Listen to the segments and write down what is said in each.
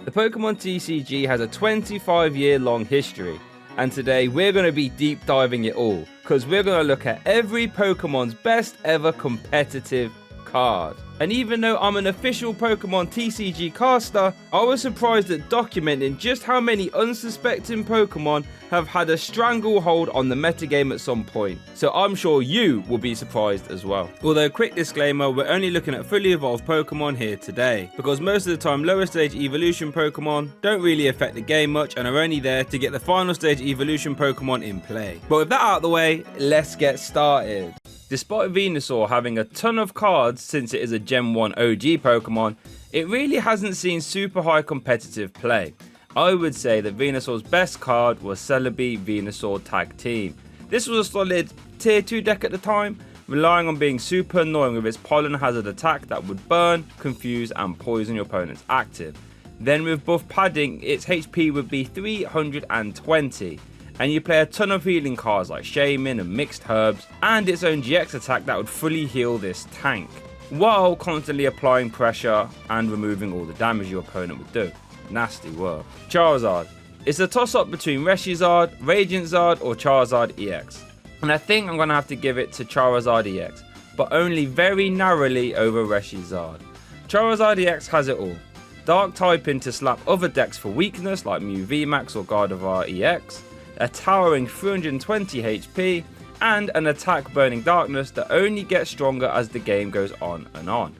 The Pokemon TCG has a 25-year long history, and today we're going to be deep diving it all, because we're going to look at every Pokemon's best ever competitive card. And even though I'm an official Pokemon TCG caster, I was surprised at documenting just how many unsuspecting Pokemon have had a stranglehold on the metagame at some point. So I'm sure you will be surprised as well. Although, quick disclaimer, we're only looking at fully evolved Pokemon here today, because most of the time lower stage evolution Pokemon don't really affect the game much and are only there to get the final stage evolution Pokemon in play. But with that out of the way, let's get started. Despite Venusaur having a ton of cards since it is a Gen 1 OG Pokemon, it really hasn't seen super high competitive play. I would say that Venusaur's best card was Celebi Venusaur Tag Team. This was a solid tier 2 deck at the time, relying on being super annoying with its pollen hazard attack that would burn, confuse and poison your opponent's active. Then with buff padding, its HP would be 320. And you play a ton of healing cards like Shaman and Mixed Herbs, and its own GX attack that would fully heal this tank, while constantly applying pressure and removing all the damage your opponent would do. Nasty work. Charizard. It's a toss up between Reshizard, Radiant Zard or Charizard EX. And I think I'm going to have to give it to Charizard EX, but only very narrowly over Reshizard. Charizard EX has it all. Dark typing to slap other decks for weakness like Mew VMAX or Gardevoir EX. A towering 320 HP, and an attack Burning Darkness that only gets stronger as the game goes on and on.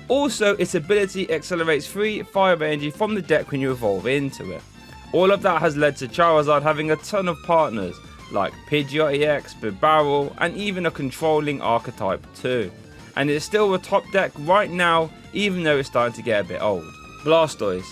Also, its ability accelerates free fire energy from the deck when you evolve into it. All of that has led to Charizard having a ton of partners like Pidgeot EX, Bibarel, and even a controlling archetype too. And it's still a top deck right now, even though it's starting to get a bit old. Blastoise.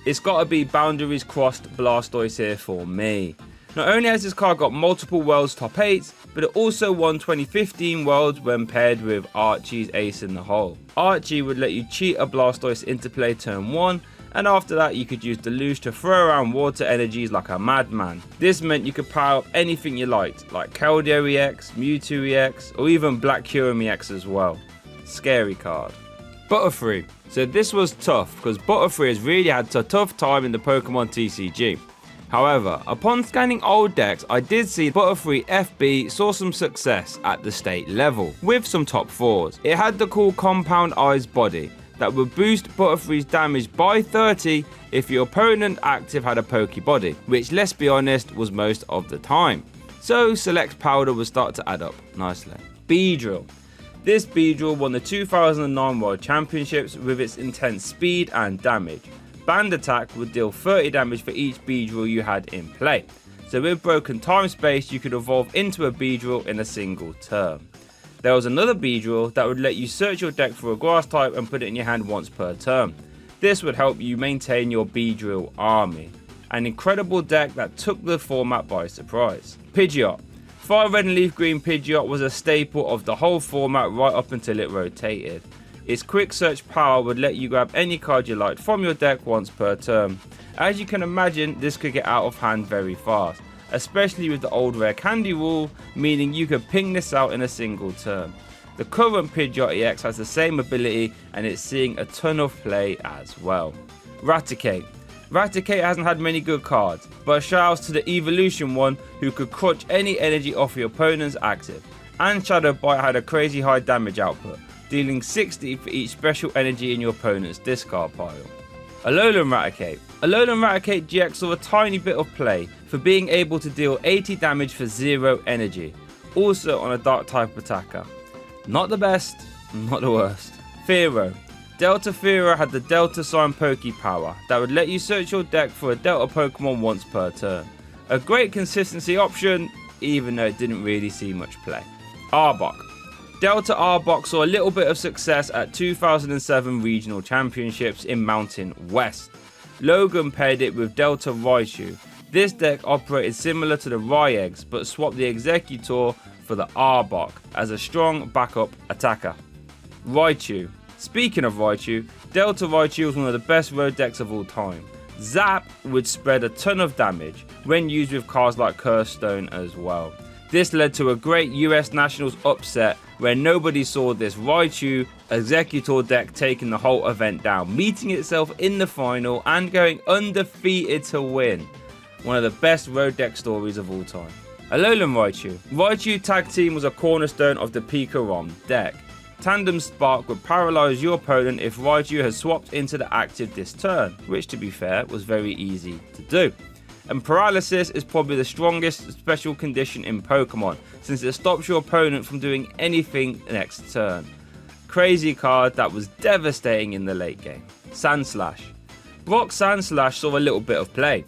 It's got to be boundaries crossed Blastoise here for me. Not only has this card got multiple Worlds top 8s, but it also won 2015 Worlds when paired with Archie's Ace in the Hole. Archie would let you cheat a Blastoise into play turn 1, and after that you could use Deluge to throw around water energies like a madman. This meant you could power up anything you liked, like Keldeo EX, Mewtwo EX, or even Black Kyurem EX as well. Scary card. Butterfree. So this was tough, because Butterfree has really had a tough time in the Pokemon TCG. However, upon scanning old decks, I did see Butterfree FB saw some success at the state level, with some top 4s. It had the cool Compound Eyes body that would boost Butterfree's damage by 30 if your opponent active had a Poke body, which, let's be honest, was most of the time. So Select Powder would start to add up nicely. Beedrill. This Beedrill won the 2009 World Championships with its intense speed and damage. Band attack would deal 30 damage for each Beedrill you had in play. So with broken time space, you could evolve into a Beedrill in a single turn. There was another Beedrill that would let you search your deck for a grass type and put it in your hand once per turn. This would help you maintain your Beedrill army. An incredible deck that took the format by surprise. Pidgeot. Fire Red and Leaf Green Pidgeot was a staple of the whole format right up until it rotated. Its quick search power would let you grab any card you liked from your deck once per turn. As you can imagine, this could get out of hand very fast, especially with the old rare candy rule, meaning you could ping this out in a single turn. The current Pidgeot EX has the same ability and it's seeing a ton of play as well. Raticate. Raticate hasn't had many good cards, but shoutouts to the evolution one who could crunch any energy off your opponent's active. And Shadow Bite had a crazy high damage output, dealing 60 for each special energy in your opponent's discard pile. Alolan Raticate. Alolan Raticate GX saw a tiny bit of play for being able to deal 80 damage for 0 energy, also on a dark type attacker. Not the best, not the worst. Fearow. Delta Fearow had the Delta Sign Poke power that would let you search your deck for a Delta Pokemon once per turn. A great consistency option, even though it didn't really see much play. Arbok. Delta Arbok saw a little bit of success at 2007 Regional Championships in Mountain West. Logan paired it with Delta Raichu. This deck operated similar to the Ryex, but swapped the Executor for the Arbok as a strong backup attacker. Raichu. Speaking of Raichu, Delta Raichu was one of the best road decks of all time. Zap would spread a ton of damage when used with cards like Curse Stone as well. This led to a great US Nationals upset where nobody saw this Raichu Executor deck taking the whole event down, meeting itself in the final and going undefeated to win. One of the best road deck stories of all time. Alolan Raichu. Raichu Tag Team was a cornerstone of the Pika-Rom deck. Tandem Spark would paralyze your opponent if Raichu has swapped into the active this turn, which to be fair was very easy to do. And Paralysis is probably the strongest special condition in Pokemon, since it stops your opponent from doing anything next turn. Crazy card that was devastating in the late game. Sandslash. Brock's Sandslash saw a little bit of play.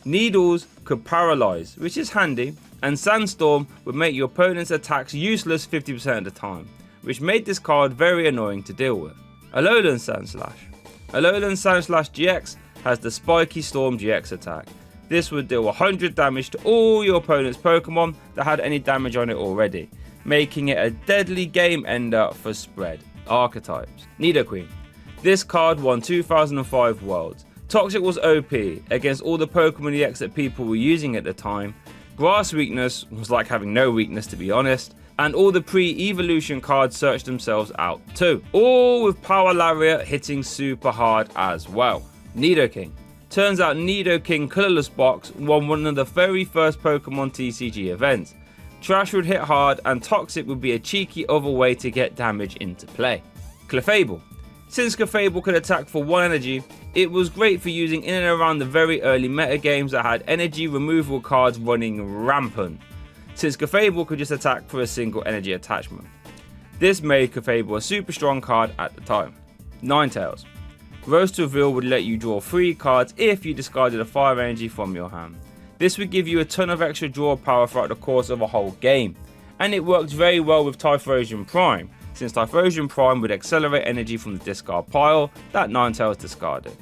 Needles could paralyze, which is handy, and Sandstorm would make your opponent's attacks useless 50% of the time, which made this card very annoying to deal with. Alolan Sandslash. Alolan Sandslash GX has the Spiky Storm GX attack. This would deal 100 damage to all your opponent's Pokemon that had any damage on it already, making it a deadly game ender for spread. Archetypes. Nidoqueen. This card won 2005 Worlds. Toxic was OP against all the Pokemon EX that people were using at the time. Grass weakness was like having no weakness, to be honest. And all the pre-evolution cards searched themselves out too. All with Power Lariat hitting super hard as well. Nidoking. Turns out Nidoking Colorless Box won one of the very first Pokemon TCG events. Trash would hit hard and Toxic would be a cheeky other way to get damage into play. Clefable. Since Clefable could attack for 1 energy, it was great for using in and around the very early metagames that had energy removal cards running rampant, since Clefable could just attack for a single energy attachment. This made Clefable a super strong card at the time. Ninetales. Roast Reveal would let you draw 3 cards if you discarded a fire energy from your hand. This would give you a ton of extra draw power throughout the course of a whole game, and it worked very well with Typhlosion Prime, since Typhlosion Prime would accelerate energy from the discard pile that Ninetales discarded.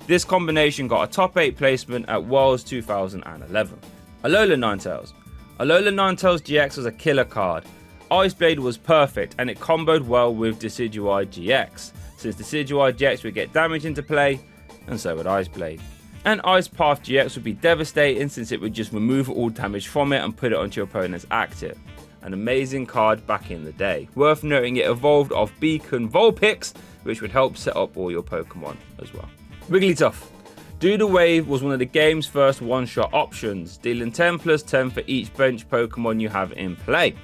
This combination got a top 8 placement at Worlds 2011. Alolan Ninetales. Alolan Ninetales GX was a killer card. Ice Blade was perfect and it comboed well with Decidueye GX, since Decidueye GX would get damage into play, and so would Ice Blade. And Ice Path GX would be devastating since it would just remove all damage from it and put it onto your opponent's active. An amazing card back in the day. Worth noting, it evolved off Beacon Vulpix, which would help set up all your Pokemon as well. Wigglytuff. Do the Wave was one of the game's first one-shot options, dealing 10+10 for each bench Pokemon you have in play.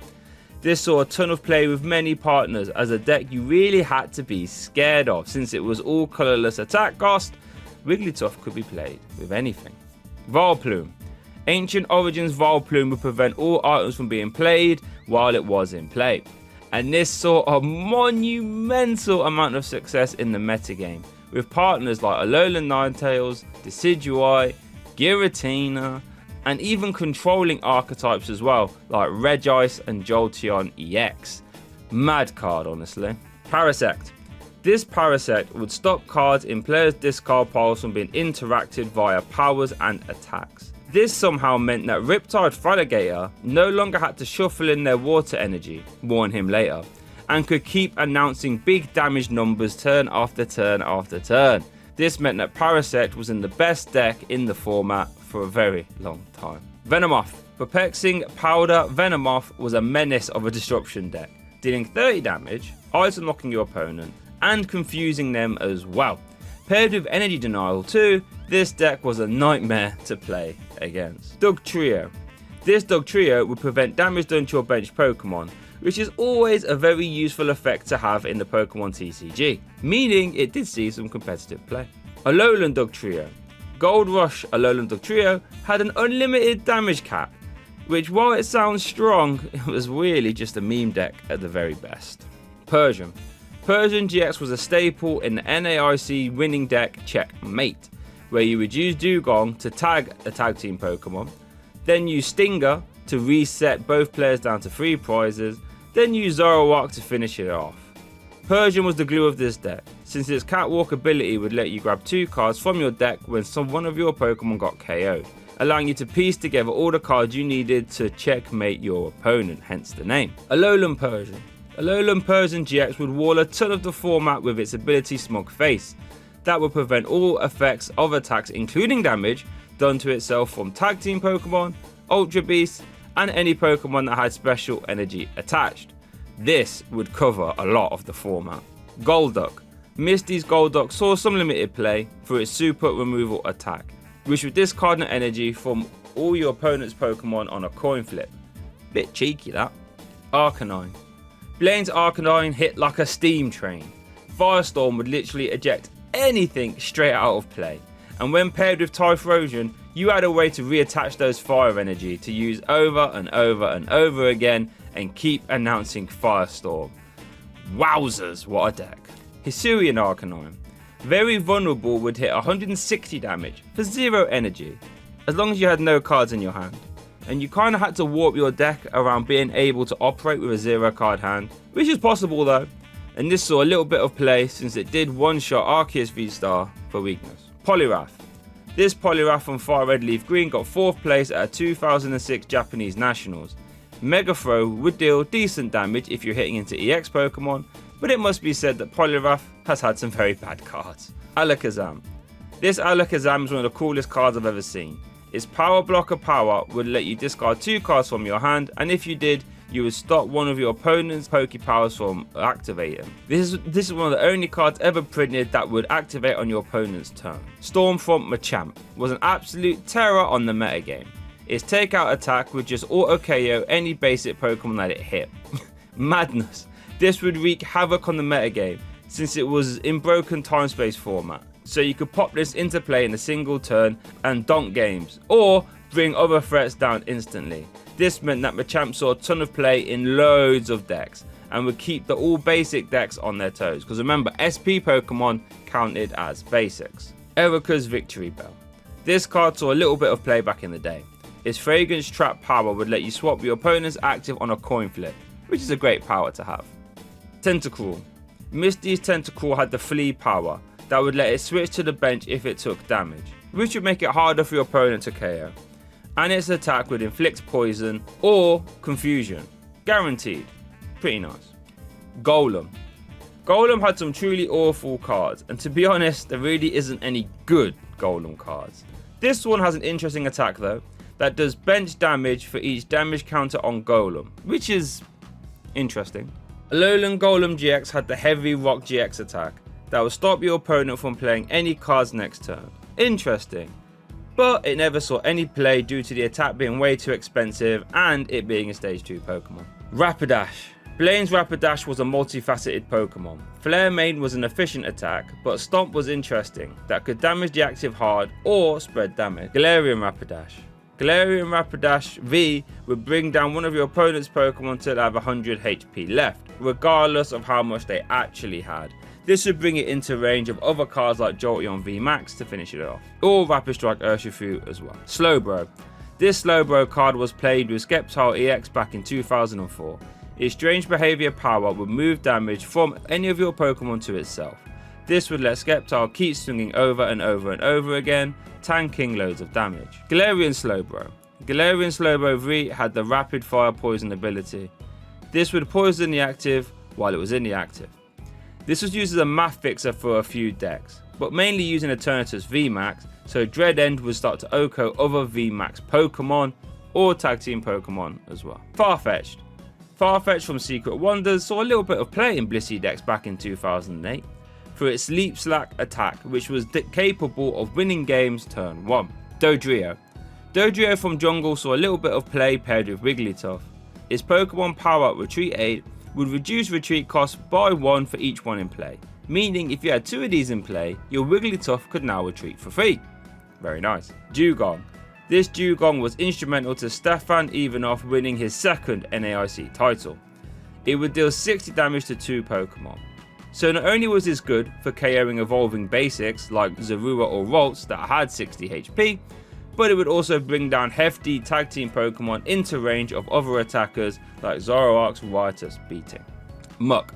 This saw a ton of play with many partners as a deck you really had to be scared of, since it was all colourless attack cost. Wigglytuff could be played with anything. Vileplume. Ancient Origins Vileplume would prevent all items from being played while it was in play, and this saw a monumental amount of success in the metagame, with partners like Alolan Ninetales, Decidueye, Giratina, and even controlling archetypes as well, like Regice and Jolteon EX. Mad card, honestly. Parasect. This Parasect would stop cards in players' discard piles from being interacted via powers and attacks. This somehow meant that Riptide Fraligator no longer had to shuffle in their water energy, warn him later, and could keep announcing big damage numbers turn after turn after turn. This meant that Parasect was in the best deck in the format for a very long time. Venomoth. Perplexing Powder Venomoth was a menace of a disruption deck, dealing 30 damage, ice unlocking your opponent, and confusing them as well. Paired with Energy Denial too, this deck was a nightmare to play against. Dugtrio. This Dugtrio would prevent damage done to your bench Pokemon, which is always a very useful effect to have in the Pokemon TCG, meaning it did see some competitive play. Alolan Dugtrio. Gold Rush Alolan Dugtrio had an unlimited damage cap, which while it sounds strong, it was really just a meme deck at the very best. Persian. Persian GX was a staple in the NAIC winning deck Checkmate, where you would use Dugong to tag a tag team Pokemon, then use Stinger to reset both players down to 3 prizes, then use Zoroark to finish it off. Persian was the glue of this deck, since its Catwalk ability would let you grab 2 cards from your deck when one of your Pokemon got KO'd, allowing you to piece together all the cards you needed to checkmate your opponent, hence the name. Alolan Persian. Alolan Persian GX would wall a ton of the format with its ability Smug Face. That would prevent all effects of attacks, including damage, done to itself from tag team Pokemon, Ultra Beasts, and any Pokemon that had special energy attached. This would cover a lot of the format. Golduck. Misty's Golduck saw some limited play for its super removal attack, which would discard an energy from all your opponent's Pokemon on a coin flip. Bit cheeky that. Arcanine. Blaine's Arcanine hit like a steam train. Firestorm would literally eject anything straight out of play, and when paired with Typhlosion, you had a way to reattach those fire energy to use over and over and over again and keep announcing Firestorm. Wowzers, what a deck. Hisuian Arcanine. Very vulnerable, would hit 160 damage for 0 energy, as long as you had no cards in your hand. And you kind of had to warp your deck around being able to operate with a 0 card hand, which is possible though, and this saw a little bit of play since it did one-shot Arceus V-Star for weakness. Poliwrath. This Poliwrath from Fire Red Leaf Green got 4th place at a 2006 Japanese Nationals. Mega Throw would deal decent damage if you're hitting into EX Pokemon, but it must be said that Poliwrath has had some very bad cards. Alakazam. This Alakazam is one of the coolest cards I've ever seen. Its Power Blocker power would let you discard 2 cards from your hand, and if you did, you would stop one of your opponent's Pokepowers from activating. This is one of the only cards ever printed that would activate on your opponent's turn. Stormfront Machamp was an absolute terror on the metagame. Its takeout attack would just auto KO any basic Pokemon that it hit. Madness. This would wreak havoc on the metagame since it was in broken time space format. So you could pop this into play in a single turn and donk games, or bring other threats down instantly. This meant that Machamp saw a ton of play in loads of decks and would keep the all basic decks on their toes, because remember, SP Pokemon counted as basics. Erica's Victory Bell. This card saw a little bit of play back in the day. Its Fragrance Trap power would let you swap your opponent's active on a coin flip, which is a great power to have. Tentacruel. Misty's Tentacruel had the Flee power that would let it switch to the bench if it took damage, which would make it harder for your opponent to KO. And its attack would inflict poison or confusion. Guaranteed. Pretty nice. Golem. Golem had some truly awful cards, and to be honest, there really isn't any good Golem cards. This one has an interesting attack though, that does bench damage for each damage counter on Golem, which is interesting. Alolan Golem GX had the Heavy Rock GX attack that will stop your opponent from playing any cards next turn. Interesting. But it never saw any play due to the attack being way too expensive and it being a stage 2 Pokemon. Rapidash. Blaine's Rapidash was a multifaceted Pokemon. Flare Main was an efficient attack, but Stomp was interesting, that could damage the active hard or spread damage. Galarian Rapidash. Galarian Rapidash V would bring down one of your opponent's Pokemon till they have 100 HP left, regardless of how much they actually had. This would bring it into range of other cards like Jolteon V Max to finish it off, or Rapid Strike Urshifu as well. Slowbro. This Slowbro card was played with Sceptile EX back in 2004. Its Strange Behavior power would move damage from any of your Pokemon to itself. This would let Sceptile keep swinging over and over and over again, tanking loads of damage. Galarian Slowbro. Galarian Slowbro V had the Rapid Fire Poison ability. This would poison the active while it was in the active. This was used as a math fixer for a few decks, but mainly using Eternatus VMAX, so Dread End would start to OHKO other VMAX Pokemon or Tag Team Pokemon as well. Farfetch'd. Farfetch'd from Secret Wonders saw a little bit of play in Blissey decks back in 2008 for its Leap Slack attack, which was capable of winning games turn 1. Dodrio. Dodrio from Jungle saw a little bit of play paired with Wigglytuff. Its Pokemon Power Retreat 8 would reduce retreat costs by 1 for each one in play, meaning if you had 2 of these in play, your Wigglytuff could now retreat for free. Very nice. Dewgong. This Dewgong was instrumental to Stefan Ivanov winning his 2nd NAIC title. It would deal 60 damage to 2 Pokemon. So not only was this good for KOing evolving basics like Zorua or Ralts that had 60 HP, but it would also bring down hefty tag team Pokemon into range of other attackers like Zoroark's Riotous Beating. Muck.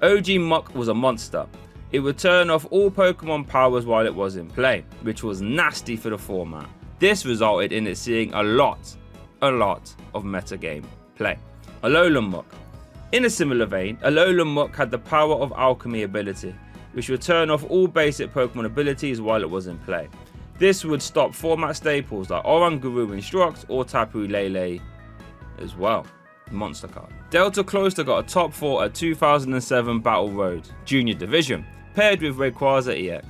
OG Muck was a monster. It would turn off all Pokemon powers while it was in play, which was nasty for the format. This resulted in it seeing a lot of metagame play. Alolan Muck. In a similar vein, Alolan Muck had the Power of Alchemy ability, which would turn off all basic Pokemon abilities while it was in play. This would stop format staples like Oranguru Instruct or Tapu Lele as well. monster card. Delta Cloyster got a top 4 at 2007 Battle Road Junior Division, paired with Rayquaza EX.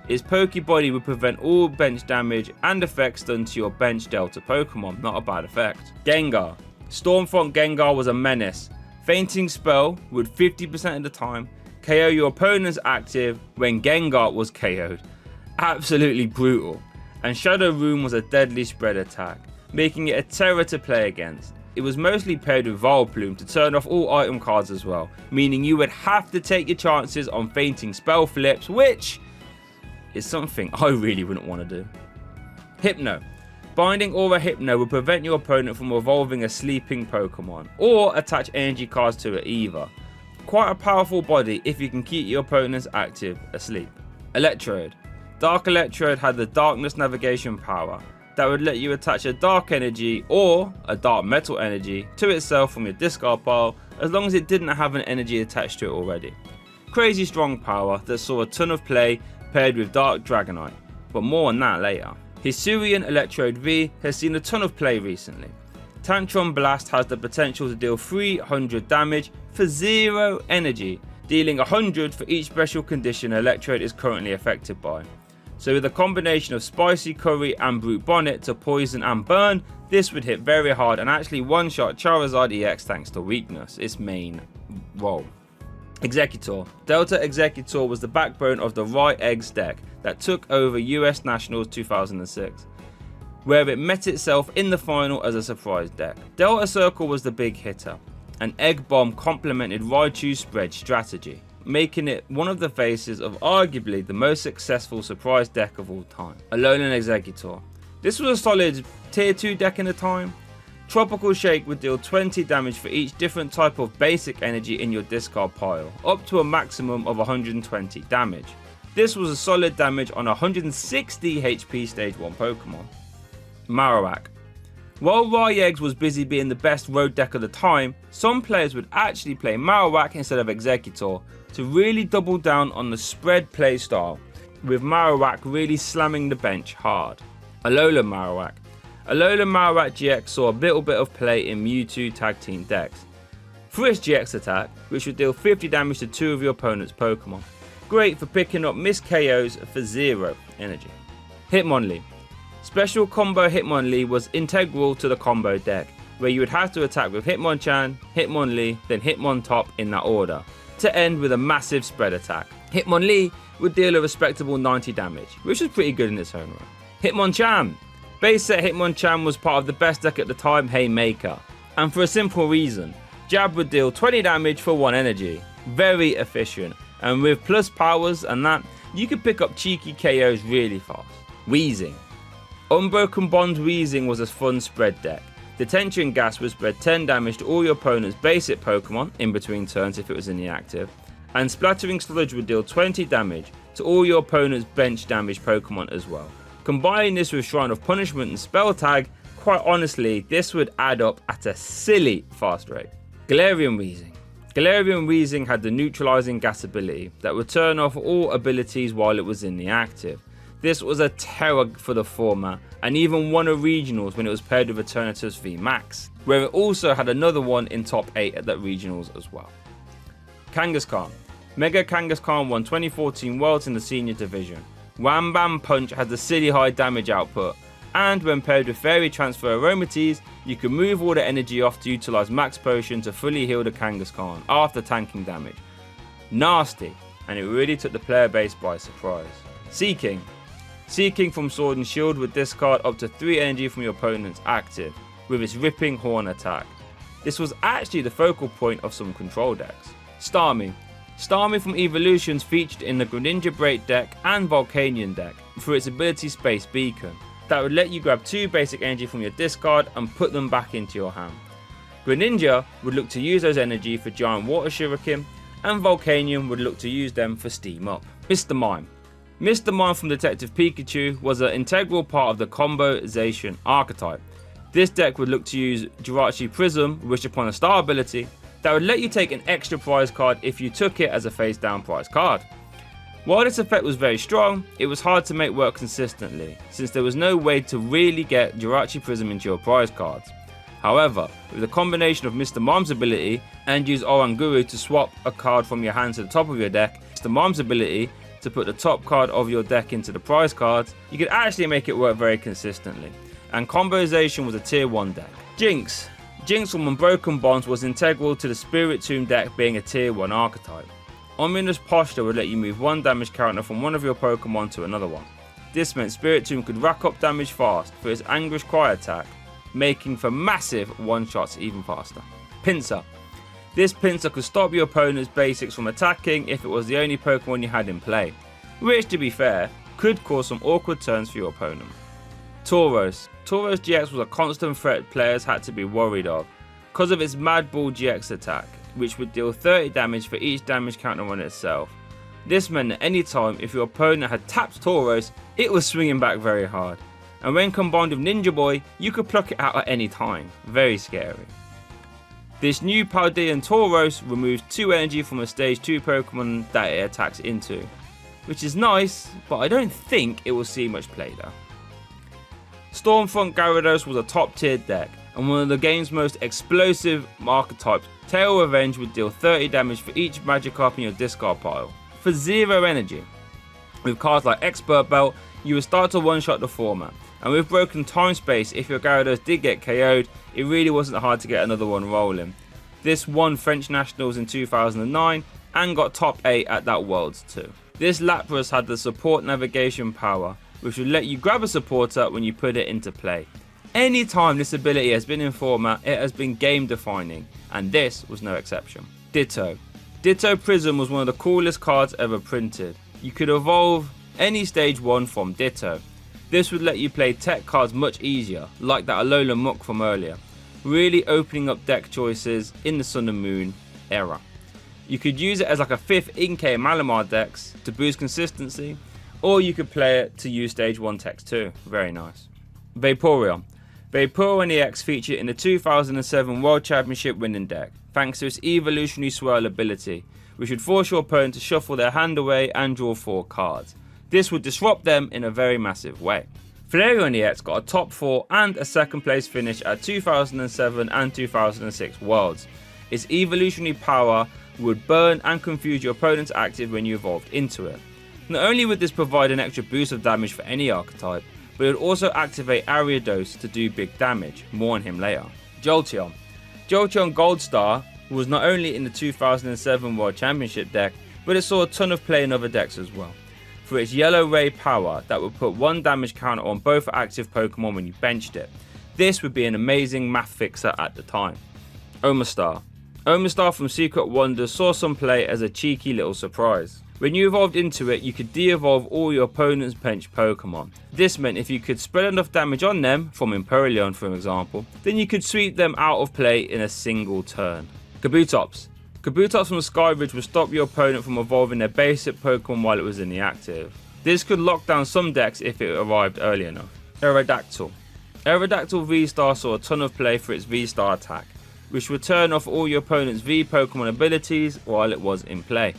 Its Pokebody would prevent all bench damage and effects done to your bench Delta Pokemon, not a bad effect. Gengar. Stormfront Gengar was a menace. Fainting Spell would 50% of the time KO your opponent's active when Gengar was KO'd. Absolutely brutal. And Shadow Rune was a deadly spread attack, making it a terror to play against. It was mostly paired with Vileplume to turn off all item cards as well, meaning you would have to take your chances on Fainting Spell flips, which is something I really wouldn't want to do. Hypno. Binding Aura Hypno will prevent your opponent from evolving a sleeping Pokemon, or attach energy cards to it either. Quite a powerful body if you can keep your opponent's active asleep. Electrode. Dark Electrode had the Darkness Navigation power that would let you attach a Dark Energy or a Dark Metal Energy to itself from your discard pile as long as it didn't have an energy attached to it already. Crazy strong power that saw a ton of play paired with Dark Dragonite, but more on that later. Hisuian Electrode V has seen a ton of play recently. Tantrum Blast has the potential to deal 300 damage for 0 energy, dealing 100 for each special condition Electrode is currently affected by. So with a combination of Spicy Curry and Brute Bonnet to poison and burn, this would hit very hard and actually one-shot Charizard EX thanks to weakness, its main role. Executor. Delta Executor was the backbone of the Right Eggs deck that took over US Nationals 2006, where it met itself in the final as a surprise deck. Delta Circle was the big hitter, and Egg Bomb complemented Raichu's spread strategy, making it one of the faces of arguably the most successful surprise deck of all time. Alolan Executor. This was a solid tier 2 deck in the time. Tropical Shake would deal 20 damage for each different type of basic energy in your discard pile, up to a maximum of 120 damage. This was a solid damage on 160 HP stage 1 Pokemon. Marowak. While Ryeeggs was busy being the best road deck of the time, some players would actually play Marowak instead of Executor to really double down on the spread play style, with Marowak really slamming the bench hard. Alolan Marowak. Alolan Marowak GX saw a little bit of play in Mewtwo tag team decks. For its GX attack, which would deal 50 damage to 2 of your opponent's Pokemon. Great for picking up missed KOs for 0 energy. Hitmonlee. Special combo Hitmonlee was integral to the combo deck, where you would have to attack with Hitmonchan, Hitmonlee, then Hitmontop in that order, to end with a massive spread attack. Hitmonlee would deal a respectable 90 damage, which was pretty good in its own right. Hitmonchan. Base set Hitmonchan was part of the best deck at the time, Haymaker, and for a simple reason. Jab would deal 20 damage for 1 energy, very efficient, and with plus powers and that, you could pick up cheeky KOs really fast. Weezing. Unbroken Bond Weezing was a fun spread deck. Detention Gas would spread 10 damage to all your opponent's basic Pokemon in between turns if it was in the active, and Splattering Sludge would deal 20 damage to all your opponent's bench damage Pokemon as well. Combining this with Shrine of Punishment and Spell Tag, quite honestly, this would add up at a silly fast rate. Galarian Weezing. Galarian Weezing had the neutralizing gas ability that would turn off all abilities while it was in the active. This was a terror for the format, and even won a regionals when it was paired with Eternatus V Max, where it also had another one in top 8 at that regionals as well. Kangaskhan. Mega Kangaskhan won 2014 Worlds in the senior division. Wham Bam Punch has the silly high damage output, and when paired with Fairy Transfer Aromateas, you can move all the energy off to utilize Max Potion to fully heal the Kangaskhan after tanking damage. Nasty, and it really took the player base by surprise. Seeking. Seeking from Sword and Shield would discard up to 3 energy from your opponent's active, with its Ripping Horn attack. This was actually the focal point of some control decks. Starmie. Starmie from Evolutions featured in the Greninja Break deck and Volcanion deck for its ability Space Beacon, that would let you grab 2 basic energy from your discard and put them back into your hand. Greninja would look to use those energy for Giant Water Shuriken, and Volcanion would look to use them for Steam Up. Mr. Mime. Mr. Mime from Detective Pikachu was an integral part of the Combo-zation archetype. This deck would look to use Jirachi Prism, wish upon a star ability, that would let you take an extra prize card if you took it as a face down prize card. While this effect was very strong, it was hard to make work consistently, since there was no way to really get Jirachi Prism into your prize cards. However, with the combination of Mr. Mime's ability and use Oranguru to swap a card from your hand to the top of your deck, Mr. Mime's ability to put the top card of your deck into the prize cards, you could actually make it work very consistently. And Combozation was a tier 1 deck. Jinx. Jinx from Unbroken Bonds was integral to the Spirit Tomb deck being a tier 1 archetype. Ominous Posture would let you move one damage counter from one of your Pokemon to another one. This meant Spirit Tomb could rack up damage fast for its Anguish Cry attack, making for massive one-shots even faster. Pinsir. This Pinsir could stop your opponent's basics from attacking if it was the only Pokemon you had in play, which, to be fair, could cause some awkward turns for your opponent. Tauros. Tauros GX was a constant threat players had to be worried of because of its Mad Ball GX attack, which would deal 30 damage for each damage counter on itself. This meant that any time if your opponent had tapped Tauros, it was swinging back very hard. And when combined with Ninja Boy, you could pluck it out at any time. Very scary. This new Paldean Tauros removes 2 energy from a stage 2 Pokemon that it attacks into, which is nice, but I don't think it will see much play there. Stormfront Gyarados was a top tier deck and one of the game's most explosive archetypes. Tail Revenge would deal 30 damage for each Magikarp in your discard pile, for 0 energy. With cards like Expert Belt, you would start to one-shot the format, and with Broken Time Space, if your Gyarados did get KO'd, it really wasn't hard to get another one rolling. This won French Nationals in 2009 and got top 8 at that Worlds too. This Lapras had the support navigation power, which would let you grab a supporter when you put it into play. Anytime this ability has been in format, it has been game defining, and this was no exception. Ditto. Ditto Prism was one of the coolest cards ever printed. You could evolve any stage 1 from Ditto. This would let you play tech cards much easier, like that Alola Muk from earlier, really opening up deck choices in the Sun and Moon era. You could use it as like a 5th Inkay Malamar decks to boost consistency, or you could play it to use stage 1 techs too. Very nice. Vaporeon. Vaporeon EX featured in the 2007 World Championship winning deck, thanks to its Evolutionary Swirl ability, which would force your opponent to shuffle their hand away and draw 4 cards. This would disrupt them in a very massive way. Flareon EX got a top 4 and a 2nd place finish at 2007 and 2006 Worlds. Its evolutionary power would burn and confuse your opponent's active when you evolved into it. Not only would this provide an extra boost of damage for any archetype, but it would also activate Ariados to do big damage. More on him later. Jolteon. Jolteon Gold Star was not only in the 2007 World Championship deck, but it saw a ton of play in other decks as well, for its Yellow Ray power that would put 1 damage counter on both active Pokemon when you benched it. This would be an amazing math fixer at the time. Omastar. Omastar from Secret Wonders saw some play as a cheeky little surprise. When you evolved into it, you could de-evolve all your opponent's benched Pokemon. This meant if you could spread enough damage on them, from Empoleon for example, then you could sweep them out of play in a single turn. Kabutops. Kabutops from Skyridge would stop your opponent from evolving their basic Pokemon while it was in the active. This could lock down some decks if it arrived early enough. Aerodactyl. Aerodactyl V-Star saw a ton of play for its V-Star attack, which would turn off all your opponent's V Pokemon abilities while it was in play.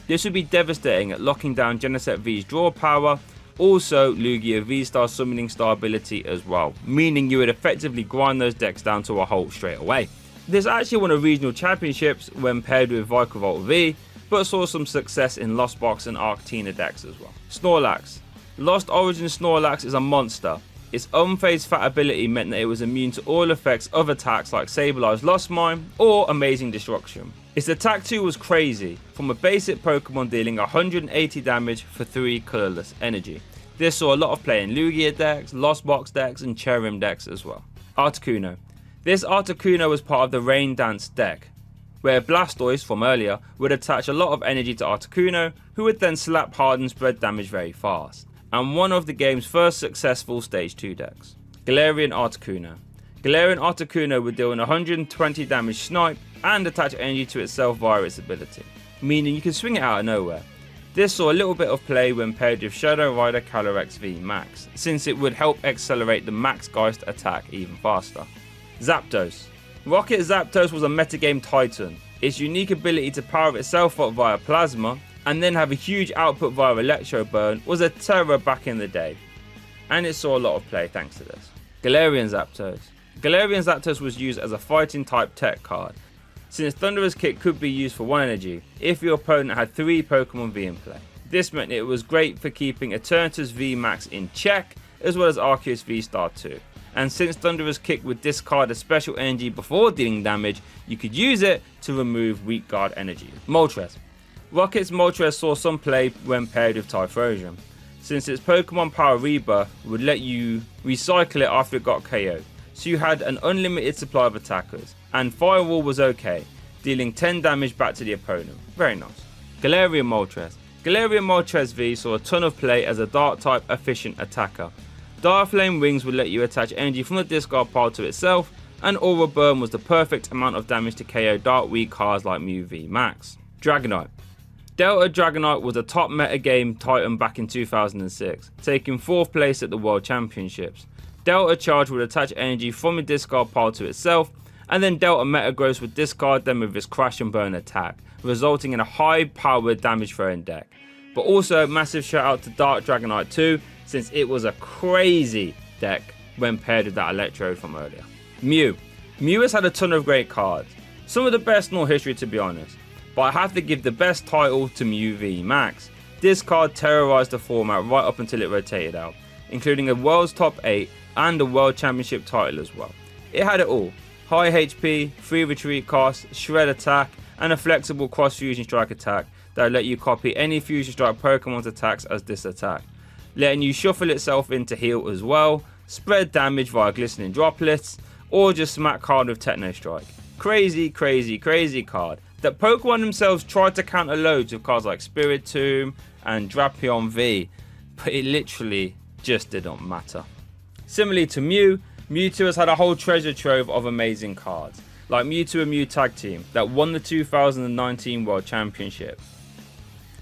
This would be devastating at locking down Genesect V's draw power, also Lugia V-Star summoning star ability as well, meaning you would effectively grind those decks down to a halt straight away. This actually won a regional championships when paired with Vikavolt V, but saw some success in Lost Box and Arctina decks as well. Snorlax. Lost Origin Snorlax is a monster. Its unfazed fat ability meant that it was immune to all effects of attacks like Sableye Lost Mine or Amazing Destruction. Its attack 2 was crazy, from a basic Pokemon dealing 180 damage for 3 colourless energy. This saw a lot of play in Lugia decks, Lost Box decks and Cherrim decks as well. Articuno. This Articuno was part of the Rain Dance deck, where Blastoise from earlier would attach a lot of energy to Articuno, who would then slap hard and spread damage very fast, and one of the game's first successful Stage 2 decks. Galarian Articuno. Galarian Articuno would deal an 120 damage snipe and attach energy to itself via its ability, meaning you can swing it out of nowhere. This saw a little bit of play when paired with Shadow Rider Calyrex V Max, since it would help accelerate the Max Geist attack even faster. Zapdos. Rocket Zapdos was a metagame titan. Its unique ability to power itself up via Plasma and then have a huge output via Electro Burn was a terror back in the day, and it saw a lot of play thanks to this. Galarian Zapdos. Galarian Zapdos was used as a fighting type tech card, since Thunderous Kick could be used for 1 energy if your opponent had 3 Pokemon V in play. This meant it was great for keeping Eternatus V Max in check, as well as Arceus V Star 2. And since Thunderous Kick would discard a special energy before dealing damage, you could use it to remove weak guard energy. Moltres. Rocket's Moltres saw some play when paired with Typhlosion, since its Pokemon Power Rebirth would let you recycle it after it got KO'd, so you had an unlimited supply of attackers, and Firewall was okay, dealing 10 damage back to the opponent. Very nice. Galarian Moltres. Galarian Moltres V saw a ton of play as a Dark type efficient attacker. Dark Flame Wings would let you attach energy from the discard pile to itself, and Aura Burn was the perfect amount of damage to KO Dark weak cards like Mew V Max. Dragonite. Delta Dragonite was a top metagame Titan back in 2006, taking 4th place at the World Championships. Delta Charge would attach energy from the discard pile to itself, and then Delta Metagross would discard them with its Crash and Burn attack, resulting in a high powered damage throwing deck. But also massive shout out to Dark Dragonite 2, since it was a crazy deck when paired with that Electrode from earlier. Mew. Mew has had a ton of great cards, some of the best in all history to be honest, but I have to give the best title to Mew V Max. This card terrorized the format right up until it rotated out, including a World's Top 8 and a World Championship title as well. It had it all: high HP, free retreat cost, shred attack, and a flexible cross fusion strike attack that let you copy any fusion strike Pokemon's attacks as this attack, letting you shuffle itself into heal as well, spread damage via glistening droplets, or just smack hard with Techno Strike. Crazy, crazy, crazy card that Pokemon themselves tried to counter loads with cards like Spiritomb and Drapion V, but it literally just didn't matter. Similarly to Mew, Mewtwo has had a whole treasure trove of amazing cards, like Mewtwo and Mew Tag Team that won the 2019 World Championship.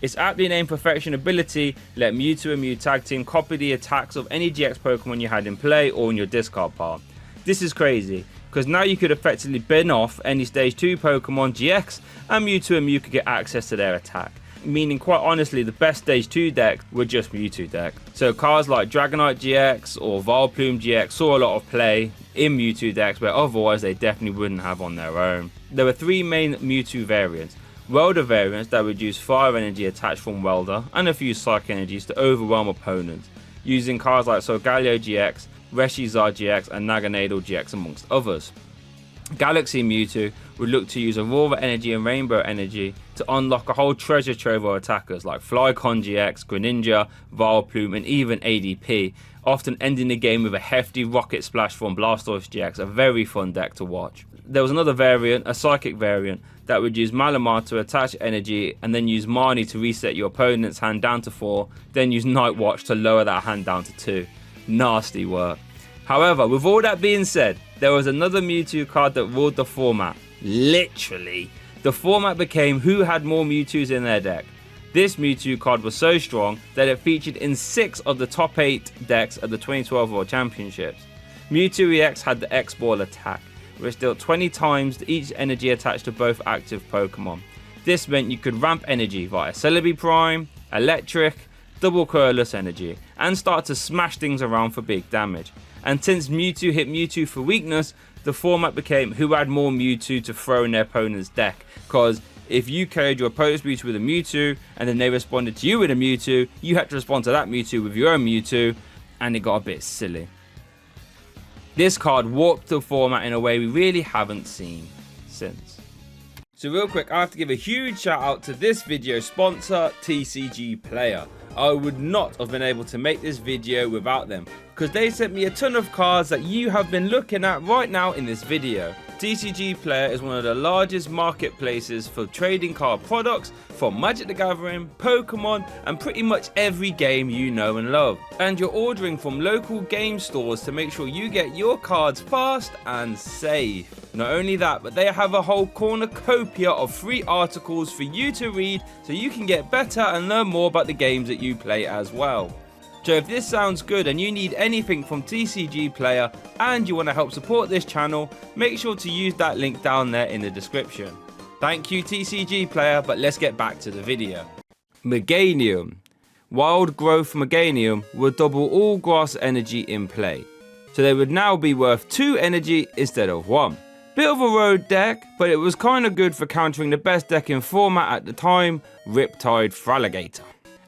Its aptly named Perfection ability let Mewtwo and Mew Tag Team copy the attacks of any GX Pokemon you had in play or in your discard pile. This is crazy, because now you could effectively bin off any Stage 2 Pokemon GX and Mewtwo and Mew could get access to their attack. Meaning quite honestly the best Stage 2 deck were just Mewtwo deck. So cards like Dragonite GX or Vileplume GX saw a lot of play in Mewtwo decks where otherwise they definitely wouldn't have on their own. There were 3 main Mewtwo variants. Welder variants that would use fire energy attached from Welder and a few psychic energies to overwhelm opponents, using cards like Solgaleo GX, Reshizar GX and Naganadel GX amongst others. Galaxy Mewtwo would look to use Aurora Energy and Rainbow Energy to unlock a whole treasure trove of attackers like Flycon GX, Greninja, Vileplume and even ADP, often ending the game with a hefty Rocket Splash from Blastoise GX, a very fun deck to watch. There was another variant, a Psychic variant, that would use Malamar to attach energy and then use Marnie to reset your opponent's hand down to 4, then use Night Watch to lower that hand down to 2. Nasty work. However, with all that being said, there was another Mewtwo card that ruled the format. Literally. The format became who had more Mewtwo's in their deck. This Mewtwo card was so strong that it featured in 6 of the top 8 decks at the 2012 World Championships. Mewtwo EX had the X-Ball attack, which dealt 20 times each energy attached to both active Pokemon. This meant you could ramp energy via Celebi Prime, Electric, double Colorless energy, and start to smash things around for big damage. And since Mewtwo hit Mewtwo for weakness, the format became who had more Mewtwo to throw in their opponent's deck, because if you KO'd your opponent's Mewtwo with a Mewtwo, and then they responded to you with a Mewtwo, you had to respond to that Mewtwo with your own Mewtwo, and it got a bit silly. This card warped the format in a way we really haven't seen since. So real quick, I have to give a huge shout out to this video sponsor, TCG Player. I would not have been able to make this video without them, because they sent me a ton of cards that you have been looking at right now in this video. TCG Player is one of the largest marketplaces for trading card products from Magic the Gathering, Pokemon and pretty much every game you know and love. And you're ordering from local game stores to make sure you get your cards fast and safe. Not only that, but they have a whole cornucopia of free articles for you to read so you can get better and learn more about the games that you play as well. So if this sounds good and you need anything from TCG Player and you want to help support this channel, make sure to use that link down there in the description. Thank you TCG Player, but let's get back to the video. Meganium. Wild Growth Meganium will double all grass energy in play. so they would now be worth 2 energy instead of 1. Bit of a road deck, but it was kinda good for countering the best deck in format at the time, Riptide Fraligator.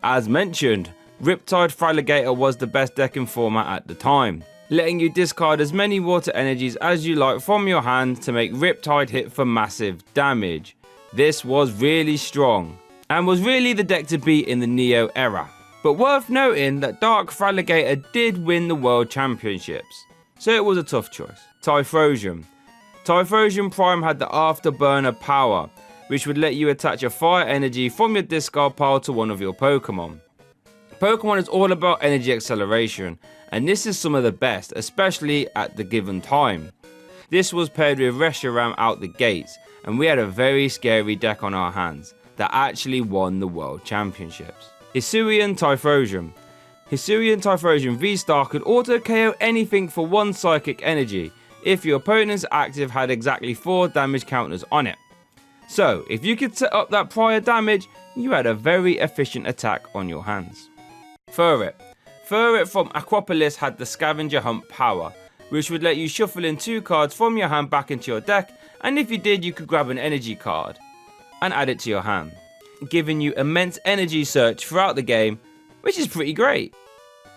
As mentioned, Riptide Fraligator was the best deck in format at the time, letting you discard as many water energies as you like from your hand to make Riptide hit for massive damage. This was really strong, and was really the deck to beat in the Neo era. But worth noting that Dark Fraligator did win the World Championships, so it was a tough choice. Typhlosion. Typhlosion Prime had the Afterburner power, which would let you attach a fire energy from your discard pile to one of your Pokemon. Pokemon is all about energy acceleration, and this is some of the best, especially at the given time. This was paired with Reshiram out the gates, and we had a very scary deck on our hands that actually won the World Championships. Hisuian Typhlosion. Hisuian Typhlosion V-Star could auto KO anything for 1 psychic energy if your opponent's active had exactly 4 damage counters on it. So if you could set up that prior damage, you had a very efficient attack on your hands. Furret. Furret from Aquapolis had the Scavenger Hunt power, which would let you shuffle in 2 cards from your hand back into your deck, and if you did, you could grab an energy card and add it to your hand, giving you immense energy search throughout the game, which is pretty great.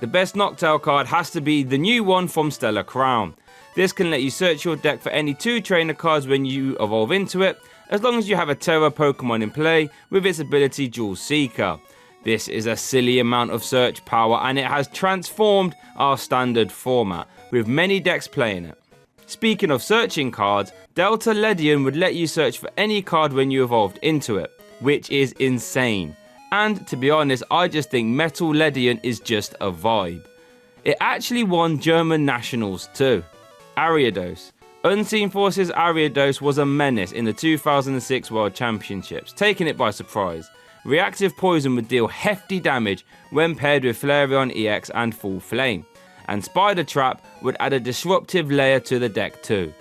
The best Noctowl card has to be the new one from Stellar Crown. This can let you search your deck for any 2 trainer cards when you evolve into it, as long as you have a Terra Pokemon in play with its ability Jewel Seeker. This is a silly amount of search power, and it has transformed our standard format, with many decks playing it. Speaking of searching cards, Delta Ledian would let you search for any card when you evolved into it, which is insane. And to be honest, I just think Metal Ledian is just a vibe. It actually won German nationals too. Ariados. Unseen Forces Ariados was a menace in the 2006 World Championships, taking it by surprise. Reactive Poison would deal hefty damage when paired with Flareon EX and Full Flame, and Spider Trap would add a disruptive layer to the deck too,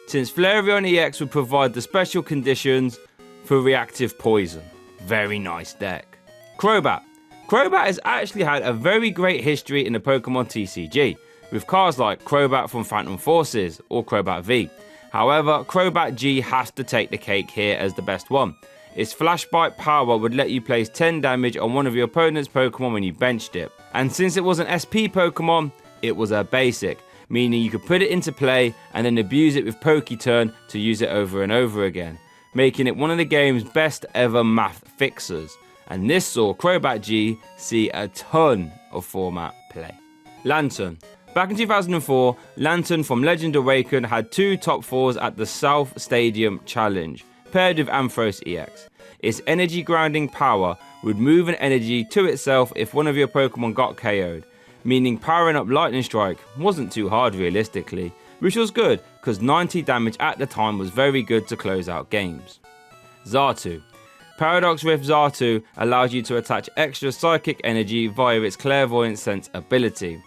since Flareon EX would provide the special conditions for Reactive Poison. Very nice deck. Crobat. Crobat has actually had a very great history in the Pokemon TCG, with cards like Crobat from Phantom Forces or Crobat V. However, Crobat G has to take the cake here as the best one. Its Flashbite power would let you place 10 damage on one of your opponent's Pokemon when you benched it. And since it was an SP Pokemon, it was a basic, meaning you could put it into play and then abuse it with Poketurn to use it over and over again, making it one of the game's best ever math fixers. And this saw Crobat G see a ton of format play. Lantern. Back in 2004, Lantern from Legend Awakened had 2 top 4s at the South Stadium Challenge, paired with Ampharos EX. Its energy grounding power would move an energy to itself if one of your Pokemon got KO'd, meaning powering up Lightning Strike wasn't too hard realistically, which was good because 90 damage at the time was very good to close out games. Xatu. Paradox Rift Xatu allows you to attach extra psychic energy via its Clairvoyant Sense ability.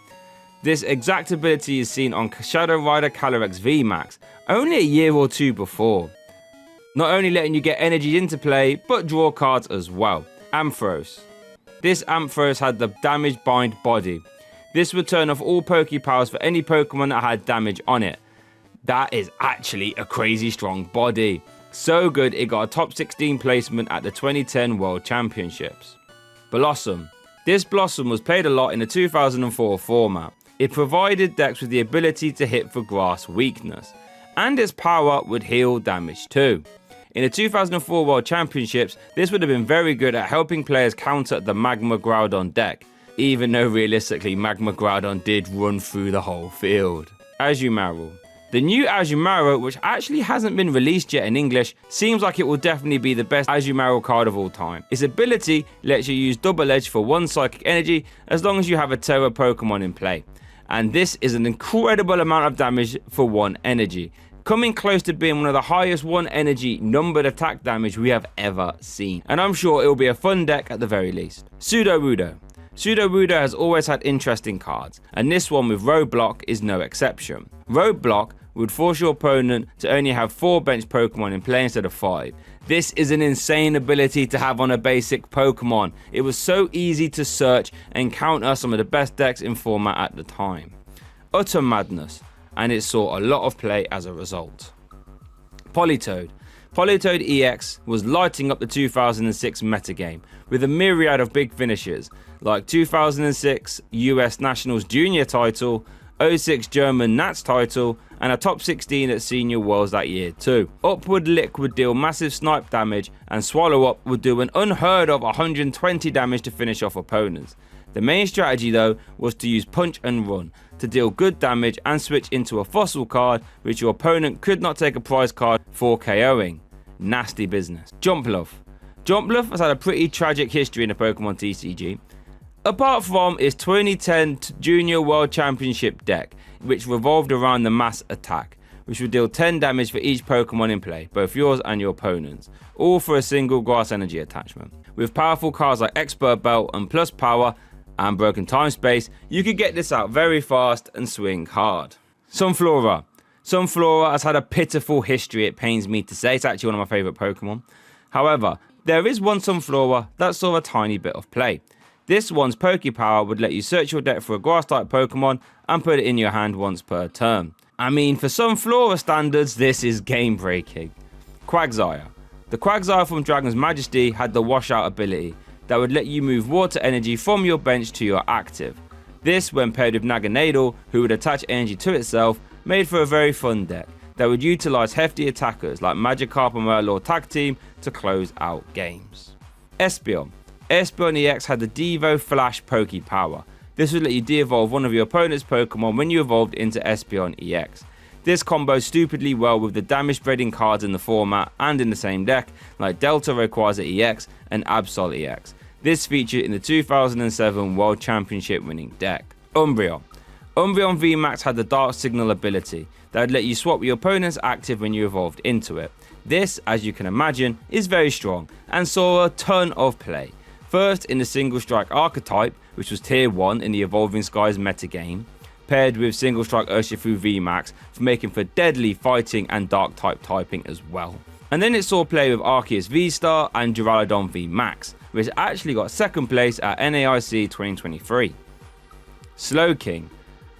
This exact ability is seen on Shadow Rider Calyrex VMAX only a year or 2 before, not only letting you get energy into play, but draw cards as well. Ampharos. This Ampharos had the Damage Bind body. This would turn off all Pokepowers for any Pokemon that had damage on it. That is actually a crazy strong body. So good it got a top 16 placement at the 2010 World Championships. Blossom. This Blossom was played a lot in the 2004 format. It provided decks with the ability to hit for grass weakness, and its power would heal damage too. In the 2004 World Championships, this would have been very good at helping players counter the Magma Groudon deck, even though realistically Magma Groudon did run through the whole field. Azumarill. The new Azumarill, which actually hasn't been released yet in English, seems like it will definitely be the best Azumarill card of all time. Its ability lets you use Double Edge for 1 psychic energy as long as you have a Terra Pokemon in play. And this is an incredible amount of damage for 1 energy, coming close to being one of the highest 1 energy numbered attack damage we have ever seen. And I'm sure it will be a fun deck at the very least. Sudowoodo. Sudowoodo has always had interesting cards, and this one with Roadblock is no exception. Roadblock would force your opponent to only have 4 bench Pokemon in play instead of 5. This is an insane ability to have on a basic Pokemon. It was so easy to search and counter some of the best decks in format at the time. Utter madness, and it saw a lot of play as a result. Politoed. Politoed EX was lighting up the 2006 metagame with a myriad of big finishes like 2006 US Nationals Junior title, 06 German Nats title, and a top 16 at Senior Worlds that year too. Upward Lick would deal massive snipe damage, and Swallow Up would do an unheard of 120 damage to finish off opponents. The main strategy though was to use Punch and Run to deal good damage and switch into a fossil card which your opponent could not take a prize card for KOing. Nasty business. Jumpluff. Jumpluff has had a pretty tragic history in the Pokemon TCG. Apart from its 2010 Junior World Championship deck, which revolved around the mass attack, which would deal 10 damage for each Pokemon in play, both yours and your opponent's, all for a single grass energy attachment. With powerful cards like Expert Belt and Plus Power and Broken Time Space, you could get this out very fast and swing hard. Sunflora. Sunflora has had a pitiful history, it pains me to say. It's actually one of my favourite Pokemon. However, there is one Sunflora that saw a tiny bit of play. This one's Pokepower would let you search your deck for a grass-type Pokemon and put it in your hand once per turn. I mean, for Sunflora standards, this is game-breaking. Quagsire. The Quagsire from Dragon's Majesty had the washout ability that would let you move water energy from your bench to your active. This, when paired with Naganadel, who would attach energy to itself, made for a very fun deck that would utilise hefty attackers like Magikarp and Murloc Tag Team to close out games. Espeon. Espeon EX had the Devo Flash Pokepower. This would let you de-evolve one of your opponent's Pokemon when you evolved into Espeon EX. This combos stupidly well with the damage spreading cards in the format and in the same deck, like Delta Rayquaza EX and Absol EX. This featured in the 2007 World Championship winning deck. Umbreon. Umbreon VMAX had the Dark Signal ability that would let you swap your opponent's active when you evolved into it. This, as you can imagine, is very strong and saw a ton of play. First in the Single Strike archetype, which was tier 1 in the Evolving Skies metagame, paired with Single Strike Urshifu VMAX for making for deadly fighting and dark type typing as well. And then it saw play with Arceus V-Star and Duraludon VMAX, which actually got second place at NAIC 2023. Slowking.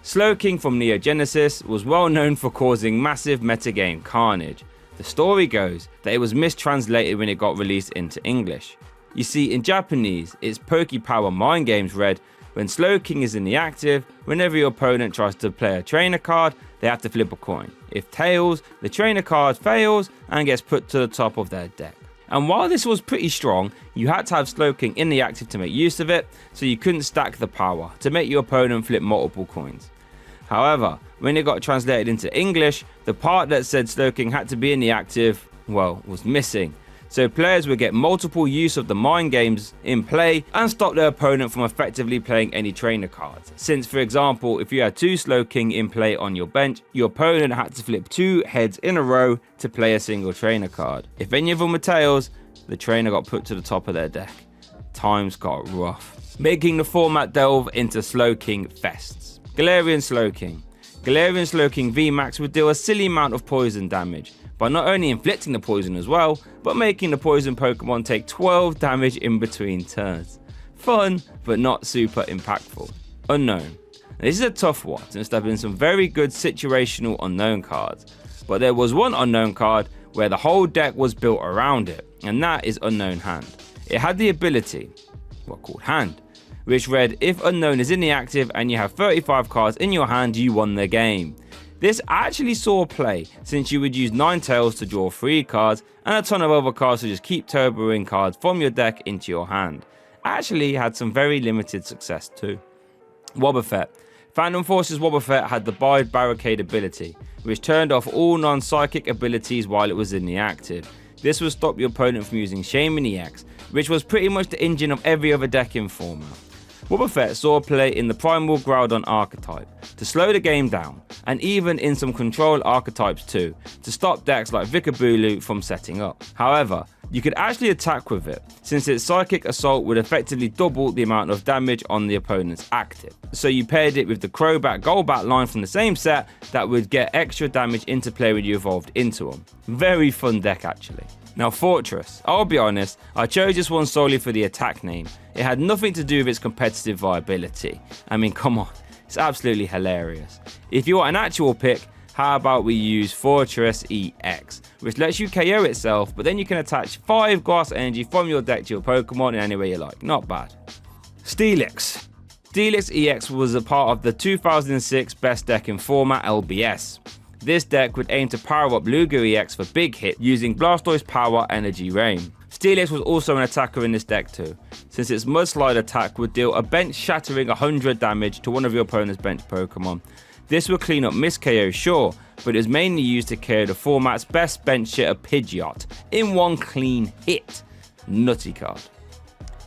Slowking from Neo Genesis was well known for causing massive metagame carnage. The story goes that it was mistranslated when it got released into English. You see, in Japanese, it's Pokepower Mind Games read, when Slowking is in the active, whenever your opponent tries to play a trainer card, they have to flip a coin. If tails, the trainer card fails and gets put to the top of their deck. And while this was pretty strong, you had to have Slowking in the active to make use of it, so you couldn't stack the power to make your opponent flip multiple coins. However, when it got translated into English, the part that said Slowking had to be in the active, well, was missing. So players would get multiple use of the mind games in play and stop their opponent from effectively playing any trainer cards. Since, for example, if you had 2 Slowking in play on your bench, your opponent had to flip 2 heads in a row to play a single trainer card. If any of them were tails, the trainer got put to the top of their deck. Times got rough, making the format delve into Slowking fests. Galarian Slowking. Galarian Slowking VMAX would deal a silly amount of poison damage, by not only inflicting the poison as well, but making the poison Pokemon take 12 damage in between turns. Fun, but not super impactful. Unknown. This is a tough one, since there have been some very good situational unknown cards, but there was one unknown card where the whole deck was built around it, and that is Unknown Hand. It had the ability, called Hand, which read, if Unknown is in the active and you have 35 cards in your hand, you won the game. This actually saw play, since you would use Ninetales to draw 3 cards and a ton of other cards to just keep turboing cards from your deck into your hand. Actually had some very limited success too. Wobbuffet. Phantom Force's Wobbuffet had the Bide Barricade ability, which turned off all non-psychic abilities while it was in the active. This would stop your opponent from using Shaman EX, which was pretty much the engine of every other deck in format. Wobbuffet saw play in the Primal Groudon archetype to slow the game down, and even in some control archetypes too, to stop decks like Vikabulu from setting up. However, you could actually attack with it, since its Psychic Assault would effectively double the amount of damage on the opponent's active. So you paired it with the Crobat Golbat line from the same set that would get extra damage into play when you evolved into them. Very fun deck actually. Now Fortress, I'll be honest, I chose this one solely for the attack name. It had nothing to do with its competitive viability. I mean, come on, It's absolutely hilarious. If you want an actual pick, how about we use Fortress EX, which lets you KO itself, but then you can attach 5 grass energy from your deck to your Pokemon in any way you like. Not bad. Steelix. Steelix EX was a part of the 2006 Best Deck in Format LBS. This deck would aim to power up Lugia EX for big hit using Blastoise Power Energy Rain. Steelix was also an attacker in this deck too, since its Mudslide attack would deal a bench shattering 100 damage to one of your opponent's bench Pokemon. This would clean up miss KO, sure, but it is mainly used to KO the format's best bench shitter Pidgeot in one clean hit. Nutty card.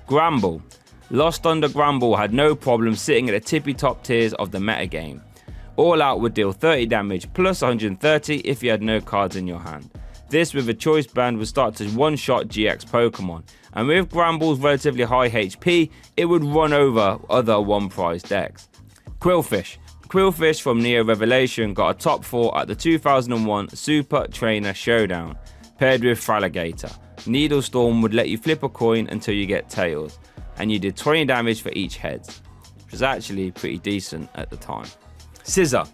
Gramble. Lost Thunder Gramble had no problem sitting at the tippy top tiers of the metagame. All Out would deal 30 damage plus 130 if you had no cards in your hand. This with a choice band would start to one-shot GX Pokemon, and with Gramble's relatively high HP, it would run over other one-prize decks. Quillfish. Quillfish from Neo Revelation got a top 4 at the 2001 Super Trainer Showdown, paired with Fraligator. Needlestorm would let you flip a coin until you get tails, and you did 20 damage for each heads, which was actually pretty decent at the time. Scissor.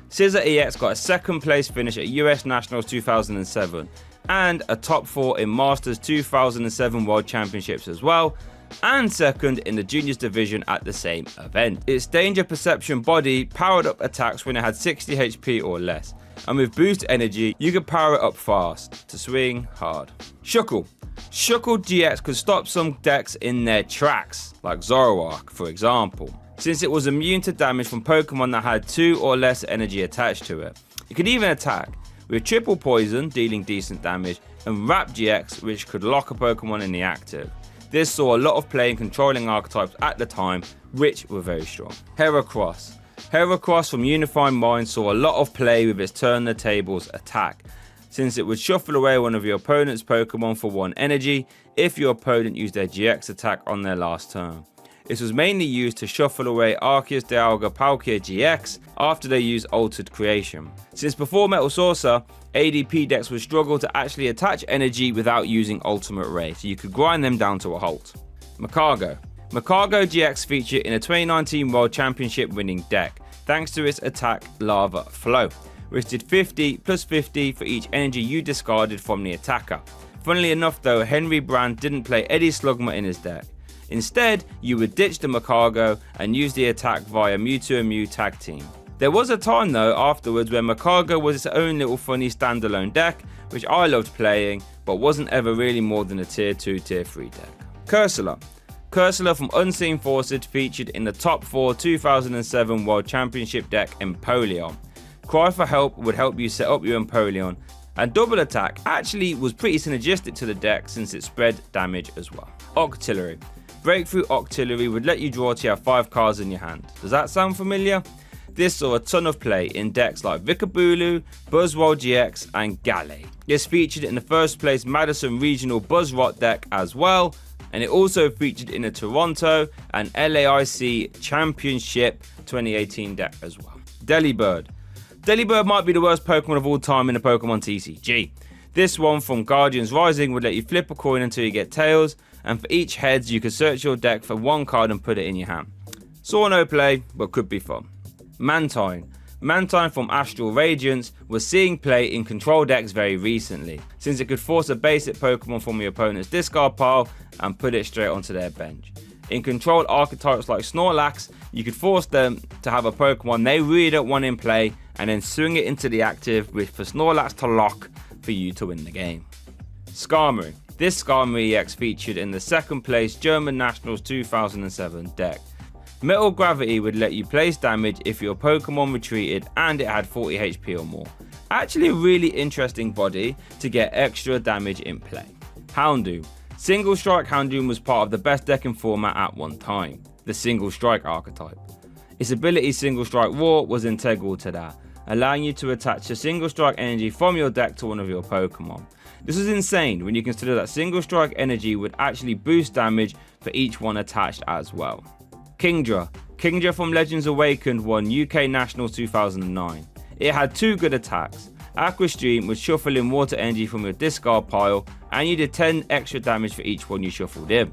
Scissor EX got a 2nd place finish at US Nationals 2007, and a top 4 in Masters 2007 World Championships as well, and 2nd in the Juniors division at the same event. Its danger perception body powered up attacks when it had 60 HP or less, and with boost energy you could power it up fast to swing hard. Shuckle. Shuckle GX could stop some decks in their tracks, like Zoroark for example, since it was immune to damage from Pokemon that had 2 or less energy attached to it. It could even attack with triple poison, dealing decent damage, and Wrap GX, which could lock a Pokemon in the active. This saw a lot of play in controlling archetypes at the time, which were very strong. Heracross. Heracross from Unifying Mind saw a lot of play with its Turn the Tables attack, since it would shuffle away one of your opponent's Pokemon for 1 energy if your opponent used their GX attack on their last turn. This was mainly used to shuffle away Arceus, Dialga, Palkia GX after they used Altered Creation. Since before Metal Saucer, ADP decks would struggle to actually attach energy without using Ultimate Ray, so you could grind them down to a halt. Macargo. Macargo GX featured in a 2019 World Championship winning deck, thanks to its attack Lava Flow, which did 50 plus 50 for each energy you discarded from the attacker. Funnily enough though, Henry Brand didn't play Eddie Slugma in his deck. Instead, you would ditch the Macargo and use the attack via Mewtwo and Mew tag team. There was a time though afterwards where Macargo was its own little funny standalone deck, which I loved playing, but wasn't ever really more than a tier 2, tier 3 deck. Cursula. Cursula from Unseen Forces featured in the top 4 2007 World Championship deck Empoleon. Cry for Help would help you set up your Empoleon, and Double Attack actually was pretty synergistic to the deck since it spread damage as well. Octillery. Breakthrough Octillery would let you draw till you have 5 cards in your hand. Does that sound familiar? This saw a ton of play in decks like Vikabulu, Buzzwole GX and Galley. This featured in the 1st place Madison Regional Buzzrot deck as well, and it also featured in the Toronto and LAIC Championship 2018 deck as well. Delibird. Delibird might be the worst Pokemon of all time in the Pokemon TCG. This one from Guardians Rising would let you flip a coin until you get tails, and for each heads you could search your deck for 1 card and put it in your hand. Saw no play, but could be fun. Mantine. Mantine from Astral Radiance was seeing play in control decks very recently, since it could force a basic Pokemon from your opponent's discard pile and put it straight onto their bench. In controlled archetypes like Snorlax, you could force them to have a Pokemon they really don't want in play and then swing it into the active for Snorlax to lock for you to win the game. Skarmory. This Skarmory EX featured in the 2nd place German Nationals 2007 deck. Metal Gravity would let you place damage if your Pokemon retreated and it had 40 HP or more. Actually a really interesting body to get extra damage in play. Houndoom. Single Strike Houndoom was part of the best deck in format at one time, the Single Strike archetype. Its ability Single Strike Roar was integral to that, allowing you to attach a Single Strike energy from your deck to one of your Pokemon. This was insane when you consider that Single Strike energy would actually boost damage for each one attached as well. Kingdra. Kingdra from Legends Awakened won UK Nationals 2009. It had 2 good attacks. Aqua Stream would shuffle in water energy from your discard pile, and you did 10 extra damage for each one you shuffled in.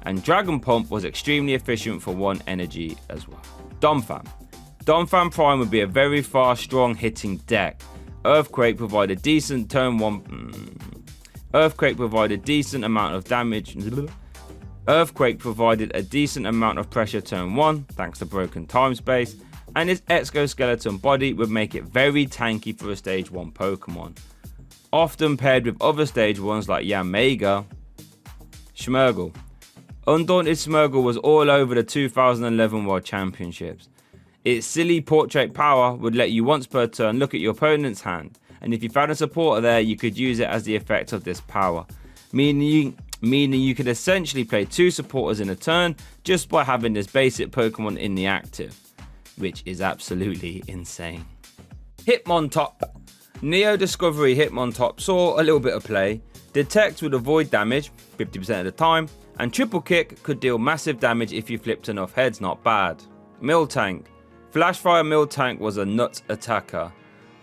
And Dragon Pump was extremely efficient for 1 energy as well. Donphan. Donphan Prime would be a very fast, strong hitting deck. Earthquake provided decent turn 1. Earthquake provided decent amount of damage. Earthquake provided a decent amount of pressure turn 1, thanks to broken time space, and his exoskeleton body would make it very tanky for a stage 1 Pokemon. Often paired with other stage 1s like Yanmega. Schmergle. Undaunted Schmergle was all over the 2011 World Championships. Its silly portrait power would let you once per turn look at your opponent's hand, and if you found a supporter there, you could use it as the effect of this power, meaning you could essentially play 2 supporters in a turn just by having this basic Pokemon in the active, which is absolutely insane. Hitmontop. Neo Discovery Hitmontop saw a little bit of play. Detect would avoid damage 50% of the time, and Triple Kick could deal massive damage if you flipped enough heads, not bad. Miltank. Flashfire Miltank was a nuts attacker.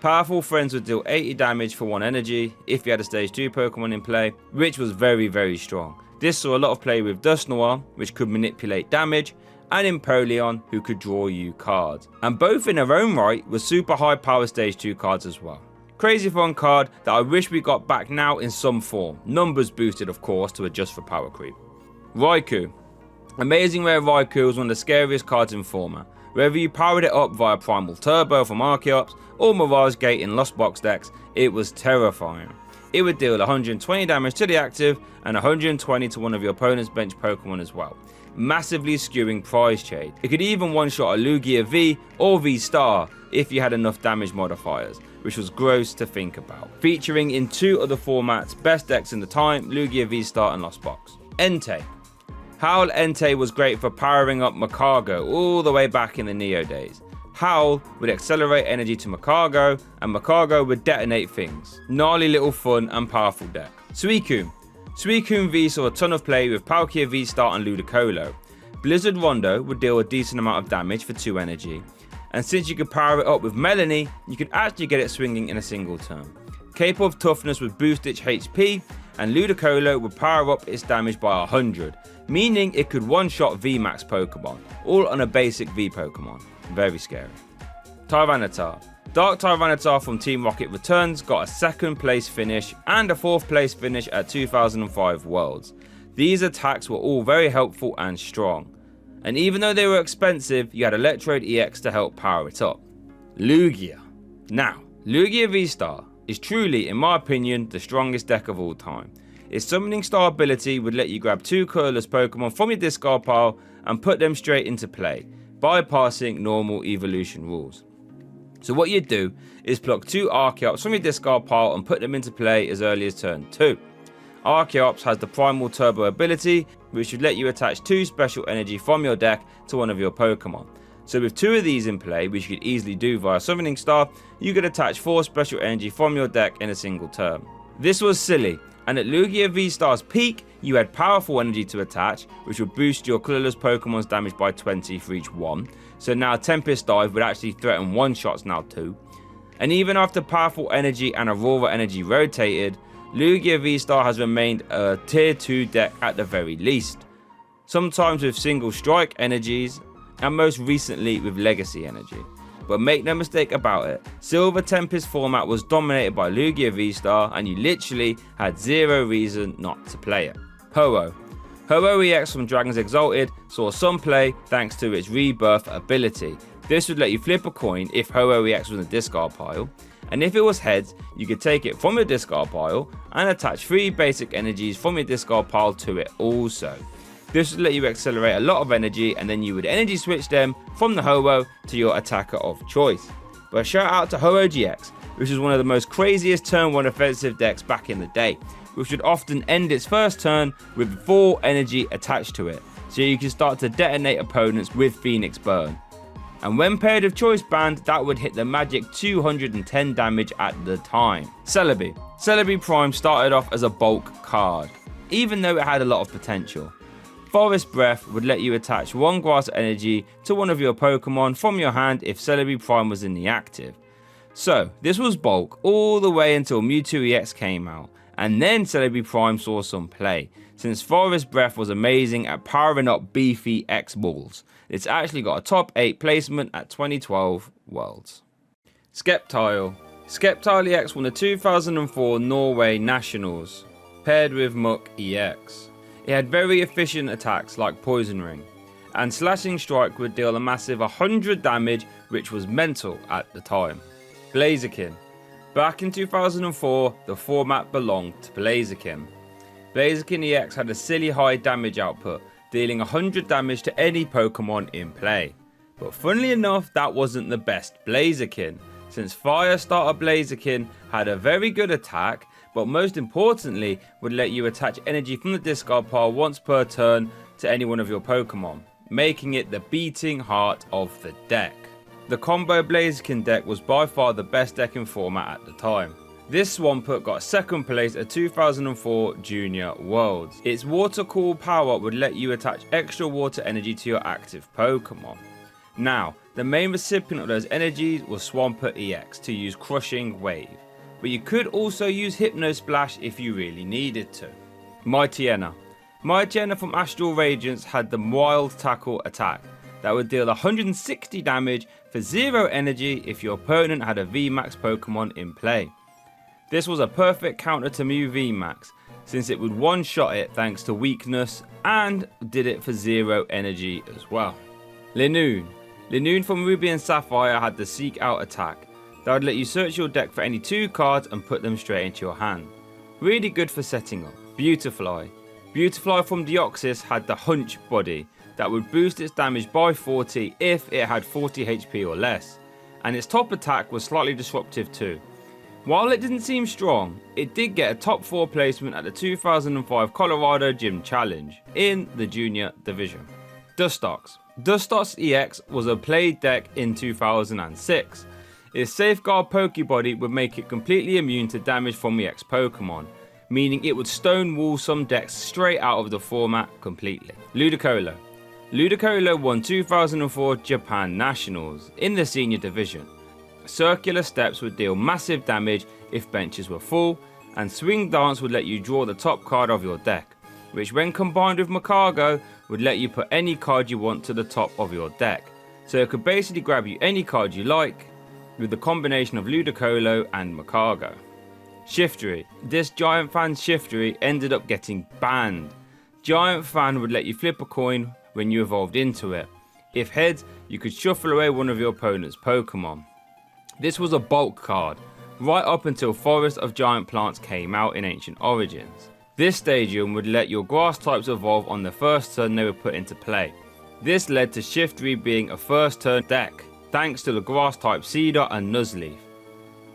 Powerful friends would deal 80 damage for 1 energy if you had a stage 2 Pokemon in play, which was very, very strong. This saw a lot of play with Dusknoir, which could manipulate damage, and Empoleon, who could draw you cards. And both in their own right were super high power stage 2 cards as well. Crazy fun card that I wish we got back now in some form. Numbers boosted, of course, to adjust for power creep. Raikou. Amazing Rare Raikou was one of the scariest cards in format. Whether you powered it up via Primal Turbo from Archeops or Mirage Gate in Lost Box decks, it was terrifying. It would deal 120 damage to the active and 120 to one of your opponent's bench Pokemon as well, massively skewing prize trade. It could even one-shot a Lugia V or V-Star if you had enough damage modifiers, which was gross to think about. Featuring in 2 other formats' best decks in the time, Lugia V-Star and Lost Box. Entei. Howl Entei was great for powering up Magcargo all the way back in the Neo days. Howl would accelerate energy to Magcargo, and Magcargo would detonate things. Gnarly little fun and powerful deck. Suicune. Suicune V saw a ton of play with Palkia V-Star and Ludicolo. Blizzard Rondo would deal a decent amount of damage for 2 energy, and since you could power it up with Melanie, you could actually get it swinging in a single turn. Cape of Toughness would boost its HP, and Ludicolo would power up its damage by 100, meaning it could one-shot VMAX Pokemon, all on a basic V Pokemon. Very scary. Tyranitar. Dark Tyranitar from Team Rocket Returns got a 2nd place finish and a 4th place finish at 2005 Worlds. These attacks were all very helpful and strong, and even though they were expensive, you had Electrode EX to help power it up. Lugia. Now, Lugia V-Star is truly, in my opinion, the strongest deck of all time. Its Summoning Star ability would let you grab 2 colorless Pokemon from your discard pile and put them straight into play, bypassing normal evolution rules. So what you'd do is pluck 2 Archeops from your discard pile and put them into play as early as turn 2. Archeops has the Primal Turbo ability, which would let you attach 2 special energy from your deck to one of your Pokemon. So with 2 of these in play, which you could easily do via Summoning Star, you could attach 4 special energy from your deck in a single turn. This was silly, and at Lugia V-Star's peak, you had powerful energy to attach, which would boost your colorless Pokemon's damage by 20 for each 1. So now Tempest Dive would actually threaten 1-shots now too. And even after powerful energy and Aurora energy rotated, Lugia V-Star has remained a tier 2 deck at the very least. Sometimes with single strike energies, and most recently with legacy energy. But make no mistake about it, Silver Tempest format was dominated by Lugia V-Star, and you literally had 0 reason not to play it. Ho-Oh. Ho-Oh EX from Dragons Exalted saw some play thanks to its Rebirth ability. This would let you flip a coin if Ho-Oh EX was in the discard pile, and if it was heads, you could take it from your discard pile and attach 3 basic energies from your discard pile to it also. This would let you accelerate a lot of energy, and then you would energy switch them from the Ho-Oh to your attacker of choice. But shout out to Ho-Oh GX, which was one of the most craziest turn 1 offensive decks back in the day, which would often end its first turn with 4 energy attached to it, so you can start to detonate opponents with Phoenix Burn. And when paired with Choice Band, that would hit the magic 210 damage at the time. Celebi. Celebi Prime started off as a bulk card, even though it had a lot of potential. Forest Breath would let you attach 1 grass energy to one of your Pokemon from your hand if Celebi Prime was in the active. So this was bulk all the way until Mewtwo EX came out, And then Celebi Prime saw some play, since Forest Breath was amazing at powering up beefy X-Balls. It's actually got a top 8 placement at 2012 Worlds. Sceptile. Sceptile EX won the 2004 Norway Nationals, paired with Muck EX. It had very efficient attacks like Poison Ring, and Slashing Strike would deal a massive 100 damage, which was mental at the time. Blaziken. Back in 2004, the format belonged to Blaziken. Blaziken EX had a silly high damage output, dealing 100 damage to any Pokemon in play. But funnily enough, that wasn't the best Blaziken, since Firestarter Blaziken had a very good attack, but most importantly would let you attach energy from the discard pile once per turn to any one of your Pokemon, making it the beating heart of the deck. The combo Blaziken deck was by far the best deck in format at the time. This Swampert got second place at 2004 Junior Worlds. Its water cool power would let you attach extra water energy to your active Pokemon. Now, the main recipient of those energies was Swampert EX to use Crushing Wave, but you could also use Hypno Splash if you really needed to. Mightyena. Mightyena from Astral Radiance had the Wild Tackle attack that would deal 160 damage for 0 energy if your opponent had a VMAX Pokemon in play. This was a perfect counter to Mew VMAX, since it would one-shot it thanks to weakness and did it for 0 energy as well. Linoone. Linoone from Ruby and Sapphire had the Seek Out attack that would let you search your deck for any 2 cards and put them straight into your hand. Really good for setting up. Beautifly. Beautifly from Deoxys had the Hunch body that would boost its damage by 40 if it had 40 HP or less, and its top attack was slightly disruptive too. While it didn't seem strong, it did get a top 4 placement at the 2005 Colorado Gym Challenge in the Junior Division. Dustox. Dustox EX was a played deck in 2006. Its Safeguard Pokebody would make it completely immune to damage from EX Pokemon, meaning it would stonewall some decks straight out of the format completely. Ludicolo. Ludicolo won 2004 Japan Nationals in the Senior Division. Circular Steps would deal massive damage if benches were full, and Swing Dance would let you draw the top card of your deck, which when combined with Macargo would let you put any card you want to the top of your deck. So it could basically grab you any card you like with the combination of Ludicolo and Macargo. Shiftry. This Giant Fan Shiftry ended up getting banned. Giant Fan would let you flip a coin when you evolved into it. If heads, you could shuffle away one of your opponent's Pokemon. This was a bulk card, right up until Forest of Giant Plants came out in Ancient Origins. This stadium would let your grass types evolve on the first turn they were put into play. This led to Shiftry being a first turn deck, thanks to the grass type Cedar and Nuzleaf.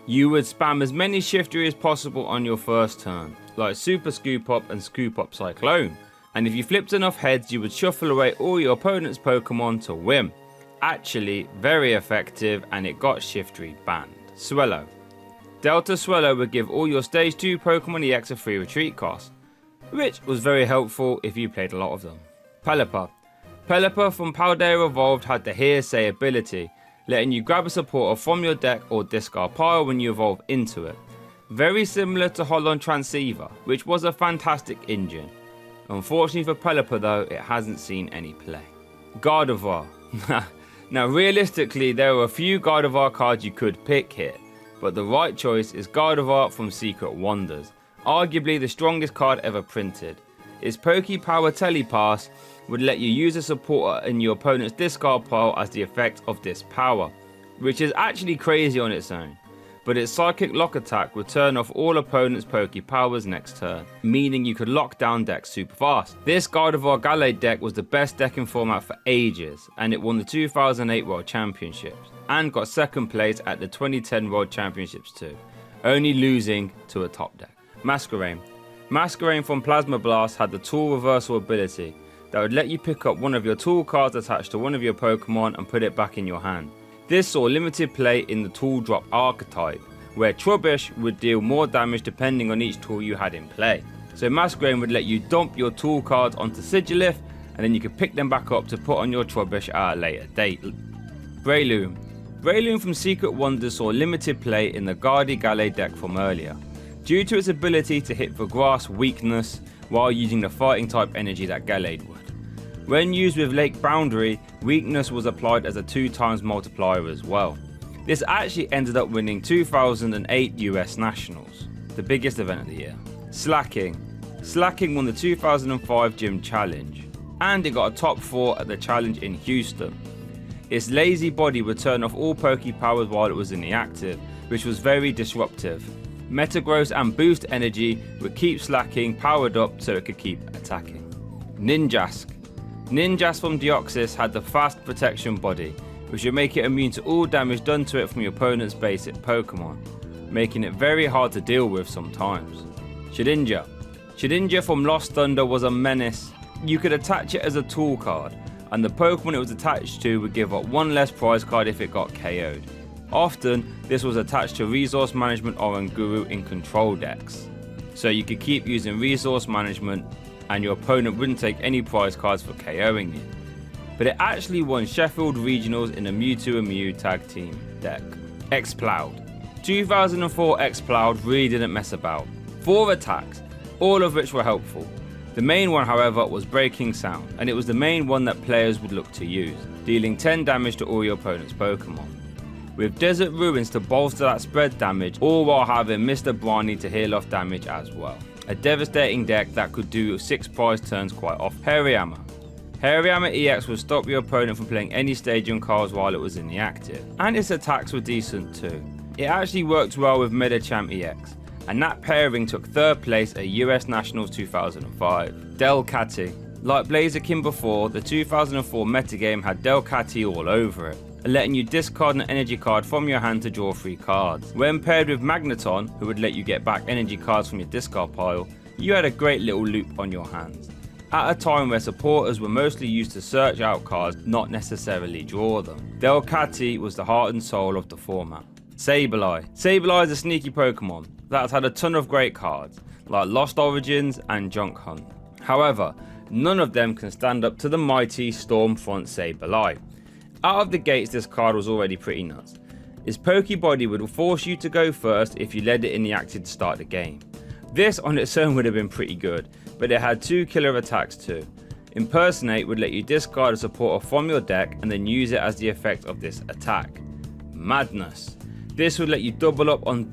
You would spam as many Shiftry as possible on your first turn, like Super Scoop Up and Scoop Up Cyclone, and if you flipped enough heads you would shuffle away all your opponent's Pokemon to win. Actually very effective, and it got Shiftry banned. Swellow. Delta Swellow would give all your Stage 2 Pokemon EX a free retreat cost, which was very helpful if you played a lot of them. Pelipper. Pelipper from Paldea Evolved had the Hearsay ability, letting you grab a supporter from your deck or discard pile when you evolve into it. Very similar to Holon Transceiver, which was a fantastic engine. Unfortunately for Pelipper though, it hasn't seen any play. Gardevoir. Now realistically there are a few Gardevoir cards you could pick here, but the right choice is Gardevoir from Secret Wonders, arguably the strongest card ever printed. Its Pokepower Telepass would let you use a supporter in your opponent's discard pile as the effect of this power, which is actually crazy on its own. But its Psychic Lock attack would turn off all opponents' Pokepowers next turn, meaning you could lock down decks super fast. This Gardevoir Gallade deck was the best deck in format for ages, and it won the 2008 World Championships, and got second place at the 2010 World Championships too, only losing to a top deck. Masquerain. Masquerain from Plasma Blast had the Tool Reversal ability that would let you pick up one of your tool cards attached to one of your Pokemon and put it back in your hand. This saw limited play in the Tool Drop archetype, where Trubbish would deal more damage depending on each tool you had in play. So Masquerain would let you dump your tool cards onto Sigilif, and then you could pick them back up to put on your Trubbish at a later date. Breloom. Breloom from Secret Wonders saw limited play in the Guardi Gallade deck from earlier. due to its ability to hit the grass weakness while using the fighting type energy that Gallade would. When used with Lake Boundary, weakness was applied as a 2x multiplier as well. This actually ended up winning 2008 US Nationals, the biggest event of the year. Slacking. Slacking won the 2005 Gym Challenge, and it got a top 4 at the challenge in Houston. Its lazy body would turn off all Poke powers while it was in the active, which was very disruptive. Metagross and Boost Energy would keep Slacking powered up so it could keep attacking. Ninjask. Ninjask from Deoxys had the fast protection body, which would make it immune to all damage done to it from your opponent's basic Pokemon, making it very hard to deal with sometimes. Shedinja. Shedinja from Lost Thunder was a menace. You could attach it as a tool card, and the Pokemon it was attached to would give up one less prize card if it got KO'd. Often, this was attached to Resource Management or Oranguru in control decks, so you could keep using Resource Management and your opponent wouldn't take any prize cards for KOing you. But it actually won Sheffield Regionals in a Mewtwo and Mew tag team deck. Exploud. 2004 Exploud really didn't mess about. 4 attacks, all of which were helpful. The main one, however, was Breaking Sound, and it was the main one that players would look to use, dealing 10 damage to all your opponent's Pokemon. With Desert Ruins to bolster that spread damage, all while having Mr. Briny to heal off damage as well. A devastating deck that could do 6 prize turns quite often. Hariyama. Hariyama EX would stop your opponent from playing any stadium cards while it was in the active, and its attacks were decent too. It actually worked well with Medicham EX, and that pairing took 3rd place at US Nationals 2005. Delcatty. Like Blaziken before, the 2004 metagame had Delcatty all over it, letting you discard an energy card from your hand to draw 3 cards. When paired with Magneton, who would let you get back energy cards from your discard pile, you had a great little loop on your hands. At a time where supporters were mostly used to search out cards, not necessarily draw them. Delcatty was the heart and soul of the format. Sableye. Sableye is a sneaky Pokemon that's had a ton of great cards, like Lost Origins and Junk Hunt. However, none of them can stand up to the mighty Stormfront Sableye. Out of the gates, this card was already pretty nuts. Its Pokebody would force you to go first if you led it in the active to start the game. This on its own would have been pretty good, but it had 2 killer attacks too. Impersonate would let you discard a supporter from your deck and then use it as the effect of this attack. Madness. This would let you double up on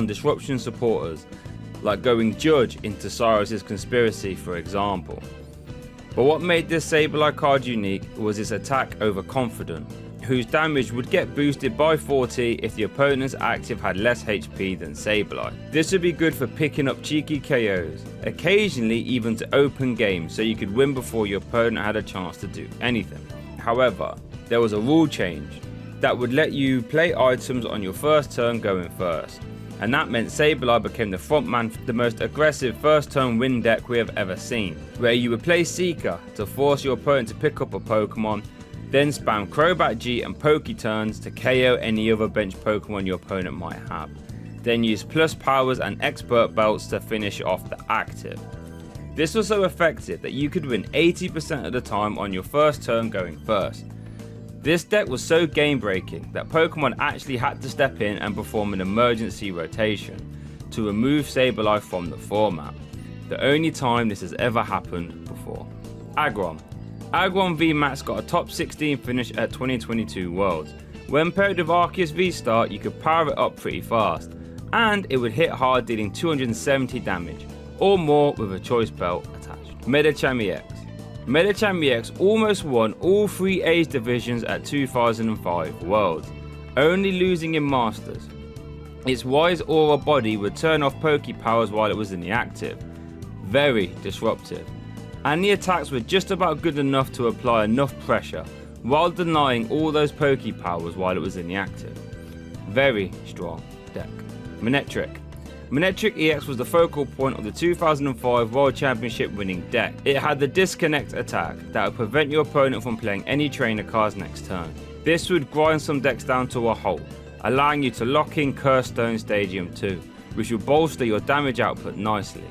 disruption supporters, like going Judge into Cyrus's Conspiracy for example. But what made this Sableye card unique was its attack over Confident, whose damage would get boosted by 40 if the opponent's active had less HP than Sableye. This would be good for picking up cheeky KOs, occasionally even to open games so you could win before your opponent had a chance to do anything. However, there was a rule change that would let you play items on your first turn going first, and that meant Sableye became the frontman for the most aggressive first turn win deck we have ever seen, where you would play Seeker to force your opponent to pick up a Pokemon, then spam Crobat G and Poke turns to KO any other bench Pokemon your opponent might have, then use plus powers and expert belts to finish off the active. This was so effective that you could win 80% of the time on your first turn going first. This deck was so game breaking that Pokemon actually had to step in and perform an emergency rotation to remove Sableye from the format, the only time this has ever happened before. Aggron. Aggron VMAX got a top 16 finish at 2022 Worlds. When paired with Arceus V-Star, you could power it up pretty fast, and it would hit hard, dealing 270 damage, or more with a choice belt attached. Medicham EX. Medicham EX almost won all 3 age divisions at 2005 Worlds, only losing in Masters. Its Wise Aura body would turn off Poke powers while it was in the active. Very disruptive. And the attacks were just about good enough to apply enough pressure while denying all those Poke powers while it was in the active. Very strong deck. Manectric. Manectric EX was the focal point of the 2005 World Championship winning deck. It had the disconnect attack that would prevent your opponent from playing any trainer cards next turn. This would grind some decks down to a halt, allowing you to lock in Curse Stone Stadium 2, which would bolster your damage output nicely.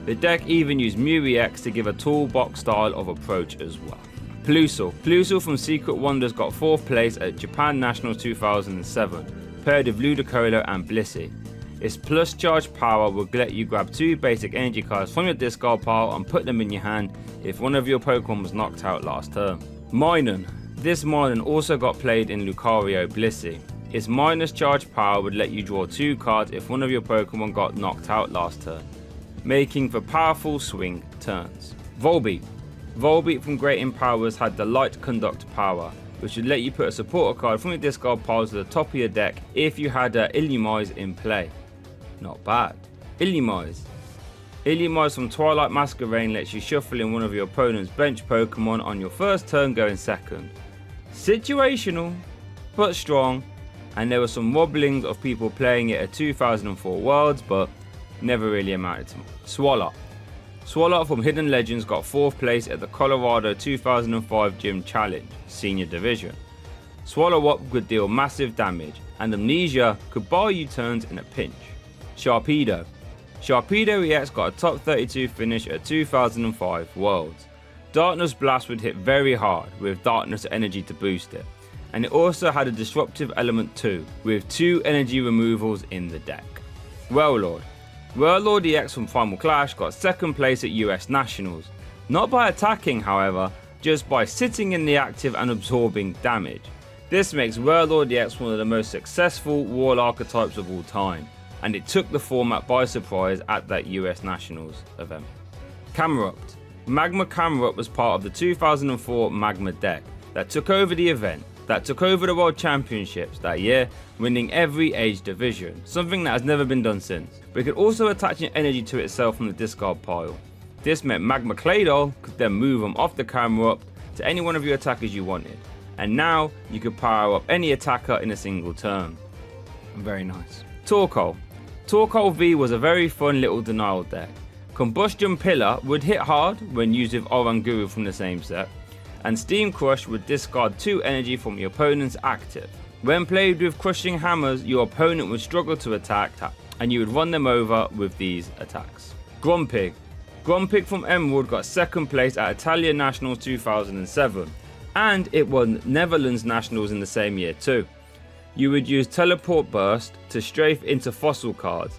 The deck even used Mew EX to give a toolbox style of approach as well. Plusle. Plusle from Secret Wonders got 4th place at Japan Nationals 2007, paired with Ludicolo and Blissey. Its plus charge power will let you grab 2 basic energy cards from your discard pile and put them in your hand if one of your Pokemon was knocked out last turn. Minun. This Minun also got played in Lucario Blissey. Its minus charge power would let you draw 2 cards if one of your Pokemon got knocked out last turn, making for powerful swing turns. Volbeat. Volbeat from Great Powers had the Light Conduct power, which would let you put a supporter card from your discard pile to the top of your deck if you had Illumise in play. Not bad. Illumise. Illumise from Twilight Masquerain lets you shuffle in one of your opponent's bench Pokemon on your first turn going second. Situational, but strong, and there were some wobblings of people playing it at 2004 Worlds, but never really amounted to much. Swalot. Swalot from Hidden Legends got 4th place at the Colorado 2005 Gym Challenge, Senior Division. Swallow-Up could deal massive damage, and Amnesia could buy you turns in a pinch. Sharpedo. Sharpedo EX got a top 32 finish at 2005 Worlds. Darkness Blast would hit very hard with Darkness Energy to boost it, and it also had a Disruptive Element 2 with 2 energy removals in the deck. Warlord. Warlord EX from Final Clash got 2nd place at US Nationals, not by attacking however, just by sitting in the active and absorbing damage. This makes Warlord EX one of the most successful Wall archetypes of all time, and it took the format by surprise at that US Nationals event. Camerupt. Magma Camerupt was part of the 2004 Magma deck that took over the event, that took over the World Championships that year, winning every age division, something that has never been done since. But it could also attach an energy to itself from the discard pile. This meant Magma Claydol could then move them off the Camerupt to any one of your attackers you wanted, and now you could power up any attacker in a single turn. Very nice. Torkoal. Torkoal V was a very fun little denial deck. Combustion Pillar would hit hard when used with Oranguru from the same set, and Steam Crush would discard 2 energy from your opponent's active. When played with Crushing Hammers, your opponent would struggle to attack, and you would run them over with these attacks. Grumpig. Grumpig from Emerald got 2nd place at Italia Nationals 2007, and it won Netherlands Nationals in the same year too. You would use Teleport Burst to strafe into fossil cards,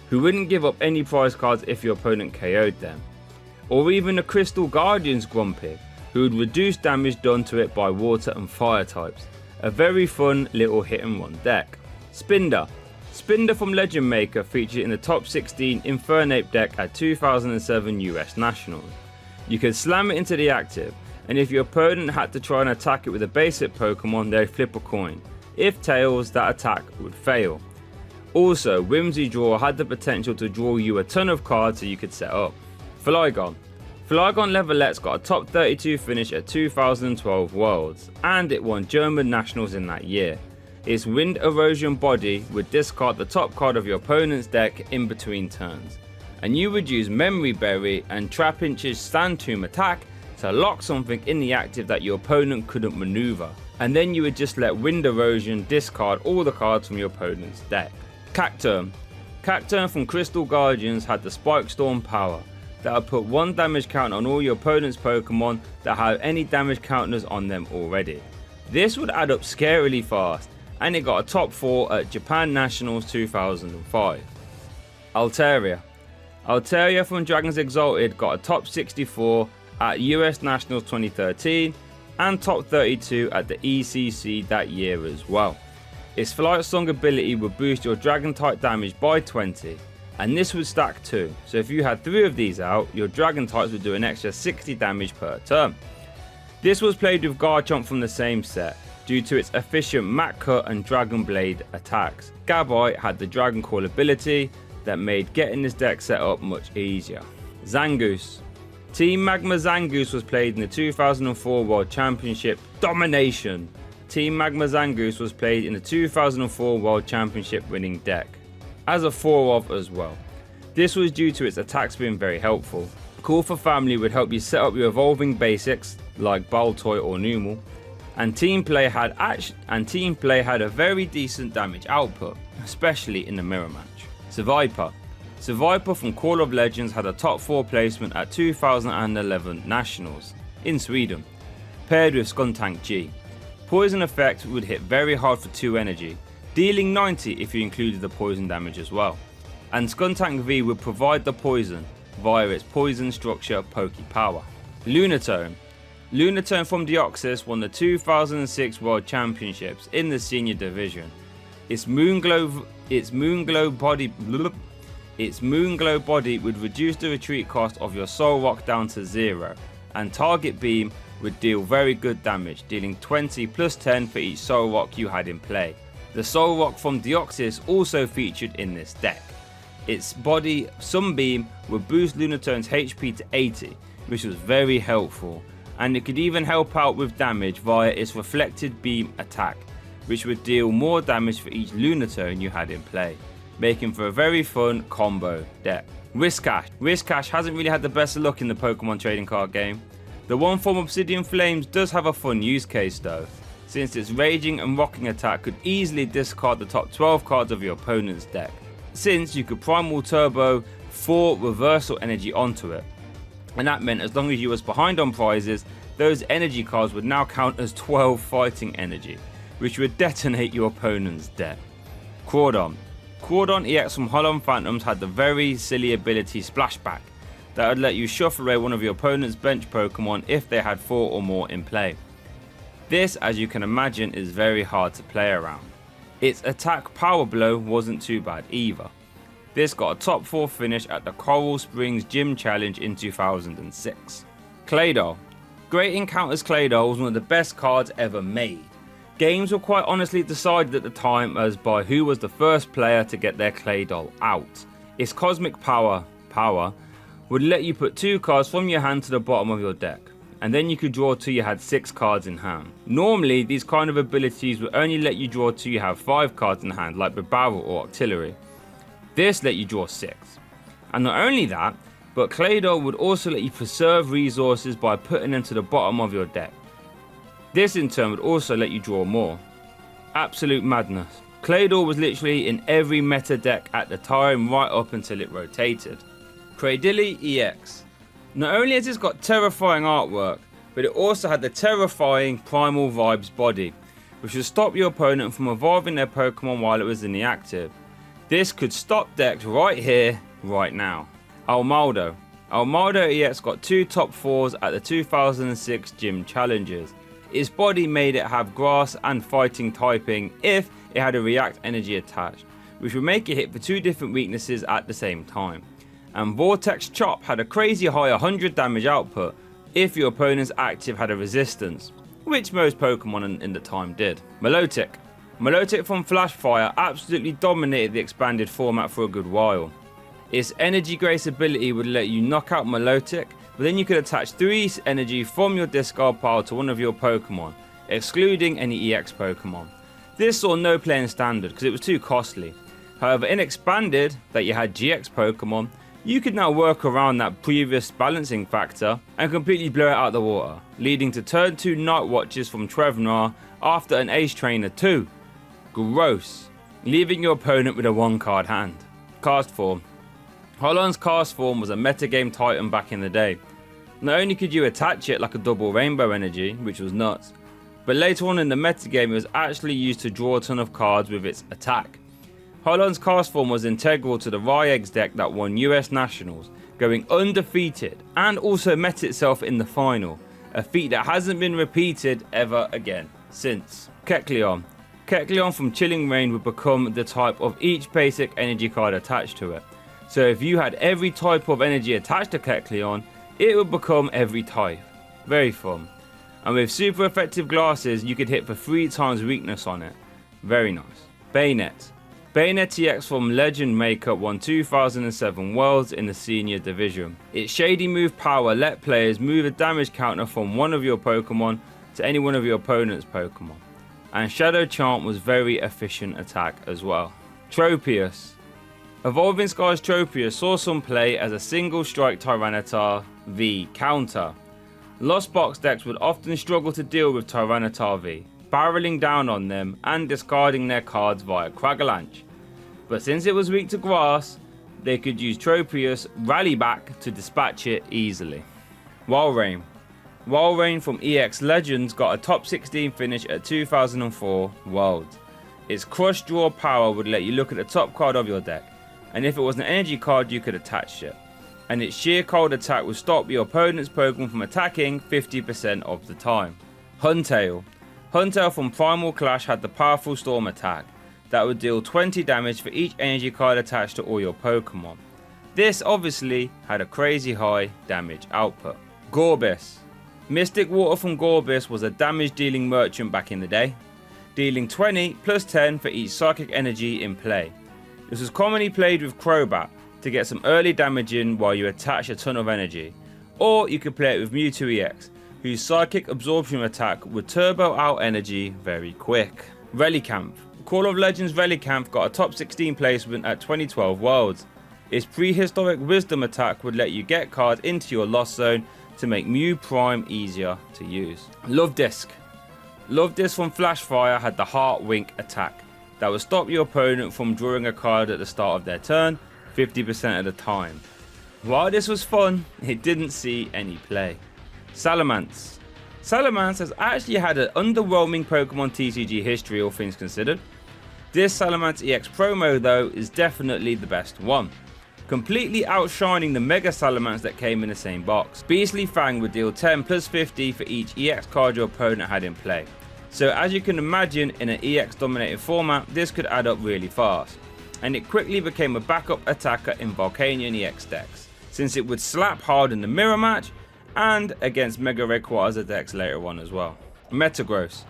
who wouldn't give up any prize cards if your opponent KO'd them. Or even a Crystal Guardians Grumpig, who would reduce damage done to it by water and fire types. A very fun little hit and run deck. Spinder. Spinder from Legend Maker featured in the top 16 Infernape deck at 2007 US Nationals. You could slam it into the active, and if your opponent had to try and attack it with a basic Pokemon, they'd flip a coin. If tails, that attack would fail. Also, Whimsy Draw had the potential to draw you a ton of cards so you could set up. Flygon. Flygon Levelettes got a top 32 finish at 2012 Worlds, and it won German Nationals in that year. Its Wind Erosion body would discard the top card of your opponent's deck in between turns, and you would use Memory Berry and Trapinch's Stand Tomb attack to lock something in the active that your opponent couldn't maneuver, and then you would just let Wind Erosion discard all the cards from your opponent's deck. Cacturne. Cacturne from Crystal Guardians had the Spike Storm power that would put 1 damage count on all your opponent's Pokemon that have any damage counters on them already. This would add up scarily fast, and it got a top 4 at Japan Nationals 2005. Altaria. Altaria from Dragons Exalted got a top 64 at US Nationals 2013 and top 32 at the ECC that year as well. Its Flight Song ability would boost your Dragon type damage by 20, and this would stack too, so if you had 3 of these out, your Dragon types would do an extra 60 damage per turn. This was played with Garchomp from the same set, due to its efficient Mat Cut and Dragon Blade attacks. Gabite had the Dragon Call ability that made getting this deck set up much easier. Zangoose. Team Magma Zangoose was played in the 2004 World Championship Domination. Team Magma Zangoose was played in the 2004 World Championship winning deck, as a 4-of as well. This was due to its attacks being very helpful. Call for Family would help you set up your evolving basics like Baltoy or Numel, and Team Play had a very decent damage output, especially in the mirror match. Seviper. Seviper from Call of Legends had a top 4 placement at 2011 Nationals in Sweden, paired with Skuntank G. Poison effect would hit very hard for 2 energy, dealing 90 if you included the poison damage as well. And Skuntank V would provide the poison via its poison structure Poke Power. Lunatone. Lunatone from Deoxys won the 2006 World Championships in the senior division. Its Moonglow body would reduce the retreat cost of your Soul Rock down to 0, and Target Beam would deal very good damage, dealing 20 plus 10 for each Soul Rock you had in play. The Soul Rock from Deoxys also featured in this deck. Its body Sunbeam would boost Lunatone's HP to 80, which was very helpful, and it could even help out with damage via its Reflected Beam attack, which would deal more damage for each Lunatone you had in play, making for a very fun combo deck. Whiscash. Whiscash hasn't really had the best of luck in the Pokemon trading card game. The one from Obsidian Flames does have a fun use case though, since its Raging and Rocking attack could easily discard the top 12 cards of your opponent's deck, since you could Primal Turbo 4 Reversal Energy onto it, and that meant as long as you was behind on prizes, those energy cards would now count as 12 fighting energy, which would detonate your opponent's deck. Crawdon. Crawdon EX from Holon Phantoms had the very silly ability Splashback that would let you shuffle away one of your opponent's bench Pokemon if they had 4 or more in play. This, as you can imagine, is very hard to play around. Its attack Power Blow wasn't too bad either. This got a top 4 finish at the Coral Springs Gym Challenge in 2006. Claydol. Great Encounters Claydol was one of the best cards ever made. Games were quite honestly decided at the time as by who was the first player to get their Claydol out. Its Cosmic Power would let you put 2 cards from your hand to the bottom of your deck, and then you could draw till you had 6 cards in hand. Normally these kind of abilities would only let you draw till you have 5 cards in hand, like with Barrel or Octillery. This let you draw 6. And not only that, but Claydol would also let you preserve resources by putting them to the bottom of your deck. This in turn would also let you draw more. Absolute madness. Claydol was literally in every meta deck at the time right up until it rotated. Cradily EX. Not only has it got terrifying artwork, but it also had the terrifying Primal Vibes body, which would stop your opponent from evolving their Pokemon while it was in the active. This could stop decks right here, right now. Almaldo. Almaldo EX got 2 top 4s at the 2006 Gym Challenges. Its body made it have grass and fighting typing if it had a react energy attached, which would make it hit for 2 different weaknesses at the same time. And Vortex Chop had a crazy high 100 damage output if your opponent's active had a resistance, which most Pokemon in the time did. Milotic. Milotic from Flashfire absolutely dominated the expanded format for a good while. Its Energy Grace ability would let you knock out Milotic, but then you could attach 3 energy from your discard pile to one of your Pokemon, excluding any EX Pokemon. This saw no play in standard because it was too costly. However, in expanded, that you had GX Pokemon, you could now work around that previous balancing factor and completely blow it out of the water, leading to turn 2 Night Watches from Trevnar after an Ace Trainer 2. Gross. Leaving your opponent with a 1-card hand. Cast Form. Holon's Cast Form was a metagame titan back in the day. Not only could you attach it like a double Rainbow Energy, which was nuts, but later on in the metagame it was actually used to draw a ton of cards with its attack. Holon's Cast Form was integral to the Ryegg's deck that won US Nationals, going undefeated, and also met itself in the final, a feat that hasn't been repeated ever again since. Kecleon. Kecleon from Chilling Reign would become the type of each basic energy card attached to it. So if you had every type of energy attached to Kecleon, it would become every type. Very fun. And with super effective glasses, you could hit for 3 times weakness on it. Very nice. Bayonet. Bayonet EX from Legend Makeup won 2007 Worlds in the Senior Division. Its Shady Move power let players move a damage counter from one of your Pokemon to any one of your opponent's Pokemon. And Shadow Chant was very efficient attack as well. Tropius. Evolving Skies Tropius saw some play as a single strike Tyranitar V counter. Lost Box decks would often struggle to deal with Tyranitar V, barreling down on them and discarding their cards via Cragalanche. But since it was weak to grass, they could use Tropius Rally Back to dispatch it easily. Walrein. Walrein from EX Legends got a top 16 finish at 2004 Worlds. Its crush draw power would let you look at the top card of your deck, and if it was an energy card you could attach it. And its sheer cold attack would stop your opponent's Pokemon from attacking 50% of the time. Huntail. Huntail from Primal Clash had the powerful Storm attack that would deal 20 damage for each energy card attached to all your Pokemon. This obviously had a crazy high damage output. Gorbis. Mystic Water from Gorbis was a damage dealing merchant back in the day, dealing 20 plus 10 for each psychic energy in play. This was commonly played with Crobat to get some early damage in while you attach a ton of energy, or you could play it with Mewtwo EX, whose psychic absorption attack would turbo out energy very quick. Relicanth. Call of Legends Relicanth got a top 16 placement at 2012 Worlds. Its prehistoric wisdom attack would let you get cards into your lost zone to make Mew Prime easier to use. Love Disc. Love Disc from Flashfire had the Heart Wink attack that would stop your opponent from drawing a card at the start of their turn 50% of the time. While this was fun, it didn't see any play. Salamence. Salamence has actually had an underwhelming Pokemon TCG history, all things considered. This Salamence EX promo though is definitely the best one, completely outshining the Mega Salamence that came in the same box. Beastly Fang would deal 10 plus 50 for each EX card your opponent had in play. So as you can imagine, in an EX dominated format, this could add up really fast. And it quickly became a backup attacker in Volcanion EX decks, since it would slap hard in the mirror match and against Mega Rayquaza decks later on as well. Metagross.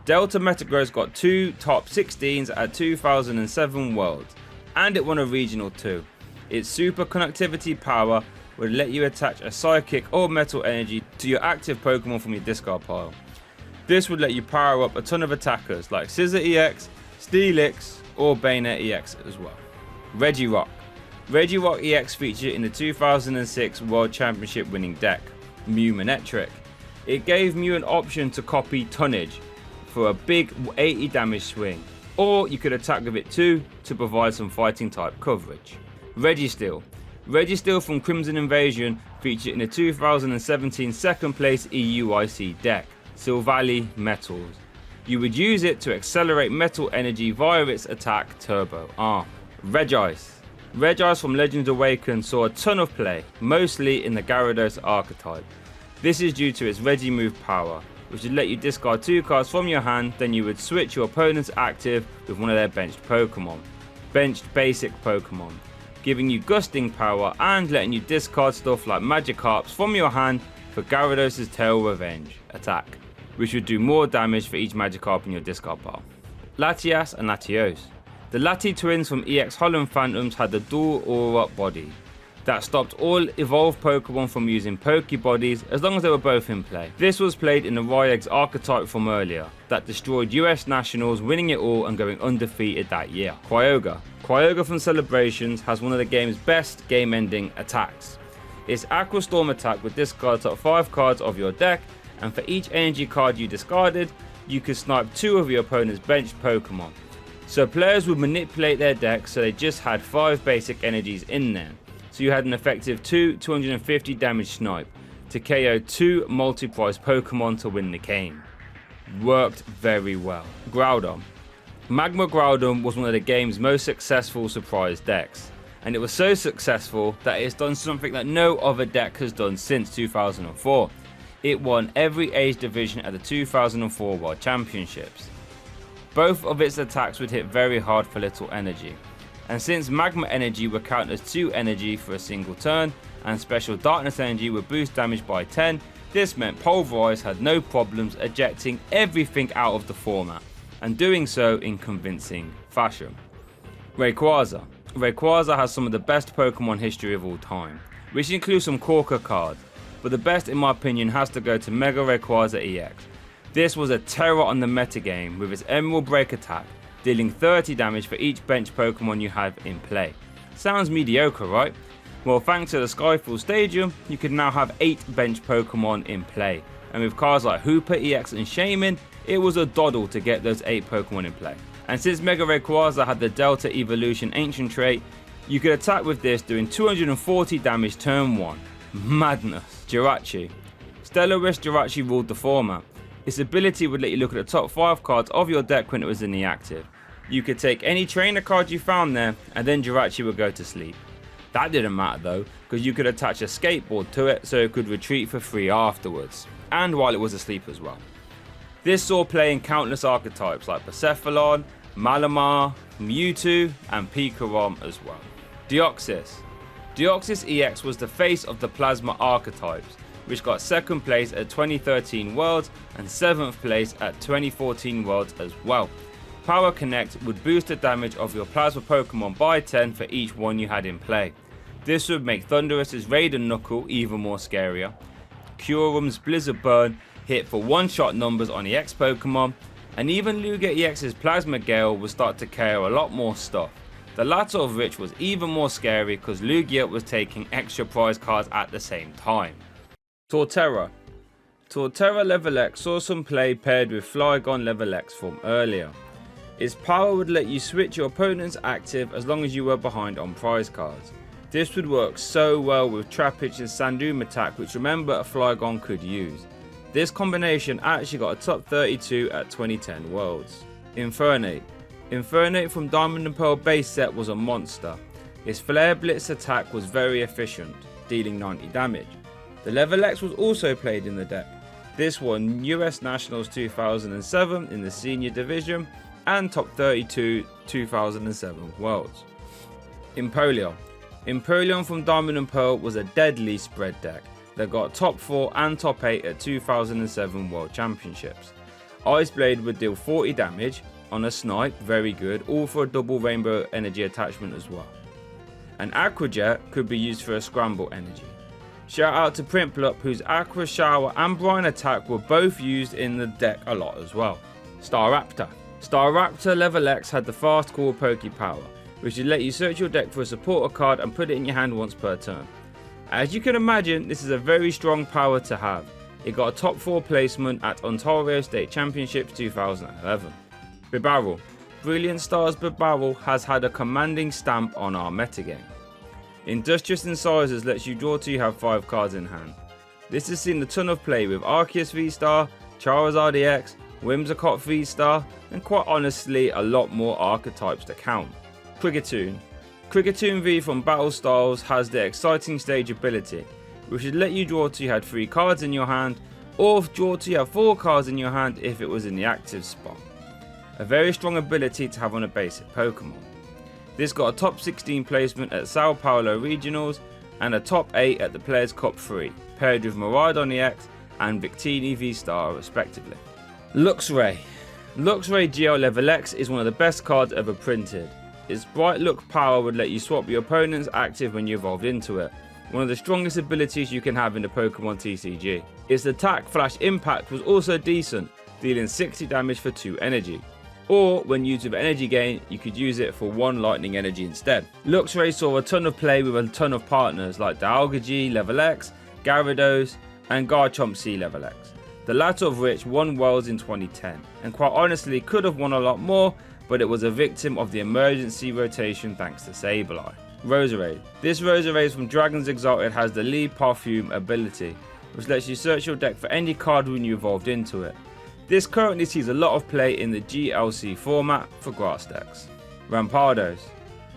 Delta Metagross got 2 top 16s at 2007 Worlds, and it won a regional too. Its super conductivity power would let you attach a psychic or metal energy to your active Pokemon from your discard pile. This would let you power up a ton of attackers like Scizor EX, Steelix, or Bayonet EX as well. Regirock. Regirock EX featured in the 2006 World Championship winning deck, Mew Manectric. It gave Mew an option to copy Tonnage for a big 80 damage swing, or you could attack with it too to provide some fighting type coverage. Registeel. Registeel from Crimson Invasion featured in the 2017 second place EUIC deck, Silvally Metals. You would use it to accelerate metal energy via its attack Turbo Arm. Regice. Regice from Legends Awakened saw a ton of play, mostly in the Gyarados archetype. This is due to its Regimove power, which would let you discard 2 cards from your hand, then you would switch your opponent's active with one of their benched Pokemon. Benched basic Pokemon, giving you gusting power and letting you discard stuff like Magikarps from your hand for Gyarados' Tail Revenge attack, which would do more damage for each Magikarp in your discard pile. Latias and Latios. The Lati twins from EX Holland Phantoms had the dual aura body that stopped all evolved Pokemon from using Pokebodies as long as they were both in play. This was played in the Ryex archetype from earlier that destroyed US Nationals, winning it all and going undefeated that year. Kyogre. Kyogre from Celebrations has one of the game's best game-ending attacks. Its Aqua Storm attack would discard top 5 cards of your deck, and for each energy card you discarded, you could snipe 2 of your opponent's benched Pokemon. So players would manipulate their deck so they just had 5 basic energies in there. So you had an effective 250 damage snipe to KO 2 multi-price Pokemon to win the game. Worked very well. Groudon. Magma Groudon was one of the game's most successful surprise decks, and it was so successful that it's done something that no other deck has done since 2004. It won every age division at the 2004 World Championships. Both of its attacks would hit very hard for little energy, and since Magma Energy would count as 2 energy for a single turn, and Special Darkness Energy would boost damage by 10, this meant Pulverize had no problems ejecting everything out of the format, and doing so in convincing fashion. Rayquaza. Rayquaza has some of the best Pokemon history of all time, which includes some corker cards, but the best in my opinion has to go to Mega Rayquaza EX. This was a terror on the metagame with its Emerald Break attack, dealing 30 damage for each bench Pokemon you have in play. Sounds mediocre, right? Well, thanks to the Skyfall Stadium, you can now have 8 bench Pokemon in play, and with cards like Hooper EX and Shaman, it was a doddle to get those 8 Pokemon in play. And since Mega Rayquaza had the Delta Evolution Ancient trait, you could attack with this doing 240 damage turn 1. Madness. Jirachi. Stellar Wish Jirachi ruled the format. Its ability would let you look at the top 5 cards of your deck when it was in the active. You could take any trainer card you found there, and then Jirachi would go to sleep. That didn't matter though, because you could attach a skateboard to it so it could retreat for free afterwards, and while it was asleep as well. This saw play in countless archetypes like Percephalon, Malamar, Mewtwo, and Pikarom as well. Deoxys. Deoxys EX was the face of the Plasma archetypes, which got 2nd place at 2013 Worlds and 7th place at 2014 Worlds as well. Power Connect would boost the damage of your Plasma Pokemon by 10 for each one you had in play. This would make Thundurus's Raid and Knuckle even more scarier. Curum's Blizzard Burn hit for one-shot numbers on EX Pokemon, and even Lugia EX's Plasma Gale would start to KO a lot more stuff. The latter of which was even more scary because Lugia was taking extra prize cards at the same time. Torterra. Torterra Level X saw some play paired with Flygon Level X from earlier. Its power would let you switch your opponent's active as long as you were behind on prize cards. This would work so well with Trapinch and Sandoom attack, which remember a Flygon could use. This combination actually got a top 32 at 2010 Worlds. Infernape. Infernape from Diamond and Pearl base set was a monster. Its Flare Blitz attack was very efficient, dealing 90 damage. The Level X was also played in the deck. This won US Nationals 2007 in the Senior Division and top 32 2007 Worlds. Empoleon. Empoleon from Diamond and Pearl was a deadly spread deck that got top 4 and top 8 at 2007 World Championships. Ice Blade would deal 40 damage on a snipe, very good, all for a double rainbow energy attachment as well. And Aqua Jet could be used for a scramble energy. Shout out to Prinplup, whose Aqua Shower and Brine attack were both used in the deck a lot as well. Staraptor. Staraptor Level X had the fast core Poke Power, which would let you search your deck for a supporter card and put it in your hand once per turn. As you can imagine, this is a very strong power to have. It got a top 4 placement at Ontario State Championships 2011. Bibarel. Brilliant Stars Bibarel has had a commanding stamp on our metagame. Industrious Incisors lets you draw till you have 5 cards in hand. This has seen a ton of play with Arceus V-Star, Charizard EX, Whimsicott V-Star, and quite honestly a lot more archetypes to count. Kriggatoon. Kriggatoon V from Battle Styles has the Exciting Stage ability, which would let you draw till you had 3 cards in your hand, or draw till you have 4 cards in your hand if it was in the active spot. A very strong ability to have on a basic Pokemon. This got a top 16 placement at Sao Paulo Regionals and a top 8 at the Players Cup 3, paired with Miraidon EX and Victini V-Star respectively. Luxray. Luxray GL Level X is one of the best cards ever printed. Its Bright Look power would let you swap your opponent's active when you evolved into it. One of the strongest abilities you can have in the Pokemon TCG. Its attack Flash Impact was also decent, dealing 60 damage for 2 energy. Or when used with energy gain, you could use it for 1 lightning energy instead. Luxray saw a ton of play with a ton of partners like Dialga Level X, Gyarados and Garchomp C Level X. The latter of which won Worlds in 2010 and quite honestly could have won a lot more, but it was a victim of the emergency rotation thanks to Sableye. Roserade. This Roserade from Dragons Exalted has the Lead Parfume ability, which lets you search your deck for any card when you evolved into it. This currently sees a lot of play in the GLC format for grass decks. Rampardos.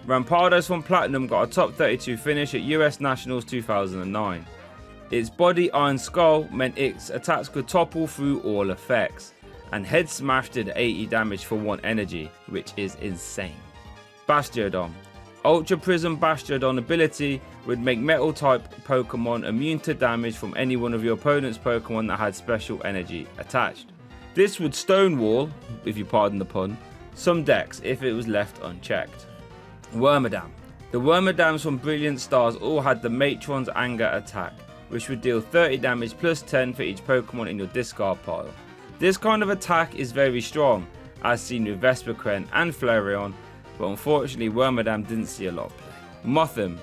Rampardos from Platinum got a top 32 finish at US Nationals 2009. Its body Iron Skull meant its attacks could topple through all effects, and Head Smash did 80 damage for 1 energy, which is insane. Bastiodon. Ultra Prism Bastiodon ability would make Metal type Pokemon immune to damage from any one of your opponent's Pokemon that had special energy attached. This would stonewall, if you pardon the pun, some decks if it was left unchecked. Wormadam. The Wormadams from Brilliant Stars all had the Matron's Anger attack, which would deal 30 damage plus 10 for each Pokemon in your discard pile. This kind of attack is very strong, as seen with Vespiquen and Flareon, but unfortunately Wormadam didn't see a lot of play. Mothim.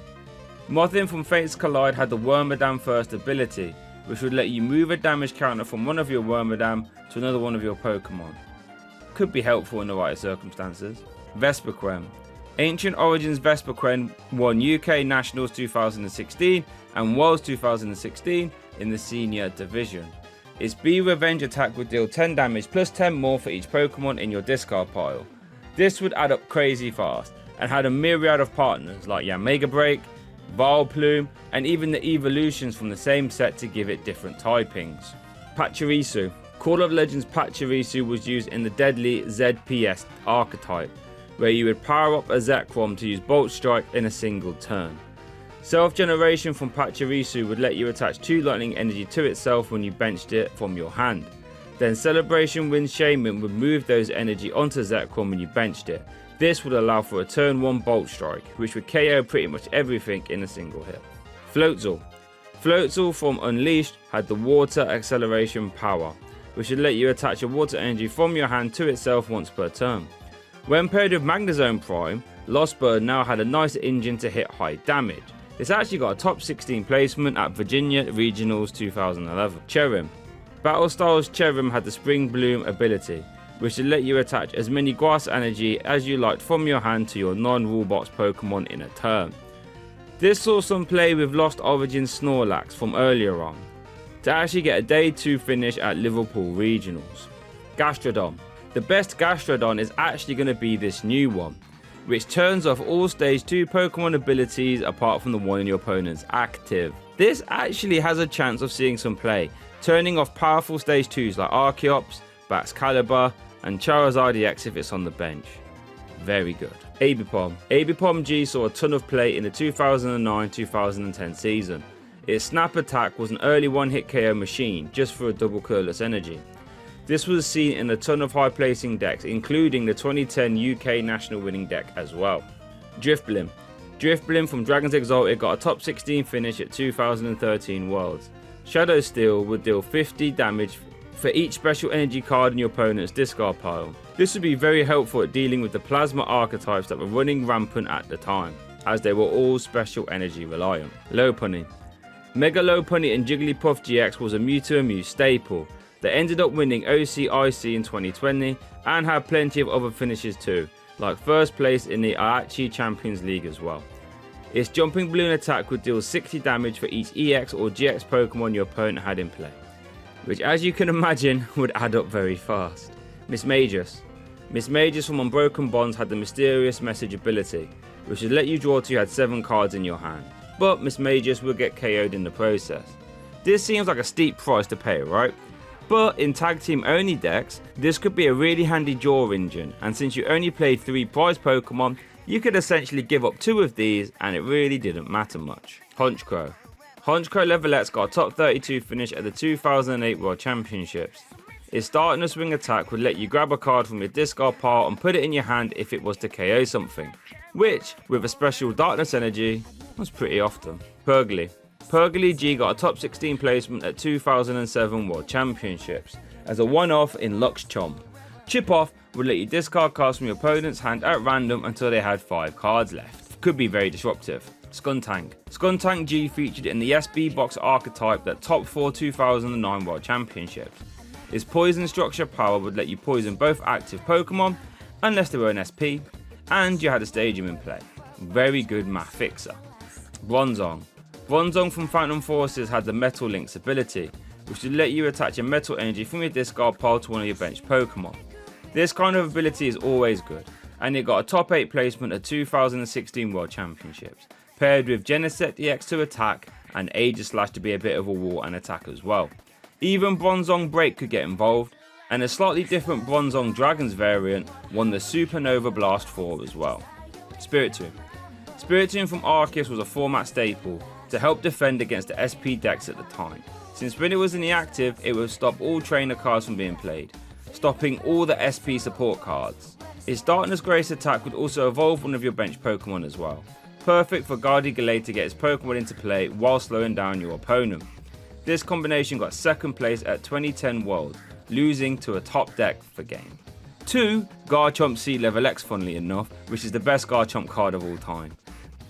Mothim from Fates Collide had the Wormadam first ability, which would let you move a damage counter from one of your Wormadam to another one of your Pokemon. Could be helpful in the right circumstances. Vespiquen. Ancient Origins Vespiquen won UK Nationals 2016 and Worlds 2016 in the Senior Division. Its Be Revenge attack would deal 10 damage plus 10 more for each Pokemon in your discard pile. This would add up crazy fast, and had a myriad of partners like Mega Break, Vileplume, and even the evolutions from the same set to give it different typings. Pachirisu. Call of Legends Pachirisu was used in the deadly ZPS archetype, where you would power up a Zekrom to use Bolt Strike in a single turn. Self-generation from Pachirisu would let you attach 2 lightning energy to itself when you benched it from your hand. Then Celebration Wind Shaman would move those energy onto Zekrom when you benched it. This would allow for a turn 1 Bolt Strike, which would KO pretty much everything in a single hit. Floatzel. Floatzel from Unleashed had the Water Acceleration power, which would let you attach a water energy from your hand to itself once per turn. When paired with Magnezone Prime, Lost Bird now had a nice engine to hit high damage. It's actually got a top 16 placement at Virginia Regionals 2011. Cherrim. Battle Styles Cherrim had the Spring Bloom ability, which would let you attach as many grass energy as you liked from your hand to your non-rule box Pokemon in a turn. This saw some play with Lost Origin Snorlax from earlier on, to actually get a day 2 finish at Liverpool Regionals. Gastrodon. The best Gastrodon is actually going to be this new one, which turns off all stage 2 Pokemon abilities apart from the one in your opponent's active. This actually has a chance of seeing some play, turning off powerful stage 2s like Archeops, Baxcalibur, and Charizard EX if it's on the bench. Very good. Abipom. Abipom G saw a ton of play in the 2009-2010 season. Its snap attack was an early one-hit KO machine just for a double colorless energy. This was seen in a ton of high placing decks, including the 2010 UK national winning deck as well. Drifblim. Drifblim from Dragons Exalted got a top 16 finish at 2013 Worlds. Shadow Steel would deal 50 damage for each special energy card in your opponent's discard pile. This would be very helpful at dealing with the plasma archetypes that were running rampant at the time, as they were all special energy reliant. Lopunny. Mega Lopunny and Jigglypuff GX was a Mewtwo and Mew staple. They ended up winning OCIC in 2020 and had plenty of other finishes too, like first place in the Aichi Champions League as well. Its Jumping Balloon attack would deal 60 damage for each EX or GX Pokemon your opponent had in play, which as you can imagine would add up very fast. Mismagius. Mismagius from Unbroken Bonds had the Mysterious Message ability, which would let you draw till you had 7 cards in your hand, but Mismagius would get KO'd in the process. This seems like a steep price to pay, right? But in tag team only decks, this could be a really handy draw engine, and since you only played 3 prize Pokemon, you could essentially give up 2 of these and it really didn't matter much. Honchkrow. Honchkrow Level X got a top 32 finish at the 2008 World Championships. Its Darkness Ring attack would let you grab a card from your discard pile and put it in your hand if it was to KO something, which, with a special Darkness energy, was pretty often. Purgly. Purgly G got a top 16 placement at 2007 World Championships as a one-off in Lux Chomp. Chip Off would let you discard cards from your opponent's hand at random until they had 5 cards left. Could be very disruptive. Skuntank. Skuntank G featured in the SB box archetype that topped 4 2009 World Championships. Its poison structure power would let you poison both active Pokemon unless they were an SP, and you had a stadium in play. Very good math fixer. Bronzong. Bronzong from Phantom Forces had the Metal Links ability, which would let you attach a metal energy from your discard pile to one of your bench Pokemon. This kind of ability is always good, and it got a top 8 placement at 2016 World Championships, paired with Genesect EX to attack and Aegislash to be a bit of a war and attack as well. Even Bronzong Break could get involved, and a slightly different Bronzong Dragons variant won the Supernova Blast 4 as well. Spiritomb. Spiritomb from Arceus was a format staple to help defend against the SP decks at the time, since when it was in the active it would stop all trainer cards from being played, stopping all the SP support cards. Its Darkness Grace attack would also evolve one of your bench Pokemon as well, perfect for Gardevoir to get its Pokemon into play while slowing down your opponent. This combination got 2nd place at 2010 World, losing to a top deck for game. 2. Garchomp C Level X, funnily enough, which is the best Garchomp card of all time.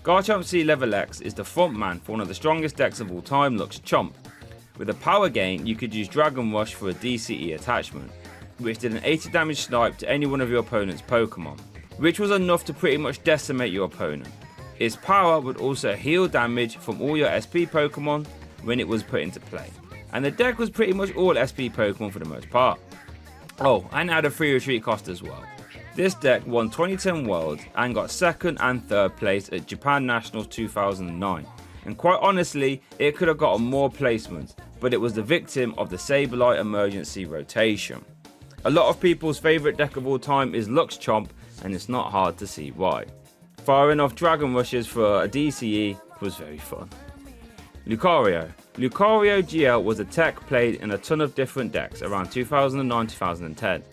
Garchomp C Level X is the frontman for one of the strongest decks of all time, Lux Chomp. With a power gain, you could use Dragon Rush for a DCE attachment, which did an 80 damage snipe to any one of your opponent's Pokemon, which was enough to pretty much decimate your opponent. Its power would also heal damage from all your SP Pokemon when it was put into play, and the deck was pretty much all SP Pokemon for the most part. Oh, and it had a free retreat cost as well. This deck won 2010 Worlds and got 2nd and 3rd place at Japan Nationals 2009. And quite honestly, it could have gotten more placements, but it was the victim of the Sableye emergency rotation. A lot of people's favourite deck of all time is Lux Chomp, and it's not hard to see why. Firing off Dragon Rushes for a DCE was very fun. Lucario. Lucario GL was a tech played in a ton of different decks around 2009-2010.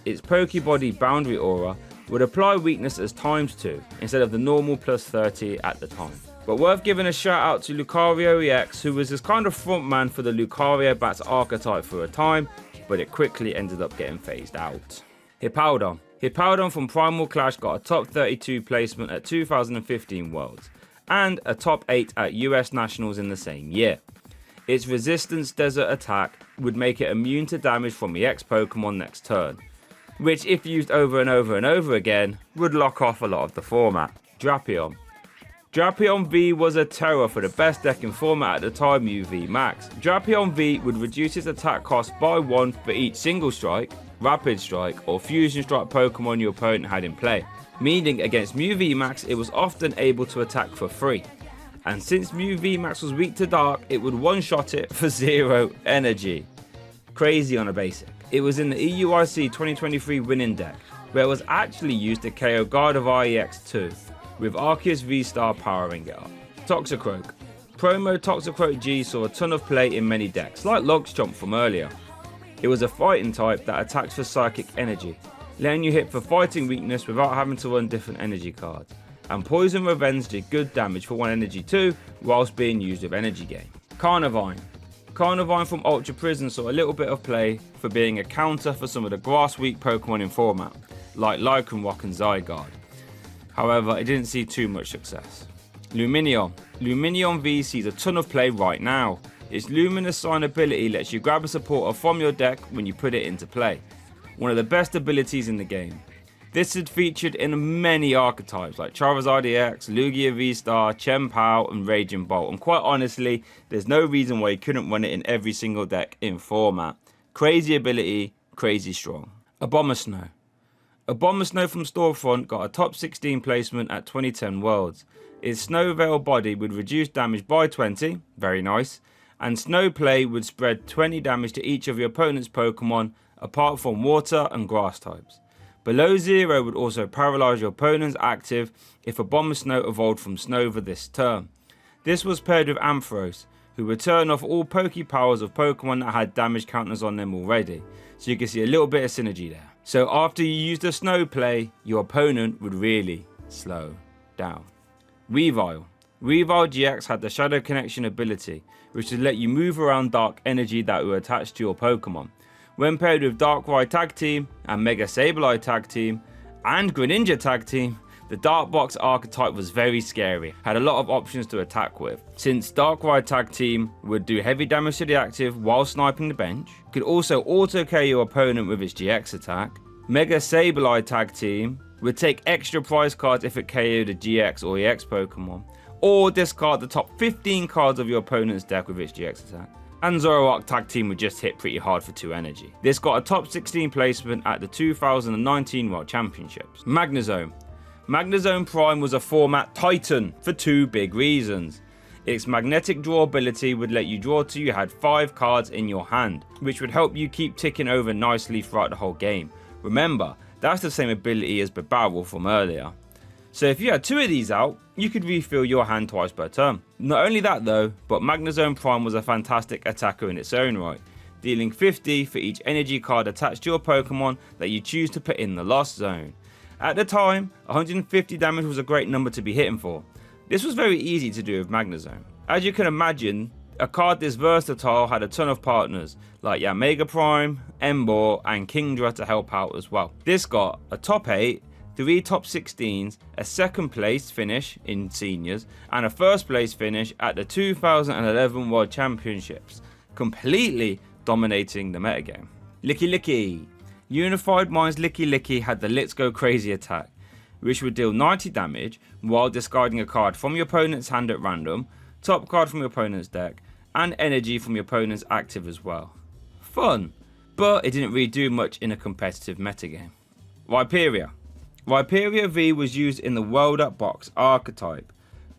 Its Pokebody Boundary Aura would apply weakness as ×2 instead of the normal +30 at the time. But worth giving a shout out to Lucario EX, who was this kind of frontman for the Lucario Bats archetype for a time, but it quickly ended up getting phased out. Hippowdon. Hippowdon from Primal Clash got a top 32 placement at 2015 Worlds, and a top 8 at US Nationals in the same year. Its Resistance Desert attack would make it immune to damage from EX Pokemon next turn, which if used over and over and over again, would lock off a lot of the format. Drapion. Drapion V was a terror for the best deck in format at the time, UV Max. Drapion V would reduce its attack cost by 1 for each Single Strike, Rapid Strike or Fusion Strike Pokemon your opponent had in play, meaning against Mew VMAX it was often able to attack for free. And since Mew VMAX was weak to Dark, it would one-shot it for 0 energy. Crazy on a basic. It was in the EUIC 2023 winning deck, where it was actually used to KO Gardevoir EX2, with Arceus V-Star powering it up. Toxicroak. Promo Toxicroak G saw a ton of play in many decks, like Logchomp from earlier. It was a fighting type that attacks for psychic energy, letting you hit for fighting weakness without having to run different energy cards. And Poison Revenge did good damage for 1 energy too, whilst being used with energy gain. Carnivine. Carnivine from Ultra Prison saw a little bit of play for being a counter for some of the grass weak Pokemon in format, like Lycanroc and Zygarde. However, it didn't see too much success. Lumineon. Lumineon V sees a ton of play right now. Its Luminous Sign ability lets you grab a supporter from your deck when you put it into play. One of the best abilities in the game. This is featured in many archetypes like Charizard EX, Lugia V-Star, Chien-Pao and Raging Bolt, and quite honestly, there's no reason why you couldn't run it in every single deck in format. Crazy ability, crazy strong. Abomasnow. Abomasnow from Storefront got a top 16 placement at 2010 Worlds. Its Snow Veil body would reduce damage by 20, very nice, and Snow Play would spread 20 damage to each of your opponent's Pokemon apart from water and grass types. Below 0 would also paralyze your opponent's active if Abomasnow evolved from Snover this turn. This was paired with Ampharos, who would turn off all Pokepowers of Pokemon that had damage counters on them already, so you can see a little bit of synergy there. So after you use the Snow Play, your opponent would really slow down. Weavile. Weavile GX had the Shadow Connection ability, which would let you move around dark energy that were attached to your Pokemon. When paired with Darkrai Tag Team and Mega Sableye Tag Team and Greninja Tag Team, the Dark Box archetype was very scary, had a lot of options to attack with. Since Darkrai Tag Team would do heavy damage to the active while sniping the bench, could also auto-KO your opponent with its GX attack. Mega Sableye Tag Team would take extra prize cards if it KO'd a GX or EX Pokemon, or discard the top 15 cards of your opponent's deck with its GX attack. And Zoroark Tag Team would just hit pretty hard for 2 energy. This got a top 16 placement at the 2019 World Championships. Magnezone. Magnezone Prime was a format titan for 2 big reasons. Its magnetic draw ability would let you draw till you had 5 cards in your hand, which would help you keep ticking over nicely throughout the whole game. Remember, that's the same ability as Barrel from earlier. So if you had 2 of these out, you could refill your hand twice per turn. Not only that though, but Magnezone Prime was a fantastic attacker in its own right, dealing 50 for each energy card attached to your Pokemon that you choose to put in the Lost Zone. At the time, 150 damage was a great number to be hitting for. This was very easy to do with Magnezone. As you can imagine, a card this versatile had a ton of partners like Mega Prime, Emboar and Kingdra to help out as well. This got a top 8, 3 top 16s, a 2nd place finish in seniors, and a 1st place finish at the 2011 World Championships, completely dominating the metagame. Licky Licky. Unified Minds Licky Licky had the Let's Go Crazy attack, which would deal 90 damage while discarding a card from your opponent's hand at random, top card from your opponent's deck, and energy from your opponent's active as well. Fun, but it didn't really do much in a competitive metagame. Rhyperior. Rhyperior V was used in the Welder box archetype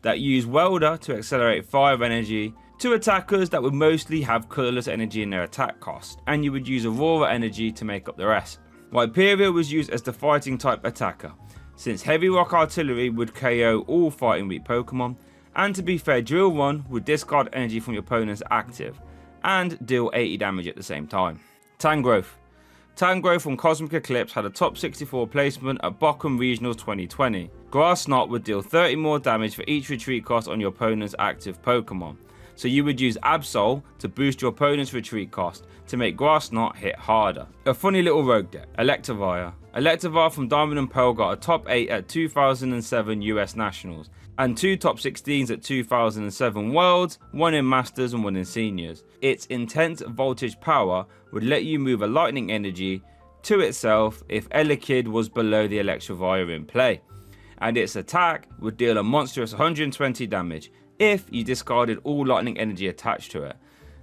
that used Welder to accelerate fire energy to attackers that would mostly have colourless energy in their attack cost, and you would use Aurora energy to make up the rest. Rhyperior was used as the fighting type attacker, since heavy rock artillery would KO all fighting weak Pokemon, and to be fair, Drill 1 would discard energy from your opponent's active and deal 80 damage at the same time. Tangrowth. Tangrowth from Cosmic Eclipse had a top 64 placement at Bochum Regionals 2020. Grass Knot would deal 30 more damage for each retreat cost on your opponent's active Pokemon. So you would use Absol to boost your opponent's retreat cost to make Grass Knot hit harder. A funny little rogue deck, Electivire. Electivire from Diamond and Pearl got a top 8 at 2007 US Nationals, and 2 top 16s at 2007 Worlds, 1 in Masters and 1 in Seniors. Its intense voltage power would let you move a lightning energy to itself if Elekid was below the Electivire in play, and its attack would deal a monstrous 120 damage if you discarded all lightning energy attached to it,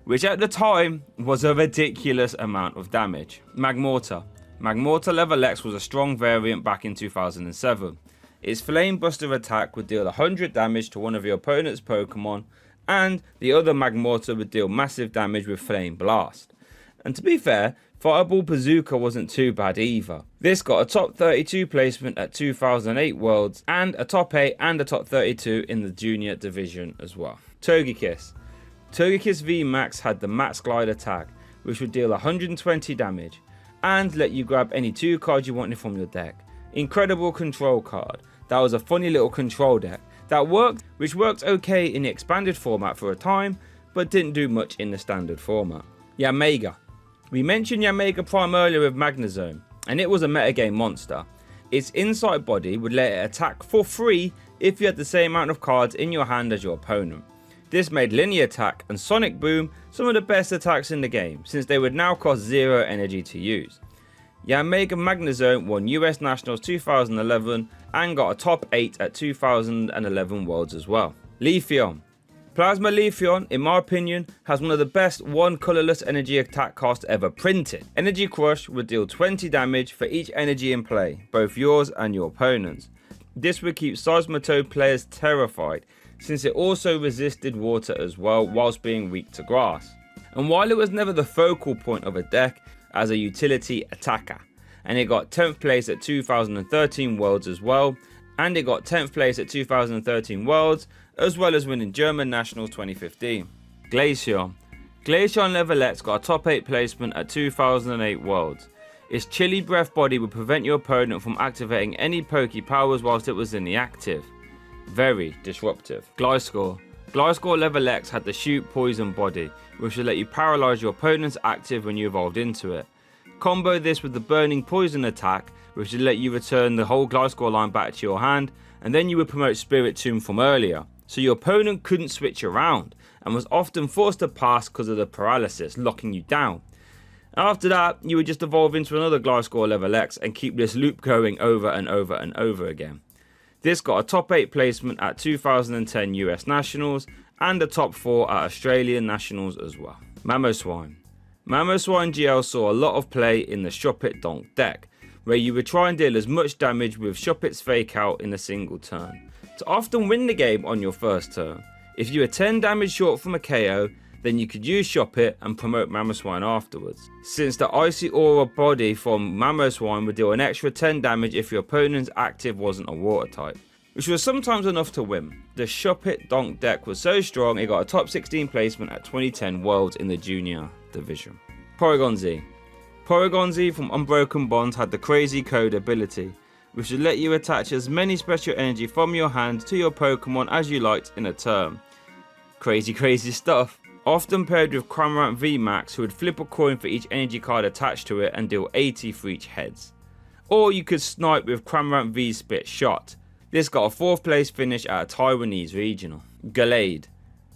which at the time was a ridiculous amount of damage. Magmortar. Magmortar Level X was a strong variant back in 2007. Its Flame Buster attack would deal 100 damage to one of your opponent's Pokemon, and the other Magmortar would deal massive damage with Flame Blast. And to be fair, Fireball Bazooka wasn't too bad either. This got a top 32 placement at 2008 Worlds, and a top 8 and a top 32 in the Junior Division as well. Togekiss. Togekiss VMAX had the Max Glide attack, which would deal 120 damage, and let you grab any 2 cards you wanted from your deck. Incredible control card. That was a funny little control deck that worked, which worked okay in the expanded format for a time, but didn't do much in the standard format. Yamega. We mentioned Yamega Prime earlier with Magnezone, and it was a metagame monster. Its Insight Body would let it attack for free if you had the same amount of cards in your hand as your opponent. This made Linear Attack and Sonic Boom some of the best attacks in the game, since they would now cost 0 energy to use. Yamega Magnezone won US Nationals 2011 and got a top 8 at 2011 Worlds as well. Leafeon. Plasma Leafeon, in my opinion, has one of the best 1 colourless energy attack cost ever printed. Energy Crush would deal 20 damage for each energy in play, both yours and your opponent's. This would keep Seismitoad players terrified, since it also resisted water as well whilst being weak to grass. And while it was never the focal point of a deck as a utility attacker, and it got 10th place at 2013 Worlds as well, and it got 10th place at 2013 Worlds, as well as winning German Nationals 2015. Glaceon. Glaceon Level X got a top 8 placement at 2008 Worlds. Its Chilly Breath body would prevent your opponent from activating any Poké powers whilst it was in the active. Very disruptive. Gliscor. Gliscor Level X had the Shoot Poison body, which would let you paralyze your opponent's active when you evolved into it. Combo this with the Burning Poison attack, which would let you return the whole Gliscor line back to your hand, and then you would promote Spirit Tomb from earlier, so your opponent couldn't switch around and was often forced to pass because of the paralysis, locking you down. After that, you would just evolve into another Gliscor Level X and keep this loop going over and over and over again. This got a top 8 placement at 2010 US Nationals and a top 4 at Australian Nationals as well. Mamoswine. Mamoswine GL saw a lot of play in the Shop It Donk deck, where you would try and deal as much damage with Shop It's Fake Out in a single turn, to often win the game on your first turn. If you were 10 damage short from a KO, then you could use Shop It and promote Mamoswine afterwards, since the Icy Aura body from Mamoswine would deal an extra 10 damage if your opponent's active wasn't a water type, which was sometimes enough to win. The Shop It Donk deck was so strong it got a top 16 placement at 2010 Worlds in the Junior Division. Porygon Z. Porygon Z from Unbroken Bonds had the Crazy Code ability, which would let you attach as many special energy from your hand to your Pokemon as you liked in a turn. Crazy stuff. Often paired with Cramorant VMAX, who would flip a coin for each energy card attached to it and deal 80 for each heads. Or you could snipe with Cramorant V Spit Shot. This got a 4th place finish at a Taiwanese regional. Gallade.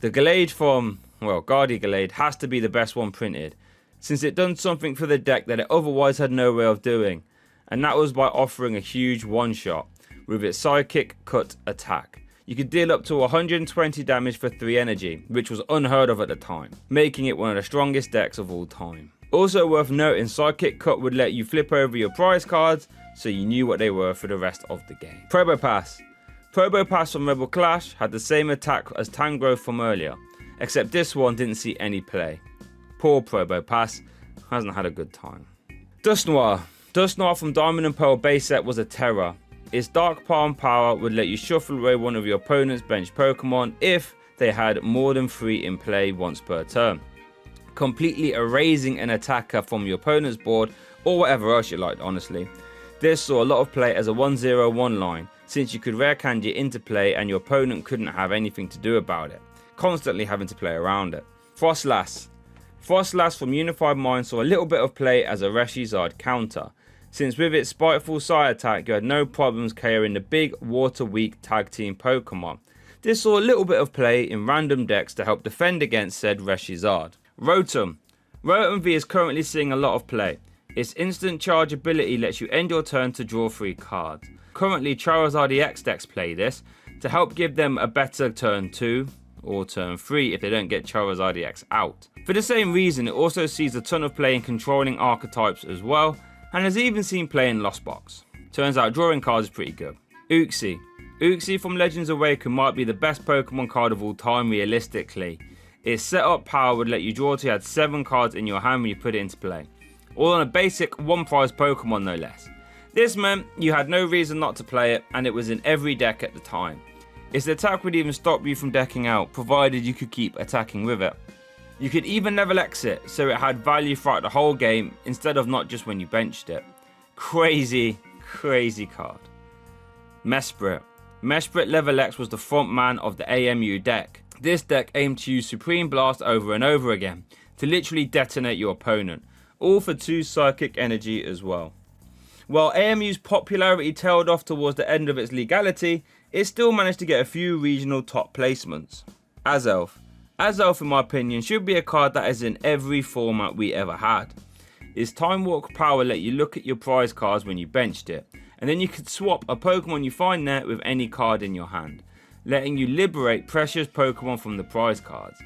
The Gallade from, well, Guardia Gallade has to be the best one printed, since it done something for the deck that it otherwise had no way of doing, and that was by offering a huge one-shot with its Psychic Cut attack. You could deal up to 120 damage for 3 energy, which was unheard of at the time, making it one of the strongest decks of all time. Also worth noting, Psychic Cut would let you flip over your prize cards so you knew what they were for the rest of the game. Probopass. Probopass from Rebel Clash had the same attack as Tangrowth from earlier, except this one didn't see any play. Poor Probopass, hasn't had a good time. Dusknoir. Dusknoir from Diamond and Pearl base set was a terror. Its Dark Palm power would let you shuffle away one of your opponent's bench Pokemon if they had more than 3 in play once per turn, completely erasing an attacker from your opponent's board or whatever else you liked, honestly. This saw a lot of play as a 1-0-1 line, since you could rare candy it into play and your opponent couldn't have anything to do about it, constantly having to play around it. Frostlass. Frostlass from Unified Mind saw a little bit of play as a Reshizard counter, since with its Spiteful Side attack you had no problems KOing the big water weak tag team Pokemon. This saw a little bit of play in random decks to help defend against said Reshizard. Rotom. Rotom V is currently seeing a lot of play. Its instant charge ability lets you end your turn to draw 3 cards. Currently Charizard EX decks play this to help give them a better turn 2 or turn 3 if they don't get Charizard EX out. For the same reason, it also sees a ton of play in controlling archetypes as well, and has even seen play in Lost Box. Turns out drawing cards is pretty good. Uxie. Uxie from Legends Awaken might be the best Pokemon card of all time realistically. Its setup power would let you draw till you had 7 cards in your hand when you put it into play. All on a basic 1 prize Pokemon no less. This meant you had no reason not to play it, and it was in every deck at the time. Its attack would even stop you from decking out, provided you could keep attacking with it. You could even level X it, so it had value throughout the whole game, instead of not just when you benched it. Crazy, crazy card. Mesprit. Mesprit level X was the front man of the AMU deck. This deck aimed to use Supreme Blast over and over again, to literally detonate your opponent, all for 2 Psychic Energy as well. While AMU's popularity tailed off towards the end of its legality, it still managed to get a few regional top placements. Azelf. Azelf, in my opinion, should be a card that is in every format we ever had. Its Time Walk power let you look at your prize cards when you benched it, and then you could swap a Pokemon you find there with any card in your hand, letting you liberate precious Pokemon from the prize cards.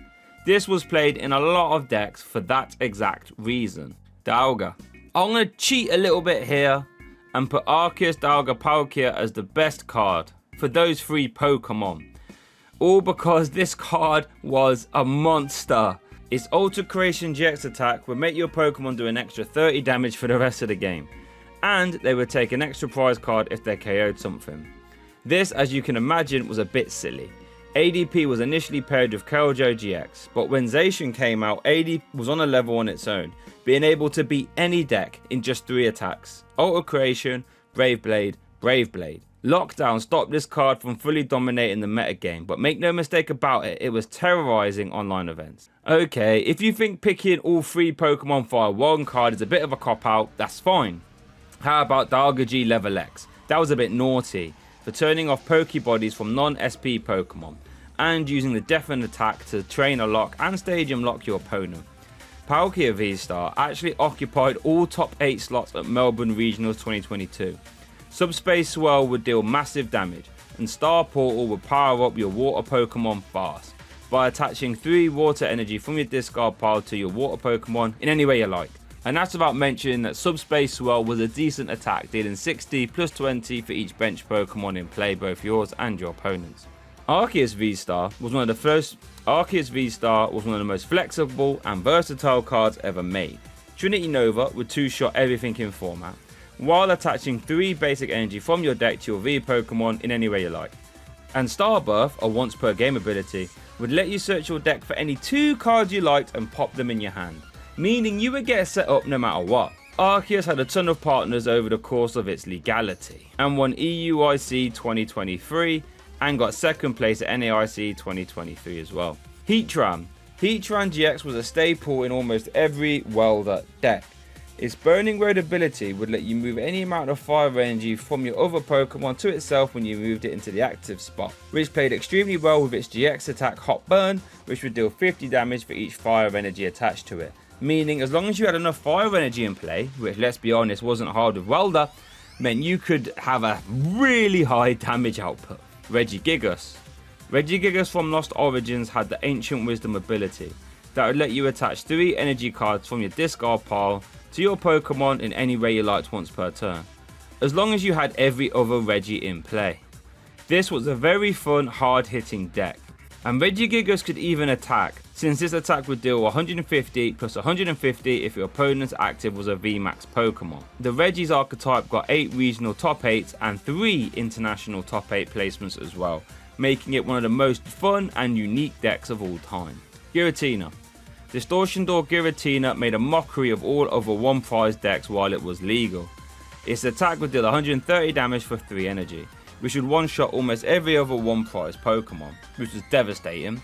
This was played in a lot of decks for that exact reason. Dialga. I'm going to cheat a little bit here and put Arceus, Dialga, Palkia as the best card for those 3 Pokemon. All because this card was a monster. Its Ultra Creation GX attack would make your Pokemon do an extra 30 damage for the rest of the game, and they would take an extra prize card if they KO'd something. This, as you can imagine, was a bit silly. ADP was initially paired with Keljo GX, but when Zacian came out, AD was on a level on its own, being able to beat any deck in just 3 attacks. Ultra Creation, Brave Blade, Brave Blade. Lockdown stopped this card from fully dominating the metagame, but make no mistake about it, it was terrorizing online events. Okay, if you think picking all 3 Pokemon for one card is a bit of a cop-out, that's fine. How about Dialga G Level X? That was a bit naughty, for turning off Pokebodies from non-SP Pokemon, and using the Deafen attack to Trainer Lock and Stadium Lock your opponent. Palkia V-Star actually occupied all top 8 slots at Melbourne Regionals 2022. Subspace Swirl would deal massive damage, and Star Portal would power up your water Pokemon fast, by attaching 3 water energy from your discard pile to your water Pokemon in any way you like. And that's without mentioning that Subspace Swirl was a decent attack, dealing 60 plus 20 for each bench Pokemon in play, both yours and your opponent's. Arceus V-Star was one of the most flexible and versatile cards ever made. Trinity Nova would 2-shot everything in format, while attaching 3 basic energy from your deck to your V Pokemon in any way you like. And Starbirth, a once per game ability, would let you search your deck for any 2 cards you liked and pop them in your hand, meaning you would get a setup no matter what. Arceus had a ton of partners over the course of its legality, and won EUIC 2023, and got 2nd place at NAIC 2023 as well. Heatran. Heatran GX was a staple in almost every Welder deck. Its Burning Road ability would let you move any amount of fire energy from your other Pokemon to itself when you moved it into the active spot, which played extremely well with its GX attack Hot Burn, which would deal 50 damage for each fire energy attached to it. Meaning as long as you had enough fire energy in play, which let's be honest wasn't hard with Welder, meant you could have a really high damage output. Regigigas. Regigigas from Lost Origins had the Ancient Wisdom ability that would let you attach 3 energy cards from your discard pile to your Pokemon in any way you liked once per turn. as long as you had every other Reggie in play. This was a very fun, hard-hitting deck, and Regigigas could even attack, since this attack would deal 150 plus 150 if your opponent's active was a VMAX Pokemon. The Reggie's archetype got 8 regional top 8s and 3 international top 8 placements as well, making it one of the most fun and unique decks of all time. Giratina. Distortion Door Giratina made a mockery of all other one prize decks while it was legal. Its attack would deal 130 damage for 3 energy, which would one-shot almost every other one prize Pokemon, which was devastating.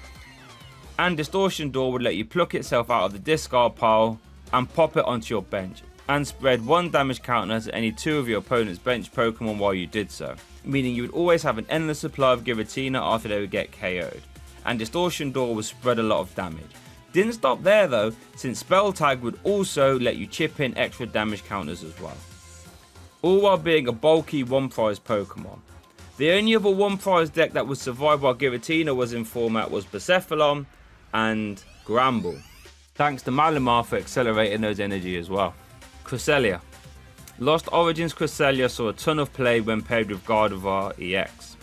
And Distortion Door would let you pluck itself out of the discard pile and pop it onto your bench, and spread 1 damage counter to any 2 of your opponent's bench Pokemon while you did so, meaning you would always have an endless supply of Giratina after they would get KO'd. And Distortion Door would spread a lot of damage. Didn't stop there though, since Spell Tag would also let you chip in extra damage counters as well, all while being a bulky one prize Pokemon. The only other one prize deck that would survive while Giratina was in format was Bucephalon and Gramble, thanks to Malamar for accelerating those energy as well. Cresselia. Lost Origins Cresselia saw a ton of play when paired with Gardevoir EX.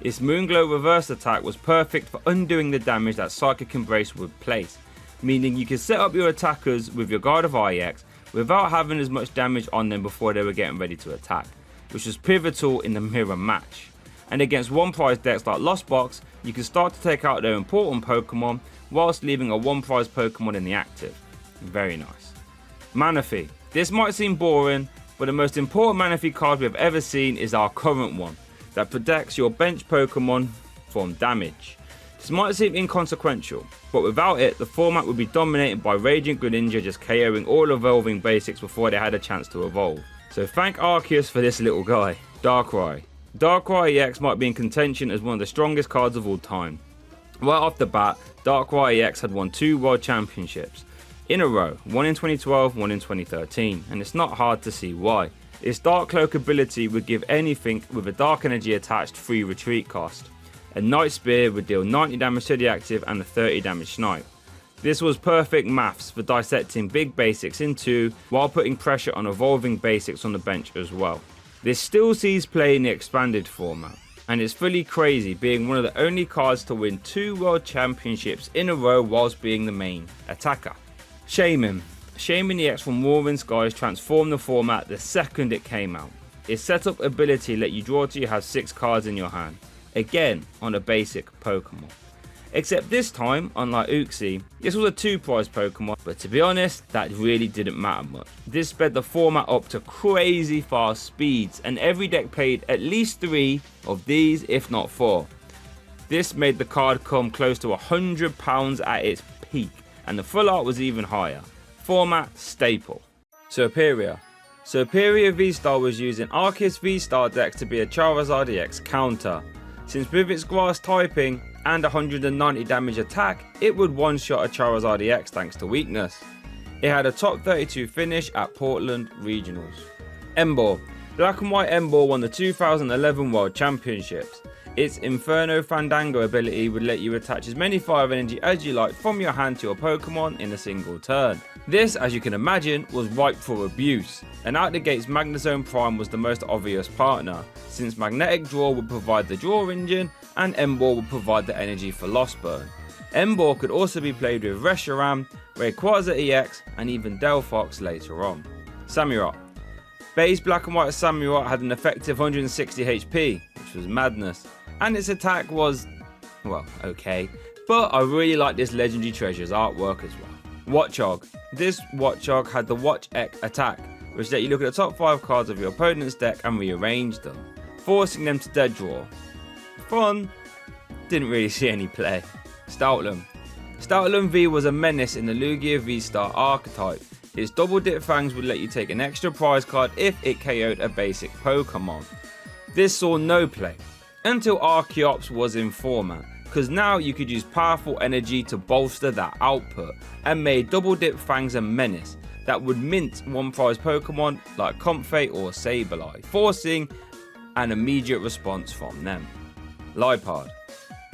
Its Moonglow reverse attack was perfect for undoing the damage that Psychic Embrace would place, meaning you could set up your attackers with your Gardevoir EX without having as much damage on them before they were getting ready to attack, which was pivotal in the mirror match. And against one prize decks like Lost Box, you can start to take out their important Pokemon whilst leaving a one prize Pokemon in the active. Very nice. Manaphy. This might seem boring, but the most important Manaphy card we have ever seen is our current one, that protects your bench Pokemon from damage. This might seem inconsequential, but without it, the format would be dominated by Radiant Greninja just KOing all evolving basics before they had a chance to evolve. So thank Arceus for this little guy. Darkrai. Darkrai EX might be in contention as one of the strongest cards of all time. Right off the bat, Darkrai EX had won 2 World Championships in a row, one in 2012, one in 2013, and it's not hard to see why. Its Dark Cloak ability would give anything with a Dark Energy attached free retreat cost. A Night Spear would deal 90 damage to the active and a 30 damage snipe. This was perfect maths for dissecting big basics in 2 while putting pressure on evolving basics on the bench as well. This still sees play in the expanded format, and it's fully crazy being one of the only cards to win 2 World Championships in a row whilst being the main attacker. Shaman. Shaman EX from Roaring Skies transformed the format the second it came out. Its setup ability let you draw till you have 6 cards in your hand, again on a basic Pokemon. Except this time, unlike Uxie, this was a 2 prize Pokemon, but to be honest, that really didn't matter much. This sped the format up to crazy fast speeds, and every deck played at least 3 of these, if not 4. This made the card come close to £100 at its peak, and the full art was even higher. Format staple. Superior. Superior V-Star was using Arceus V-Star decks to be a Charizard EX counter, since with its grass typing and 190 damage attack, it would one-shot a Charizard EX thanks to weakness. It had a top 32 finish at Portland Regionals. Emboar. Black and White Emboar won the 2011 World Championships. Its Inferno Fandango ability would let you attach as many fire energy as you like from your hand to your Pokemon in a single turn. This, as you can imagine, was ripe for abuse, and out the gates Magnezone Prime was the most obvious partner, since Magnetic Draw would provide the draw engine and Emboar would provide the energy for Lost Burn. Emboar could also be played with Reshiram, Rayquaza EX and even Delphox later on. Samurott. Base Black and White Samurott had an effective 160 HP, which was madness, and its attack was, well, okay, but I really like this Legendary Treasures artwork as well. Watchog. This Watchog had the Watch Ek attack, which let you look at the top 5 cards of your opponent's deck and rearrange them, forcing them to dead draw. Fun, didn't really see any play. Stoutland. Stoutland V was a menace in the Lugia V-Star archetype. Its double dip fangs would let you take an extra prize card if it KO'd a basic Pokemon. This saw no play until Archeops was in format, because now you could use powerful energy to bolster that output, and made double dip fangs a menace that would mint one prize Pokemon like Comfey or Sableye, forcing an immediate response from them. Liepard.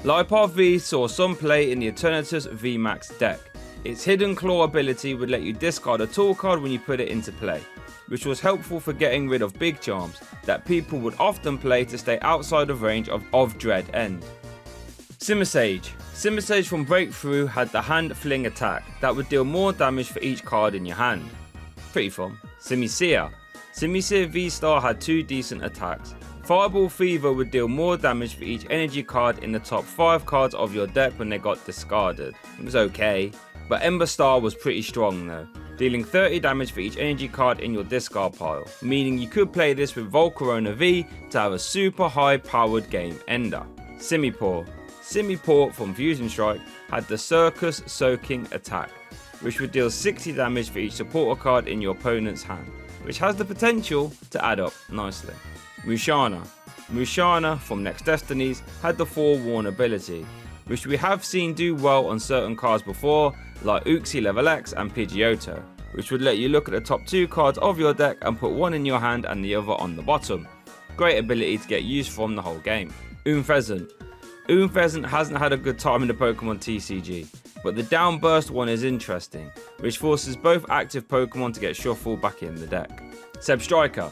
Liepard V saw some play in the Eternatus VMAX deck. Its Hidden Claw ability would let you discard a tool card when you put it into play. which was helpful for getting rid of big charms that people would often play to stay outside of range of Dread End. Simisage. Simisage from Breakthrough had the hand fling attack that would deal more damage for each card in your hand. Pretty fun. Simisear. Simisear V-Star had 2 decent attacks. Fireball Fever would deal more damage for each energy card in the top 5 cards of your deck when they got discarded. It was okay, but Ember Star was pretty strong though, dealing 30 damage for each energy card in your discard pile, meaning you could play this with Volcarona V to have a super high powered game ender. Simipour. Simipour from Fusion Strike had the Circus Soaking attack, which would deal 60 damage for each supporter card in your opponent's hand, which has the potential to add up nicely. Musharna. Musharna from Next Destinies had the Forewarn ability, which we have seen do well on certain cards before, like Uxie Level X and Pidgeotto, which would let you look at the top 2 cards of your deck and put one in your hand and the other on the bottom. Great ability to get use from the whole game. Unfezant. Unfezant hasn't had a good time in the Pokemon TCG, but the Downburst one is interesting, which forces both active Pokemon to get shuffled back in the deck. Sebstriker.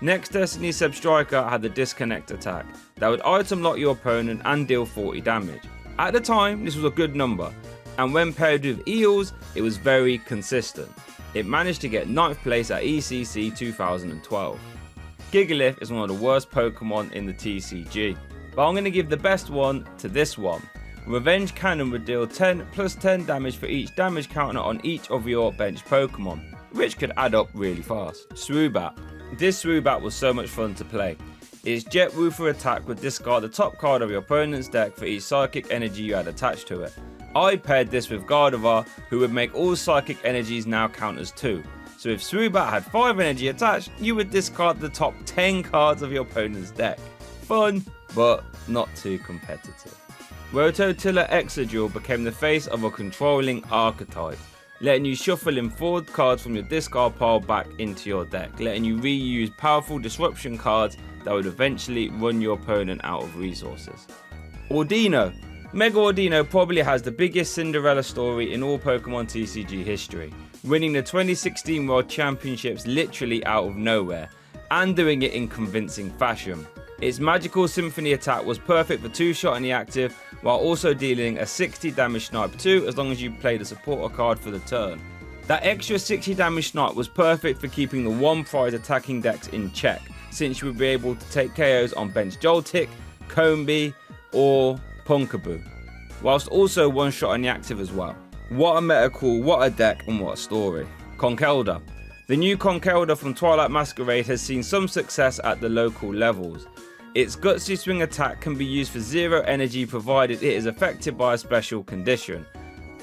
Next Destiny Sebstriker had the Disconnect attack that would item lock your opponent and deal 40 damage. At the time, this was a good number, and when paired with Eels, it was very consistent. It managed to get 9th place at ECC 2012. Gigalith is one of the worst Pokemon in the TCG, but I'm going to give the best one to this one. Revenge Cannon would deal 10 plus 10 damage for each damage counter on each of your bench Pokemon, which could add up really fast. Swoobat. This Swoobat was so much fun to play. Its Jet Woofer attack would discard the top card of your opponent's deck for each psychic energy you had attached to it. I paired this with Gardevoir, who would make all psychic energies now count as 2. So if Swoobat had 5 energy attached, you would discard the top 10 cards of your opponent's deck. Fun, but not too competitive. Rototilla Exeggutor became the face of a controlling archetype, letting you shuffle in 4 cards from your discard pile back into your deck, letting you reuse powerful disruption cards that would eventually run your opponent out of resources. Ordino. Mega Ordino probably has the biggest Cinderella story in all Pokemon TCG history, winning the 2016 World Championships literally out of nowhere, and doing it in convincing fashion. Its Magical Symphony attack was perfect for 2-shot in the active, while also dealing a 60 damage snipe too, as long as you played a supporter card for the turn. That extra 60 damage snipe was perfect for keeping the 1 prize attacking decks in check, since you would be able to take KOs on bench Joltik, Combee, or Punkaboo, whilst also 1-shot in the active as well. What a meta call, what a deck, and what a story. Conkeldurr. The new Conkeldurr from Twilight Masquerade has seen some success at the local levels. Its Gutsy Swing attack can be used for 0 energy provided it is affected by a special condition,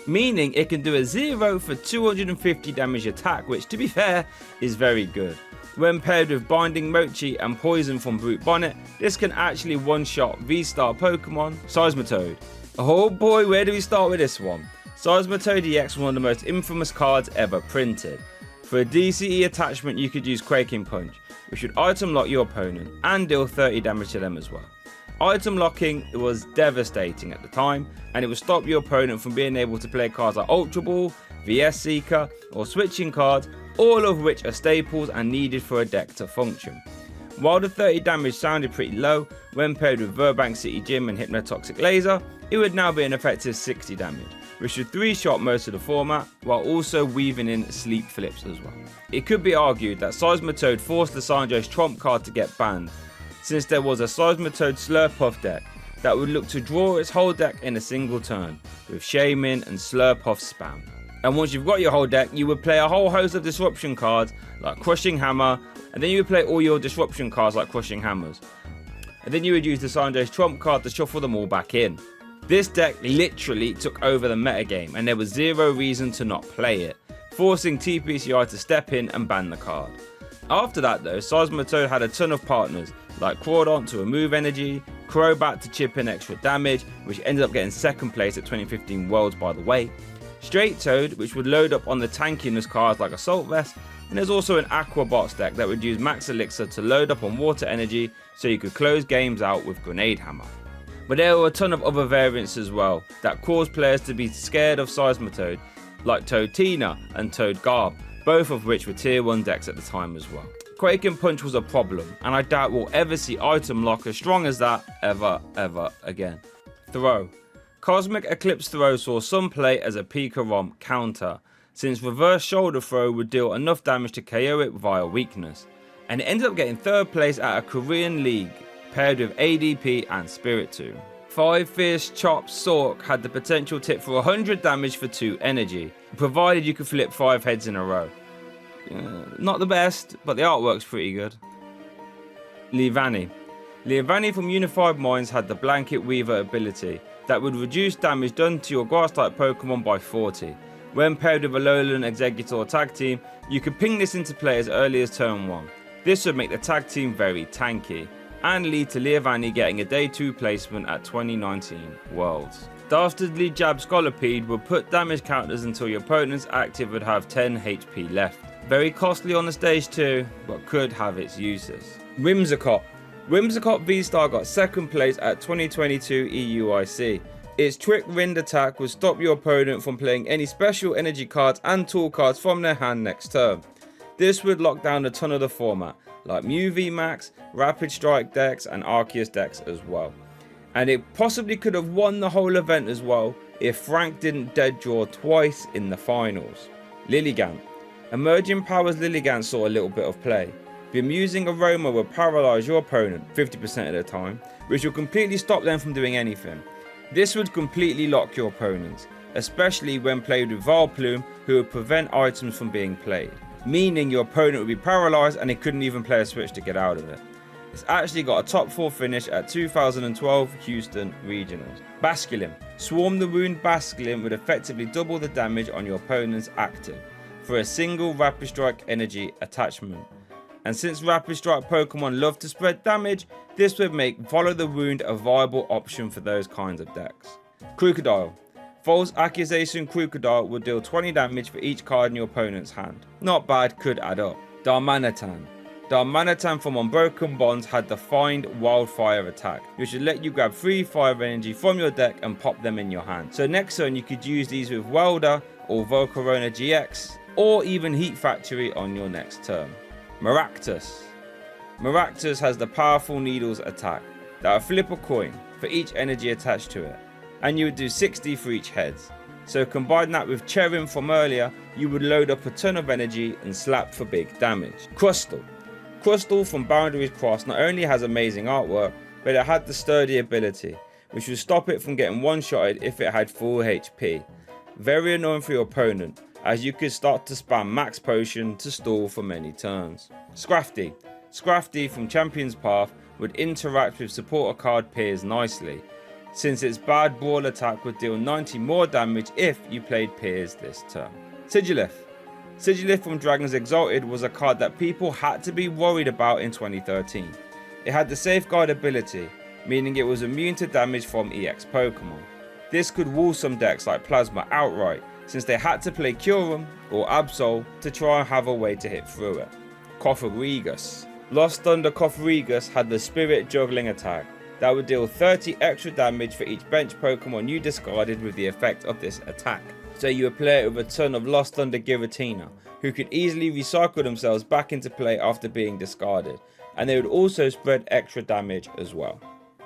meaning it can do a 0 for 250 damage attack, which to be fair is very good. When paired with Binding Mochi and Poison from Brute Bonnet, this can actually one-shot V-Star Pokemon Seismitoad. Oh boy, where do we start with this one? Seismitoad EX was one of the most infamous cards ever printed. For a DCE attachment, you could use Quaking Punch, which would item lock your opponent and deal 30 damage to them as well. Item locking was devastating at the time, and it would stop your opponent from being able to play cards like Ultra Ball, VS Seeker, or switching cards, all of which are staples and needed for a deck to function. While the 30 damage sounded pretty low, when paired with Burbank City Gym and Hypnotoxic Laser, it would now be an effective 60 damage, which would 3-shot most of the format, while also weaving in sleep flips as well. It could be argued that Seismitoad forced the Sanjo's trump card to get banned, since there was a Seismitoad Slurpuff deck that would look to draw its whole deck in a single turn, with Shaman and Slurpuff spam. And once you've got your whole deck, you would play a whole host of disruption cards like Crushing Hammer, and then you would play all your disruption cards like Crushing Hammers. And then you would use the Sanjo's trump card to shuffle them all back in. This deck literally took over the metagame, and there was 0 reason to not play it, forcing TPCI to step in and ban the card. After that though, Seismitoad had a ton of partners, like Crawdont to remove energy, Crobat to chip in extra damage, which ended up getting 2nd place at 2015 Worlds by the way, Straight Toad, which would load up on the tankiness cards like Assault Vest, and there's also an Aqua Box deck that would use Max Elixir to load up on water energy so you could close games out with Grenade Hammer. But there were a ton of other variants as well that caused players to be scared of Seismitoad, like Toad Tina and Toad Garb, both of which were tier 1 decks at the time as well. Quaking Punch was a problem, and I doubt we'll ever see item lock as strong as that ever again. Throw. Cosmic Eclipse Throw saw some play as a Pika Romp counter, since reverse shoulder throw would deal enough damage to KO it via weakness, and it ended up getting 3rd place at a Korean league, paired with ADP and Spiritomb. 5 Fierce Chop Sork had the potential to hit for 100 damage for 2 energy, provided you could flip 5 heads in a row. Not the best, but the artwork's pretty good. Leavanny. Leavanny from Unified Minds had the Blanket Weaver ability that would reduce damage done to your grass-type Pokemon by 40. When paired with a Alolan Exeggutor tag team, you could ping this into play as early as turn 1. This would make the tag team very tanky, and lead to Leavanny getting a day 2 placement at 2019 Worlds. Dastardly Jab Scolipede would put damage counters until your opponent's active would have 10 HP left. Very costly on the stage 2, but could have its uses. Whimsicott. Whimsicott V-Star got 2nd place at 2022 EUIC. Its Trick Rind attack would stop your opponent from playing any special energy cards and tool cards from their hand next turn. This would lock down a ton of the format, like Mew VMAX, Rapid Strike decks and Arceus decks as well. And it possibly could have won the whole event as well if Frank didn't dead draw twice in the finals. Lilligant. Emerging Powers Lilligant saw a little bit of play. The Amusing Aroma will paralyze your opponent 50% of the time, which will completely stop them from doing anything. This would completely lock your opponents, especially when played with Vileplume, who would prevent items from being played, meaning your opponent would be paralyzed and he couldn't even play a switch to get out of it. It's actually got a top 4 finish at 2012 Houston Regionals. Basculin. Swarm the Wound Basculin would effectively double the damage on your opponent's active for a single Rapid Strike energy attachment. And since Rapid Strike Pokemon love to spread damage, this would make Follow the Wound a viable option for those kinds of decks. Crocodile. False Accusation Crocodile will deal 20 damage for each card in your opponent's hand. Not bad, could add up. Darmanitan. Darmanitan from Unbroken Bonds had the Find Wildfire attack, which would let you grab 3 fire energy from your deck and pop them in your hand. So next turn you could use these with Welder or Volcarona GX, or even Heat Factory on your next turn. Maractus. Maractus has the Powerful Needles attack that will flip a coin for each energy attached to it, and you would do 60 for each heads. So combine that with Cherim from earlier, you would load up a ton of energy and slap for big damage. Crustle. Crustle from Boundaries Cross not only has amazing artwork, but it had the Sturdy ability, which would stop it from getting one-shotted if it had full HP. Very annoying for your opponent, as you could start to spam Max Potion to stall for many turns. Scrafty. Scrafty from Champion's Path would interact with supporter card Piers nicely, since its bad Brawl attack would deal 90 more damage if you played Piers this turn. Sigilif. Sigilif from Dragons Exalted was a card that people had to be worried about in 2013. It had the Safeguard ability, meaning it was immune to damage from EX Pokemon. This could wall some decks like Plasma outright, since they had to play Kyurem or Absol to try and have a way to hit through it. Koffarigus. Lost Thunder Koffarigus had the Spirit Juggling attack that would deal 30 extra damage for each bench Pokemon you discarded with the effect of this attack. So you would play it with a ton of Lost Thunder Giratina, who could easily recycle themselves back into play after being discarded, and they would also spread extra damage as well.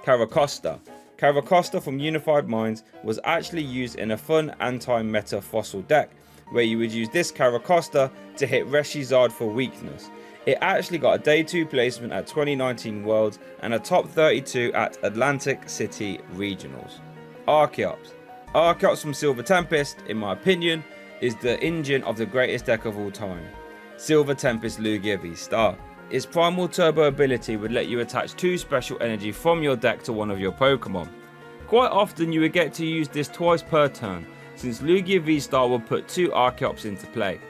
Caracosta. Caracosta from Unified Minds was actually used in a fun anti-meta fossil deck, where you would use this Caracosta to hit Reshizard for weakness. It actually got a day 2 placement at 2019 Worlds and a top 32 at Atlantic City Regionals. Archeops. Archeops from Silver Tempest, in my opinion, is the engine of the greatest deck of all time. Silver Tempest Lugia V-Star. Its Primal Turbo ability would let you attach 2 special energy from your deck to one of your Pokemon. Quite often you would get to use this twice per turn, since Lugia V-Star would put 2 Archeops into play.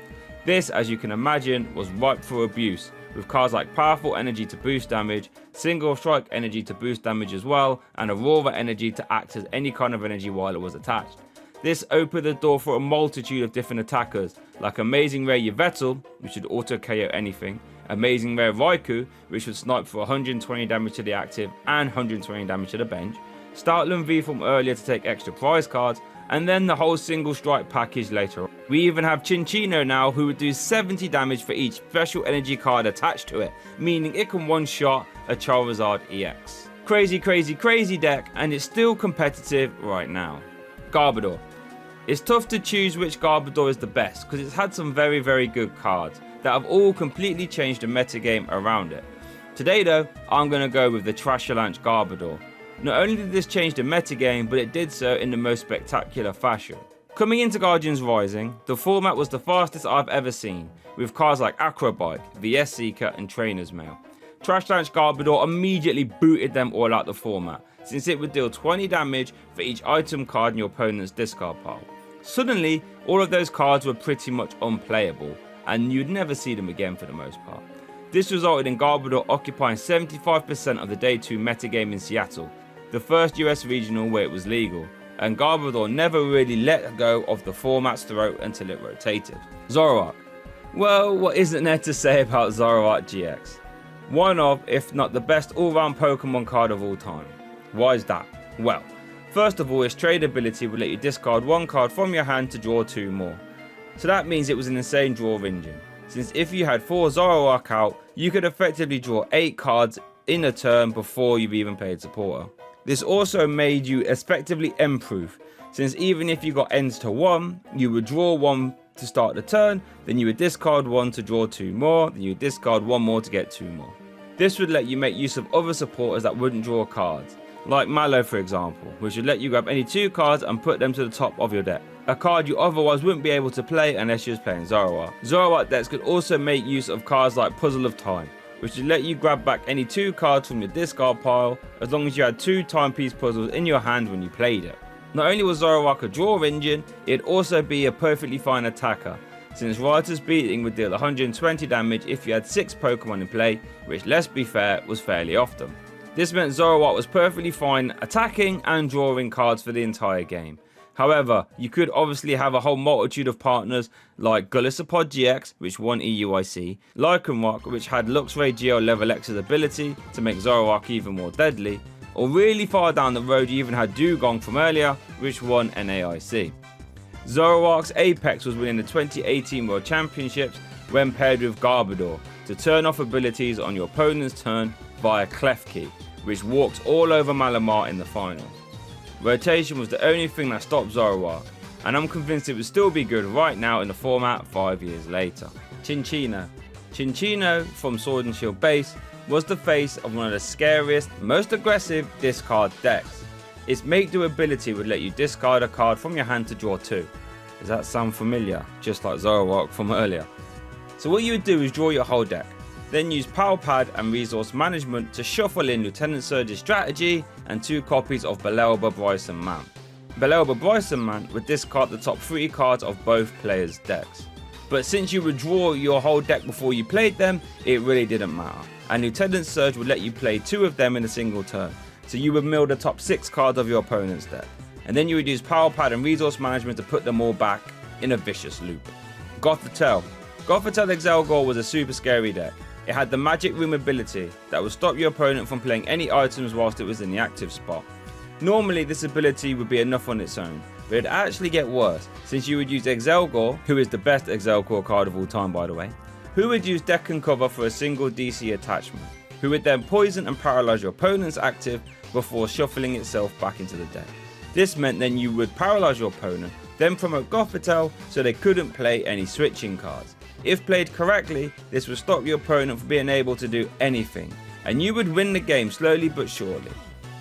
This, as you can imagine, was ripe for abuse, with cards like Powerful Energy to boost damage, Single Strike Energy to boost damage as well, and Aurora Energy to act as any kind of energy while it was attached. This opened the door for a multitude of different attackers, like Amazing Rare Yveltal, which would auto KO anything, Amazing Rare Raikou, which would snipe for 120 damage to the active and 120 damage to the bench, Stoutland V from earlier to take extra prize cards, and then the whole Single Strike package later on. We even have Chinchino now, who would do 70 damage for each special energy card attached to it, meaning it can one-shot a Charizard EX. Crazy, crazy, crazy deck, and it's still competitive right now. Garbodor. It's tough to choose which Garbodor is the best, because it's had some very, very good cards that have all completely changed the metagame around it. Today though, I'm going to go with the Trashalanche Garbodor. Not only did this change the metagame, but it did so in the most spectacular fashion. Coming into Guardians Rising, the format was the fastest I've ever seen, with cards like Acrobike, VS Seeker and Trainer's Mail. Trashalanche Garbodor immediately booted them all out the format, since it would deal 20 damage for each item card in your opponent's discard pile. Suddenly, all of those cards were pretty much unplayable, and you'd never see them again for the most part. This resulted in Garbodor occupying 75% of the Day 2 metagame in Seattle, the first US regional where it was legal, and Garbodor never really let go of the format's throat until it rotated. Zoroark. Well, what isn't there to say about Zoroark GX? One of, if not the best all-round Pokemon card of all time. Why is that? Well, first of all, its trade ability will let you discard one card from your hand to draw 2 more. So that means it was an insane draw engine, since if you had 4 Zoroark out, you could effectively draw 8 cards in a turn before you've even played Supporter. This also made you effectively end-proof, since even if you got ends to 1, you would draw 1 to start the turn, then you would discard 1 to draw 2 more, then you would discard 1 more to get 2 more. This would let you make use of other supporters that wouldn't draw cards, like Mallow for example, which would let you grab any 2 cards and put them to the top of your deck. A card you otherwise wouldn't be able to play unless you was playing Zoroark. Zoroark decks could also make use of cards like Puzzle of Time, which would let you grab back any 2 cards from your discard pile as long as you had 2 timepiece puzzles in your hand when you played it. Not only was Zoroark a draw engine, it'd also be a perfectly fine attacker, since Writer's Beating would deal 120 damage if you had 6 Pokemon in play, which, let's be fair, was fairly often. This meant Zoroark was perfectly fine attacking and drawing cards for the entire game. However, you could obviously have a whole multitude of partners like Golisopod GX, which won EUIC, Lycanroc, which had Luxray GL Level X's ability to make Zoroark even more deadly, or really far down the road you even had Dugong from earlier, which won NAIC. Zoroark's apex was winning the 2018 World Championships when paired with Garbodor to turn off abilities on your opponent's turn via Klefki, which walked all over Malamar in the final. Rotation was the only thing that stopped Zoroark, and I'm convinced it would still be good right now in the format 5 years later. Chinchino. Chinchino from Sword and Shield base was the face of one of the scariest, most aggressive discard decks. Its Make Do ability would let you discard a card from your hand to draw 2. Does that sound familiar? Just like Zoroark from earlier. So what you would do is draw your whole deck, then use Power Pad and Resource Management to shuffle in Lieutenant Surge's strategy and 2 copies of Belelba Bryson Man. Belelba Bryson Man would discard the top 3 cards of both players' decks. But since you would draw your whole deck before you played them, it really didn't matter. And Lieutenant Surge would let you play 2 of them in a single turn. So you would mill the top 6 cards of your opponent's deck. And then you would use Power Pad and Resource Management to put them all back in a vicious loop. Gothitelle. Gothitelle Excelgor was a super scary deck. It had the Magic Room ability that would stop your opponent from playing any items whilst it was in the active spot. Normally this ability would be enough on its own, but it'd actually get worse since you would use Excelgor, who is the best Excelgor card of all time by the way, who would use Deck and Cover for a single DC attachment, who would then poison and paralyze your opponent's active before shuffling itself back into the deck. This meant then you would paralyze your opponent, then promote Gothitelle so they couldn't play any switching cards. If played correctly, this would stop your opponent from being able to do anything, and you would win the game slowly but surely.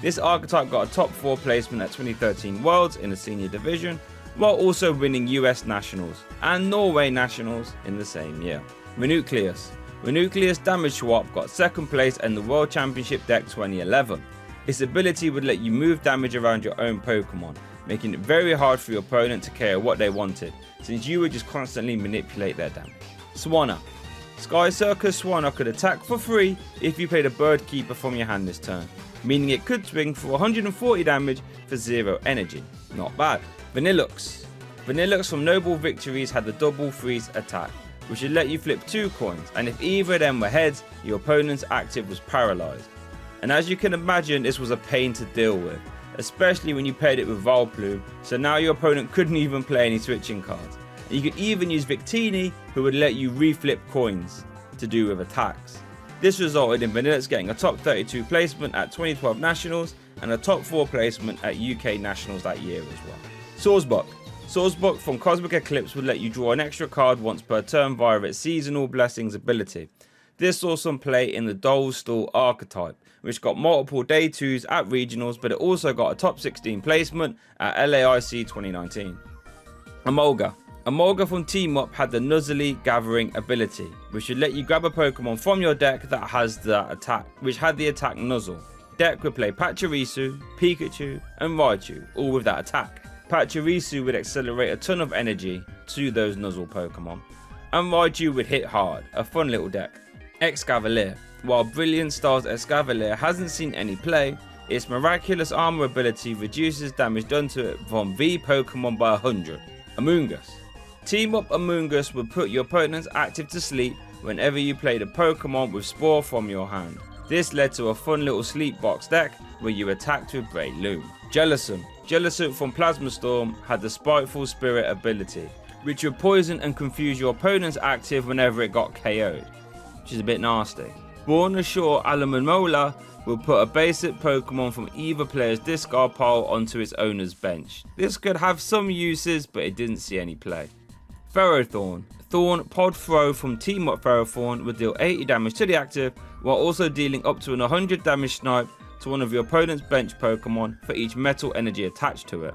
This archetype got a top 4 placement at 2013 Worlds in the senior division, while also winning US Nationals and Norway Nationals in the same year. Renucleus. Renucleus Damage Swap got 2nd place in the World Championship deck 2011. Its ability would let you move damage around your own Pokemon, making it very hard for your opponent to care what they wanted, since you would just constantly manipulate their damage. Swanna. Sky Circus Swanna could attack for free if you played a Bird Keeper from your hand this turn, meaning it could swing for 140 damage for 0 energy. Not bad. Vanillux. Vanillux from Noble Victories had the double freeze attack, which would let you flip 2 coins, and if either of them were heads, your opponent's active was paralyzed. And as you can imagine, this was a pain to deal with, especially when you paired it with Vileplume, so now your opponent couldn't even play any switching cards. And you could even use Victini, who would let you reflip coins to do with attacks. This resulted in Vanillix getting a top 32 placement at 2012 Nationals and a top 4 placement at UK Nationals that year as well. Sawsbuck. Sawsbuck from Cosmic Eclipse would let you draw an extra card once per turn via its Seasonal Blessings ability. This saw some play in the Dolstall archetype, which got multiple day 2s at regionals, but it also got a top 16 placement at LAIC 2019. Emolga. Emolga from Team Up had the Nuzzly Gathering ability, which should let you grab a Pokemon from your deck that has the attack, which had the attack Nuzzle. Deck would play Pachirisu, Pikachu, and Raichu, all with that attack. Pachirisu would accelerate a ton of energy to those Nuzzle Pokemon, and Raichu would hit hard, a fun little deck. Excavalier. While Brilliant Stars Excavalier hasn't seen any play, its Miraculous Armor ability reduces damage done to it from V Pokemon by 100. Amoonguss. Team Up Amoonguss would put your opponent's active to sleep whenever you played a Pokemon with Spore from your hand. This led to a fun little sleep box deck where you attacked with Breloom. Jellicent. Jellicent from Plasma Storm had the Spiteful Spirit ability, which would poison and confuse your opponent's active whenever it got KO'd, which is a bit nasty. Born Ashore Alamomola will put a basic Pokemon from either player's discard pile onto its owner's bench. This could have some uses, but it didn't see any play. Ferrothorn. Thorn Pod Throw from Team Up Ferrothorn would deal 80 damage to the active, while also dealing up to an 100 damage snipe to one of your opponent's bench Pokemon for each metal energy attached to it.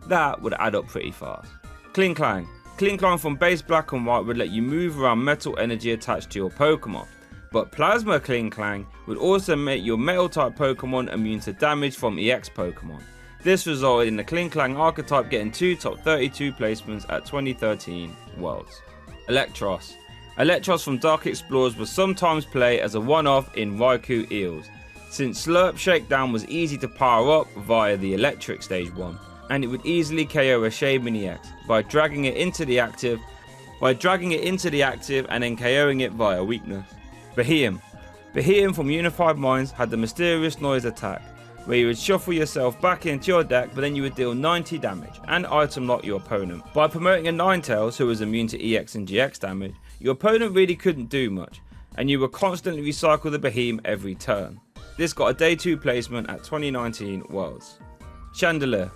That would add up pretty fast. Klinklang. Klinklang from base Black and White would let you move around metal energy attached to your Pokemon. But Plasma Klinklang would also make your Metal type Pokemon immune to damage from EX Pokemon. This resulted in the Klinklang archetype getting 2 top 32 placements at 2013 Worlds. Electros. Electros from Dark Explorers was sometimes played as a one-off in Raikou Eels, since Slurp Shakedown was easy to power up via the Electric Stage 1, and it would easily KO a Shaman EX by dragging it into the active and then KOing it via weakness. Beheeyem. Beheeyem from Unified Minds had the Mysterious Noise attack, where you would shuffle yourself back into your deck, but then you would deal 90 damage and item lock your opponent. By promoting a Ninetales who was immune to EX and GX damage, your opponent really couldn't do much, and you would constantly recycle the Beheeyem every turn. This got a day 2 placement at 2019 Worlds. Chandelier.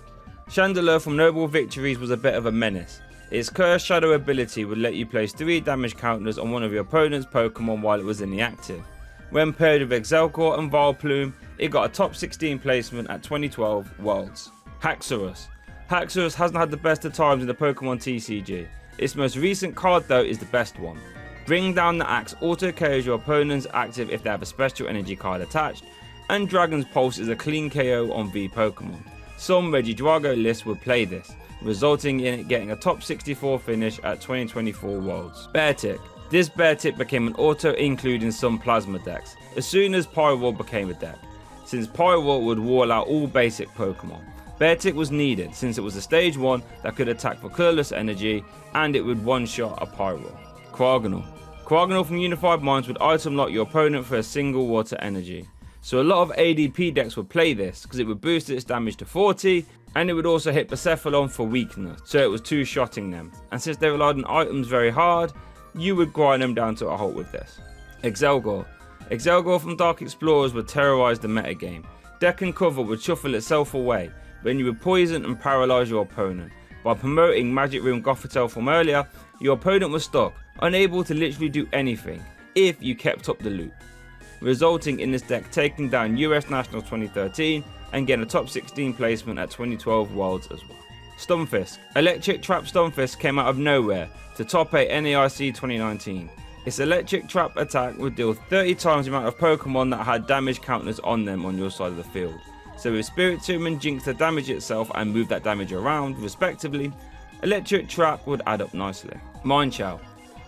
Chandelier from Noble Victories was a bit of a menace. Its Curse Shadow ability would let you place 3 damage counters on one of your opponent's Pokemon while it was in the active. When paired with Excelcor and Vileplume, it got a top 16 placement at 2012 Worlds. Haxorus. Haxorus hasn't had the best of times in the Pokemon TCG. Its most recent card though is the best one. Bring Down the Axe auto KOs your opponent's active if they have a special energy card attached, and Dragon's Pulse is a clean KO on V Pokemon. Some Regidrago lists would play this, resulting in it getting a top 64 finish at 2024 Worlds. Beartic. This Beartic became an auto-include in some Plasma decks, as soon as Pyroar became a deck, since Pyroar would wall out all basic Pokemon. Beartic was needed since it was a stage 1 that could attack for colorless energy, and it would one-shot a Pyroar. Quaganal. Quaganal from Unified Minds would item lock your opponent for a single water energy. So a lot of ADP decks would play this, because it would boost its damage to 40, and it would also hit Percephalon for weakness, so it was two-shotting them. And since they relied on items very hard, you would grind them down to a halt with this. Excelgor. Excelgor from Dark Explorers would terrorize the metagame. Deck and cover would shuffle itself away, then you would poison and paralyze your opponent. By promoting Magic Room Gothitelle from earlier, your opponent was stuck, unable to literally do anything, if you kept up the loop, resulting in this deck taking down US Nationals 2013 and getting a top 16 placement at 2012 Worlds as well. Stunfisk. Electric Trap Stunfisk came out of nowhere to top 8 NAIC 2019. Its Electric Trap attack would deal 30 times the amount of Pokemon that had damage counters on them on your side of the field. So with Spiritomb and Jinx to damage itself and move that damage around respectively, Electric Trap would add up nicely. Minechow.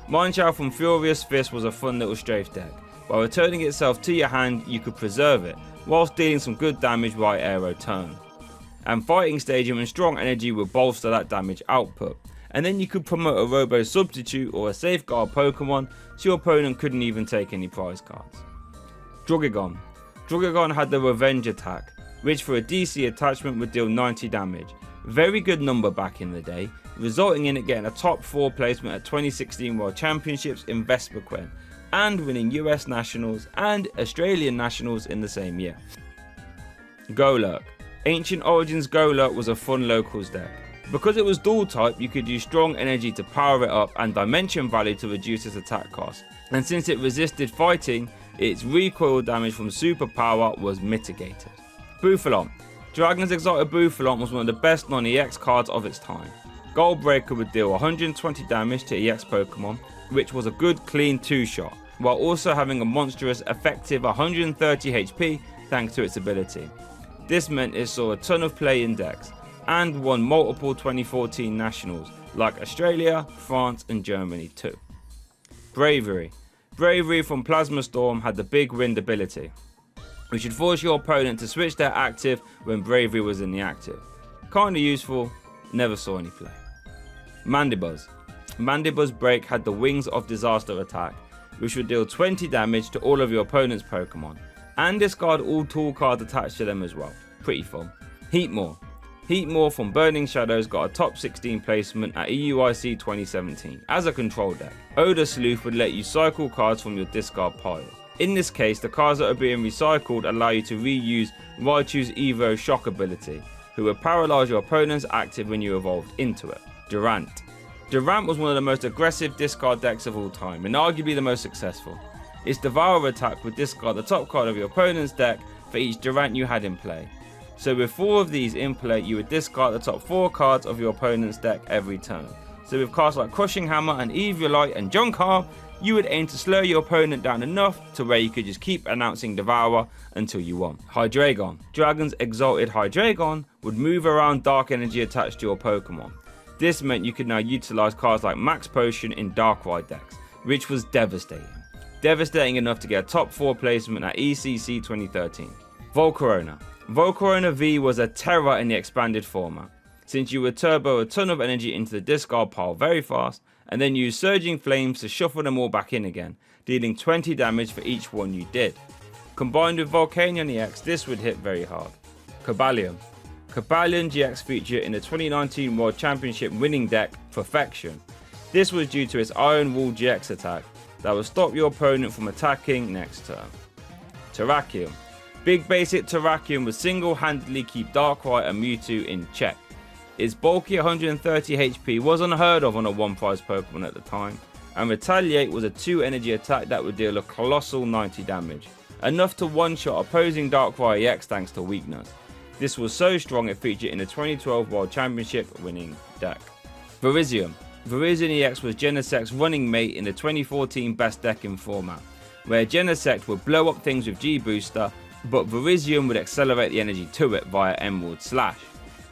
Minechow from Furious Fist was a fun little strafe deck. By returning itself to your hand, you could preserve it, whilst dealing some good damage by aero turn. And Fighting Stadium and Strong Energy would bolster that damage output. And then you could promote a Robo Substitute or a Safeguard Pokemon, so your opponent couldn't even take any prize cards. Drugigon. Drugigon had the Revenge attack, which for a DC attachment would deal 90 damage. Very good number back in the day, resulting in it getting a top 4 placement at 2016 World Championships in Vespiquen, and winning US Nationals and Australian Nationals in the same year. Golurk. Ancient Origins Golurk was a fun locals deck. Because it was dual type, you could use strong energy to power it up and dimension value to reduce its attack cost. And since it resisted fighting, its recoil damage from superpower was mitigated. Bouffalon. Dragon's Exotic Bouffalon was one of the best non-EX cards of its time. Goldbreaker would deal 120 damage to EX Pokemon, which was a good clean 2-shot, while also having a monstrous effective 130 HP thanks to its ability. This meant it saw a ton of play in decks, and won multiple 2014 nationals, like Australia, France and Germany too. Bravery. Bravery from Plasma Storm had the big wind ability, which would force your opponent to switch their active when Bravery was in the active. Kinda useful, never saw any play. Mandibuzz. Mandibuzz Break had the Wings of Disaster attack, which would deal 20 damage to all of your opponent's Pokemon, and discard all tool cards attached to them as well. Pretty fun. Heatmore. Heatmore from Burning Shadows got a top 16 placement at EUIC 2017 as a control deck. Odor Sleuth would let you cycle cards from your discard pile. In this case, the cards that are being recycled allow you to reuse Raichu's Evo Shock ability, who would paralyze your opponent's active when you evolved into it. Durant. Durant was one of the most aggressive discard decks of all time, and arguably the most successful. Its Devour attack would discard the top card of your opponent's deck for each Durant you had in play. So with 4 of these in play, you would discard the top 4 cards of your opponent's deck every turn. So with cards like Crushing Hammer and Eviolite and Junkar, you would aim to slow your opponent down enough to where you could just keep announcing Devour until you won. Hydreigon. Dragon's Exalted Hydreigon would move around dark energy attached to your Pokemon. This meant you could now utilize cards like Max Potion in Dark-Ride decks, which was devastating. Devastating enough to get a top 4 placement at ECC 2013. Volcarona. Volcarona V was a terror in the expanded format, since you would turbo a ton of energy into the discard pile very fast, and then use Surging Flames to shuffle them all back in again, dealing 20 damage for each one you did. Combined with Volcanion EX, this would hit very hard. Cobalion. Cobalion GX featured in the 2019 World Championship winning deck, Perfection. This was due to its Iron Wall GX attack that would stop your opponent from attacking next turn. Terrakion. Big basic Terrakion would single-handedly keep Darkrai and Mewtwo in check. Its bulky 130 HP was unheard of on a one-prize Pokemon at the time, and Retaliate was a 2 energy attack that would deal a colossal 90 damage, enough to one-shot opposing Darkrai EX thanks to weakness. This was so strong it featured in the 2012 World Championship winning deck. Virizion. Virizion EX was Genesect's running mate in the 2014 best deck in format, where Genesect would blow up things with G-Booster, but Virizion would accelerate the energy to it via Emerald Slash,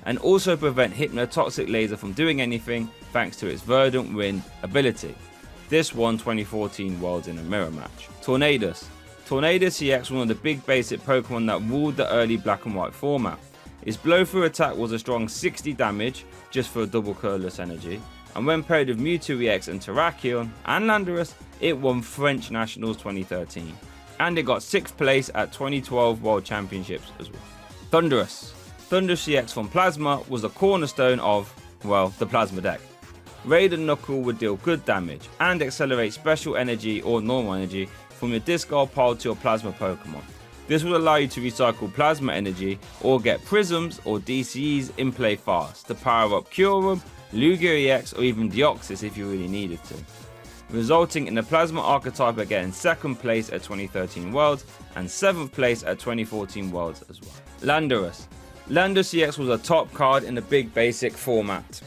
and also prevent Hypnotoxic Laser from doing anything thanks to its Verdant Wind ability. This won 2014 Worlds in a mirror match. Tornadus. Tornadus EX was one of the big basic Pokemon that ruled the early black and white format. Its blow through attack was a strong 60 damage just for a double colorless energy, and when paired with Mewtwo EX and Terrakion and Landorus, it won French Nationals 2013, and it got 6th place at 2012 World Championships as well. Thundurus. Thundurus EX from Plasma was a cornerstone of, well, the Plasma deck. Raid and Knuckle would deal good damage and accelerate special energy or normal energy from your discard pile to your Plasma Pokemon. This would allow you to recycle Plasma energy or get Prisms or DCEs in play fast to power up Kyurem, Lugia EX or even Deoxys if you really needed to, resulting in the Plasma archetype getting 2nd place at 2013 Worlds and 7th place at 2014 Worlds as well. Landorus. Landorus EX was a top card in the big basic format.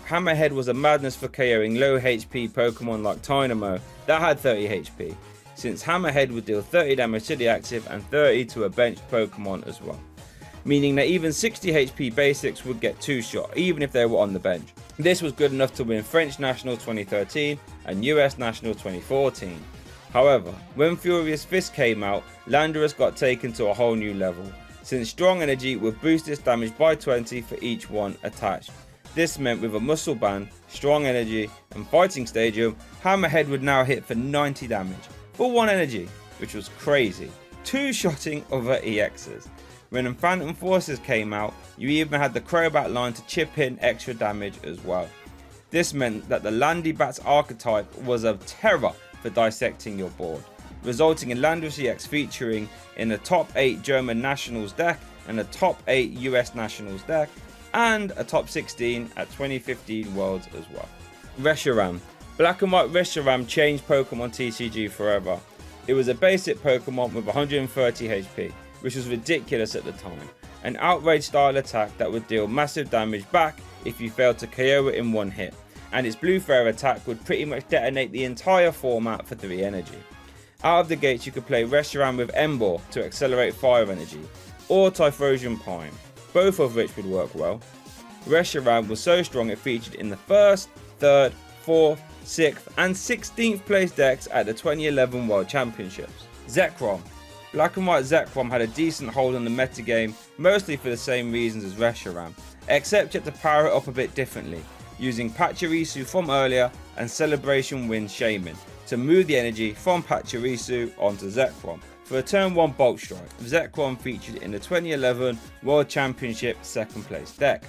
Hammerhead was a madness for KOing low HP Pokemon like Tynamo that had 30 HP, since Hammerhead would deal 30 damage to the active and 30 to a benched Pokemon as well, meaning that even 60 HP basics would get 2-shot even if they were on the bench. This was good enough to win French Nationals 2013 and US Nationals 2014. However, when Furious Fist came out, Landorus got taken to a whole new level, since Strong Energy would boost its damage by 20 for each one attached. This meant with a Muscle Band, Strong Energy and Fighting Stadium, Hammerhead would now hit for 90 damage for 1 energy, which was crazy. 2-shotting other EXs. When Phantom Forces came out, you even had the Crobat line to chip in extra damage as well. This meant that the Landibats archetype was a terror for dissecting your board, resulting in Landorus EX featuring in a top 8 German Nationals deck and a top 8 US Nationals deck, and a top 16 at 2015 Worlds as well. Reshiram. Black and White Reshiram changed Pokemon TCG forever. It was a basic Pokemon with 130 HP, which was ridiculous at the time. An outrage style attack that would deal massive damage back if you failed to KO it in one hit, and its Blue Flare attack would pretty much detonate the entire format for 3 energy. Out of the gates you could play Reshiram with Emboar to accelerate fire energy, or Typhlosion Pine, both of which would work well. Reshiram was so strong it featured in the 1st, 3rd, 4th, 6th and 16th place decks at the 2011 World Championships. Zekrom. Black and White Zekrom had a decent hold on the metagame, mostly for the same reasons as Reshiram, except you had to power it up a bit differently, using Pachirisu from earlier and Celebration Wind Shaman to move the energy from Pachirisu onto Zekrom for a turn 1 Bulk Strike. Zekrom featured in the 2011 World Championship 2nd place deck.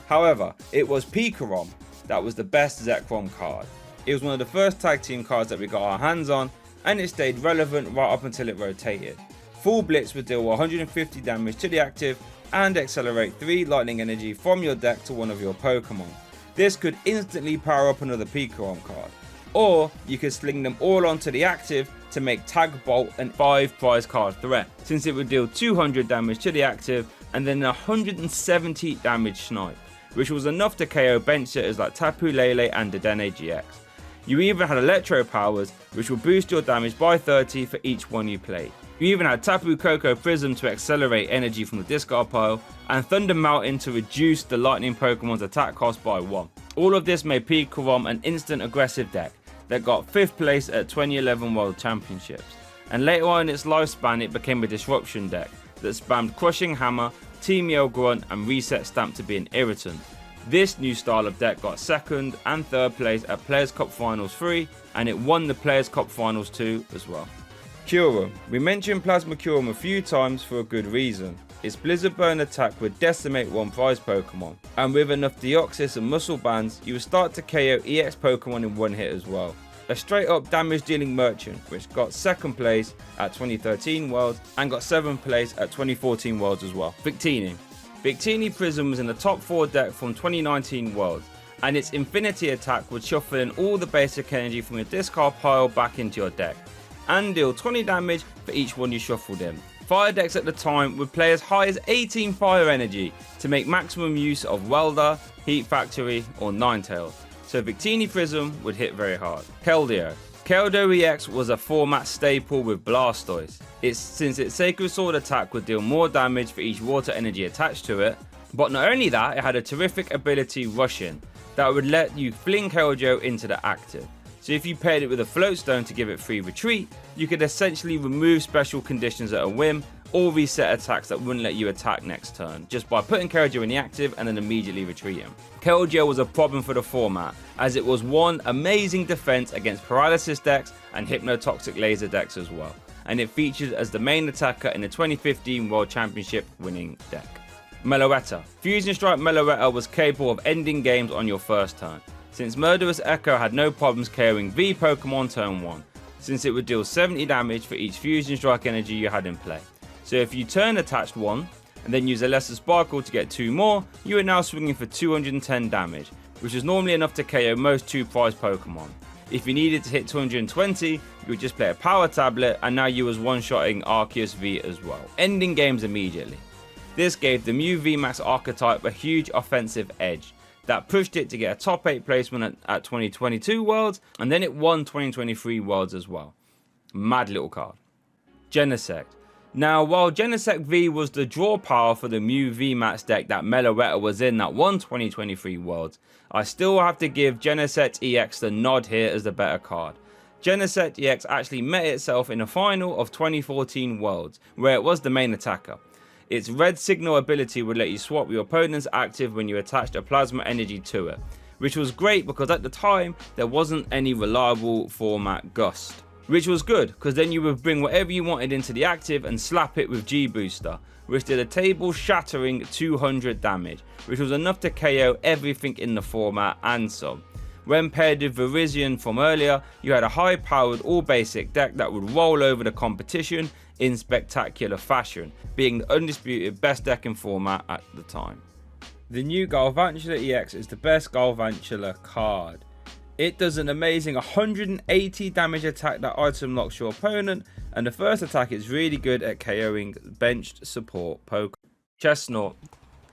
However, it was Pikarom that was the best Zekrom card. It was one of the first tag team cards that we got our hands on, and it stayed relevant right up until it rotated. Full Blitz would deal 150 damage to the active and accelerate 3 lightning energy from your deck to one of your Pokemon. This could instantly power up another Pikarom card, or you could sling them all onto the active to make Tag Bolt an 5 prize card threat, since it would deal 200 damage to the active and then 170 damage snipe, which was enough to KO bench sitters like Tapu Lele and Dedenne GX. You even had Electro Powers, which will boost your damage by 30 for each one you played. You even had Tapu Koko Prism to accelerate energy from the discard pile, and Thunder Mountain to reduce the lightning Pokemon's attack cost by 1. All of this made Pikarom an instant aggressive deck that got 5th place at 2011 World Championships, and later on in its lifespan it became a disruption deck that spammed Crushing Hammer, Team Yell Grunt and Reset Stamp to be an irritant. This new style of deck got 2nd and 3rd place at Players Cup Finals 3, and it won the Players Cup Finals 2 as well. Kyurem. We mentioned Plasma Kyurem a few times for a good reason. Its Blizzard Burn attack would decimate one prize Pokemon, and with enough Deoxys and Muscle Bands, you would start to KO EX Pokemon in one hit as well. A straight up damage dealing merchant, which got 2nd place at 2013 Worlds and got 7th place at 2014 Worlds as well. Victini. Victini Prism was in the top 4 deck from 2019 Worlds, and its Infinity attack would shuffle in all the basic energy from your discard pile back into your deck, and deal 20 damage for each one you shuffled in. Fire decks at the time would play as high as 18 fire energy to make maximum use of Welder, Heat Factory or Ninetales, so Victini Prism would hit very hard. Keldeo. Keldeo EX was a format staple with Blastoise. Since its Sacred Sword attack would deal more damage for each water energy attached to it, but not only that, it had a terrific ability Rush-In that would let you fling Keldeo into the active. So if you paired it with a Float Stone to give it free retreat, you could essentially remove special conditions at a whim, or reset attacks that wouldn't let you attack next turn, just by putting Keldeo in the active and then immediately retreating. Keldeo was a problem for the format, as it was one amazing defense against Paralysis decks and Hypnotoxic Laser decks as well, and it featured as the main attacker in the 2015 World Championship winning deck. Meloetta. Fusion Strike Meloetta was capable of ending games on your first turn, since Murderous Echo had no problems KOing V Pokemon turn 1, since it would deal 70 damage for each Fusion Strike energy you had in play. So if you turn attached 1, and then use a Lesser Sparkle to get 2 more, you are now swinging for 210 damage, which is normally enough to KO most 2 prize Pokemon. If you needed to hit 220, you would just play a Power Tablet, and now you was one-shotting Arceus V as well, ending games immediately. This gave the Mew VMAX archetype a huge offensive edge that pushed it to get a top 8 placement at 2022 Worlds, and then it won 2023 Worlds as well. Mad little card. Genesect. Now, while Genesect V was the draw power for the Mew VMAX deck that Meloetta was in that won 2023 Worlds, I still have to give Genesect EX the nod here as the better card. Genesect EX actually met itself in a final of 2014 Worlds, where it was the main attacker. Its Red Signal ability would let you swap your opponent's active when you attached a plasma energy to it, which was great because at the time there wasn't any reliable format Gust. Which was good, because then you would bring whatever you wanted into the active and slap it with G-Booster, which did a table-shattering 200 damage, which was enough to KO everything in the format and some. When paired with Virizion from earlier, you had a high-powered all-basic deck that would roll over the competition in spectacular fashion, being the undisputed best deck in format at the time. The new Galvantula EX is the best Galvantula card. It does an amazing 180 damage attack that item locks your opponent, and the first attack is really good at KOing benched support Pokemon. Chestnut.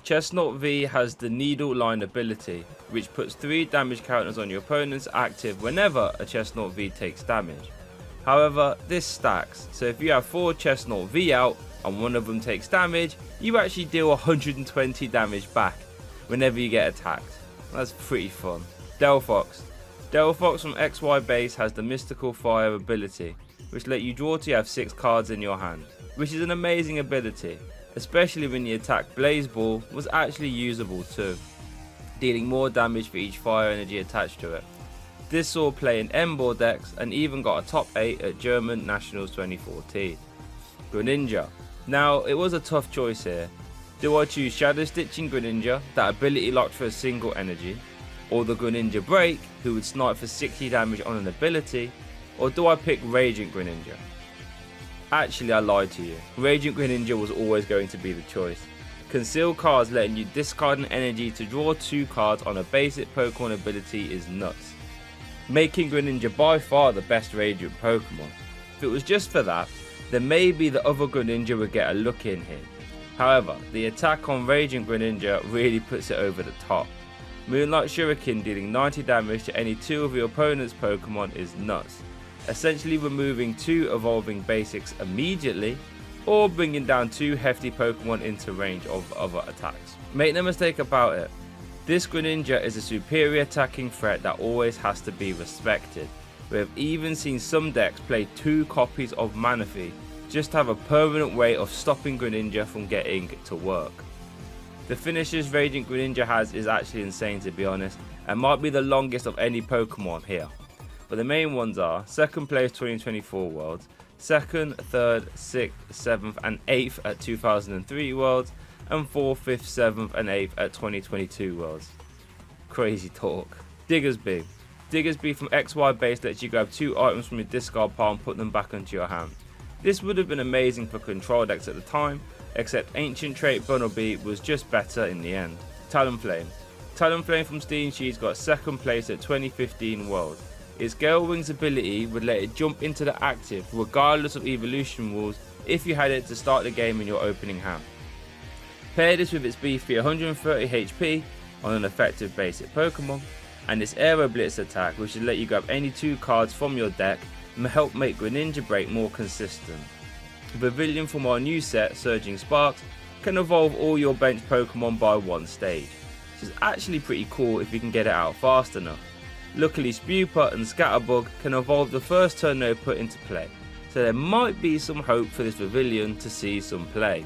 Chestnut V has the Needle Line ability, which puts 3 damage counters on your opponent's active whenever a Chestnut V takes damage. However, this stacks, so if you have 4 Chestnut V out and one of them takes damage, you actually deal 120 damage back whenever you get attacked. That's pretty fun. Delphox. Delphox from XY base has the Mystical Fire ability, which let you draw till you have 6 cards in your hand, which is an amazing ability, especially when the attack Blaze Ball was actually usable too, dealing more damage for each fire energy attached to it. This saw play in M-Ball decks and even got a top 8 at German Nationals 2014. Greninja. Now, it was a tough choice here. Do I choose Shadow Stitching Greninja, that ability locked for a single energy, or the Greninja Break, who would snipe for 60 damage on an ability, or do I pick Radiant Greninja? Actually, I lied to you. Radiant Greninja was always going to be the choice. Conceal cards letting you discard an energy to draw 2 cards on a basic Pokemon ability is nuts, making Greninja by far the best Radiant Pokemon. If it was just for that, then maybe the other Greninja would get a look in here. However, the attack on Radiant Greninja really puts it over the top. Moonlight Shuriken dealing 90 damage to any 2 of your opponent's Pokemon is nuts, essentially removing 2 evolving basics immediately, or bringing down 2 hefty Pokemon into range of other attacks. Make no mistake about it, this Greninja is a superior attacking threat that always has to be respected. We have even seen some decks play 2 copies of Manaphy just to have a permanent way of stopping Greninja from getting to work. The finishes Radiant Greninja has is actually insane, to be honest, and might be the longest of any Pokemon here. But the main ones are 2nd place 2024 Worlds, 2nd, 3rd, 6th, 7th and 8th at 2003 Worlds, and 4th, 5th, 7th and 8th at 2022 Worlds. Crazy talk. Diggersby. Diggersby from XY base lets you grab 2 items from your discard pile and put them back into your hand. This would have been amazing for control decks at the time, except Ancient Trait Bunnelby was just better in the end. Talonflame. Talonflame from Steam Sheets got 2nd place at 2015 Worlds. Its Gale Wings ability would let it jump into the active regardless of evolution rules if you had it to start the game in your opening hand. Pair this with its beefy 130 HP on an effective basic Pokemon, and its Aero Blitz attack, which would let you grab any 2 cards from your deck and help make Greninja Break more consistent. Pavilion from our new set, Surging Sparks, can evolve all your bench Pokemon by 1 stage, which is actually pretty cool if you can get it out fast enough. Luckily, Spewput and Scatterbug can evolve the first turn they put into play, so there might be some hope for this Pavilion to see some play.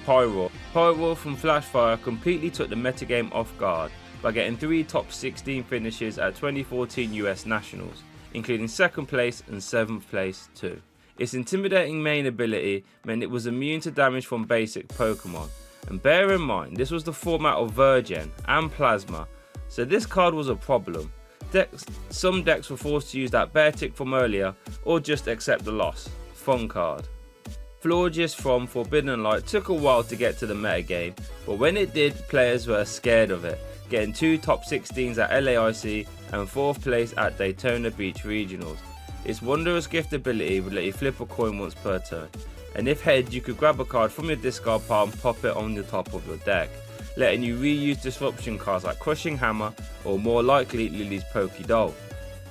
Pyroar. Pyroar from Flashfire completely took the metagame off guard by getting 3 top 16 finishes at 2014 US Nationals, including 2nd place and 7th place too. Its intimidating main ability meant it was immune to damage from basic Pokemon, and bear in mind this was the format of Virgin and Plasma, so this card was a problem. Some decks were forced to use that bear tick from earlier or just accept the loss. Fun card. Florges from Forbidden Light took a while to get to the metagame, but when it did, players were scared of it, getting 2 top 16s at LAIC and 4th place at Daytona Beach Regionals. Its Wondrous Gift ability would let you flip a coin once per turn, and if head, you could grab a card from your discard pile and pop it on the top of your deck, letting you reuse disruption cards like Crushing Hammer or more likely Lily's Pokédoll,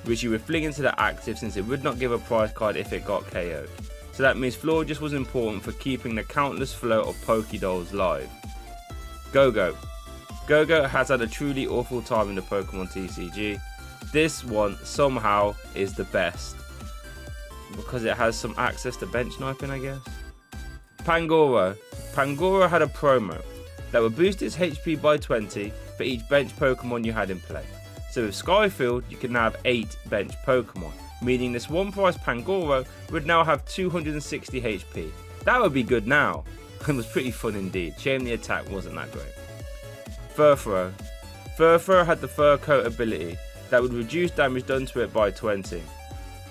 which you would fling into the active since it would not give a prize card if it got KO'd. So that means Florges was important for keeping the countless flow of Pokédolls live. Go-Go. Go-Go has had a truly awful time in the Pokemon TCG. This one somehow is the best, because it has some access to bench sniping, I guess. Pangoro. Pangoro had a promo that would boost its HP by 20 for each bench Pokemon you had in play. So with Skyfield, you can now have 8 bench Pokemon, meaning this 1 price Pangoro would now have 260 HP. That would be good now. It was pretty fun indeed. Shame the attack wasn't that great. Furthrow. Furthrow had the Fur Coat ability that would reduce damage done to it by 20,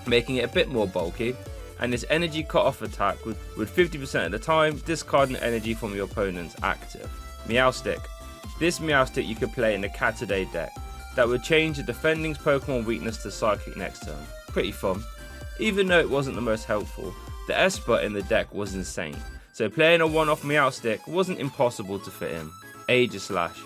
making it a bit more bulky, and its energy cut-off attack would 50% of the time, discarding energy from your opponent's active. Meowstic. This Meowstic you could play in the Catidae deck that would change the defending's Pokemon weakness to Psychic next turn. Pretty fun. Even though it wasn't the most helpful, the Esper in the deck was insane, so playing a one-off Meowstic wasn't impossible to fit in. Aegislash.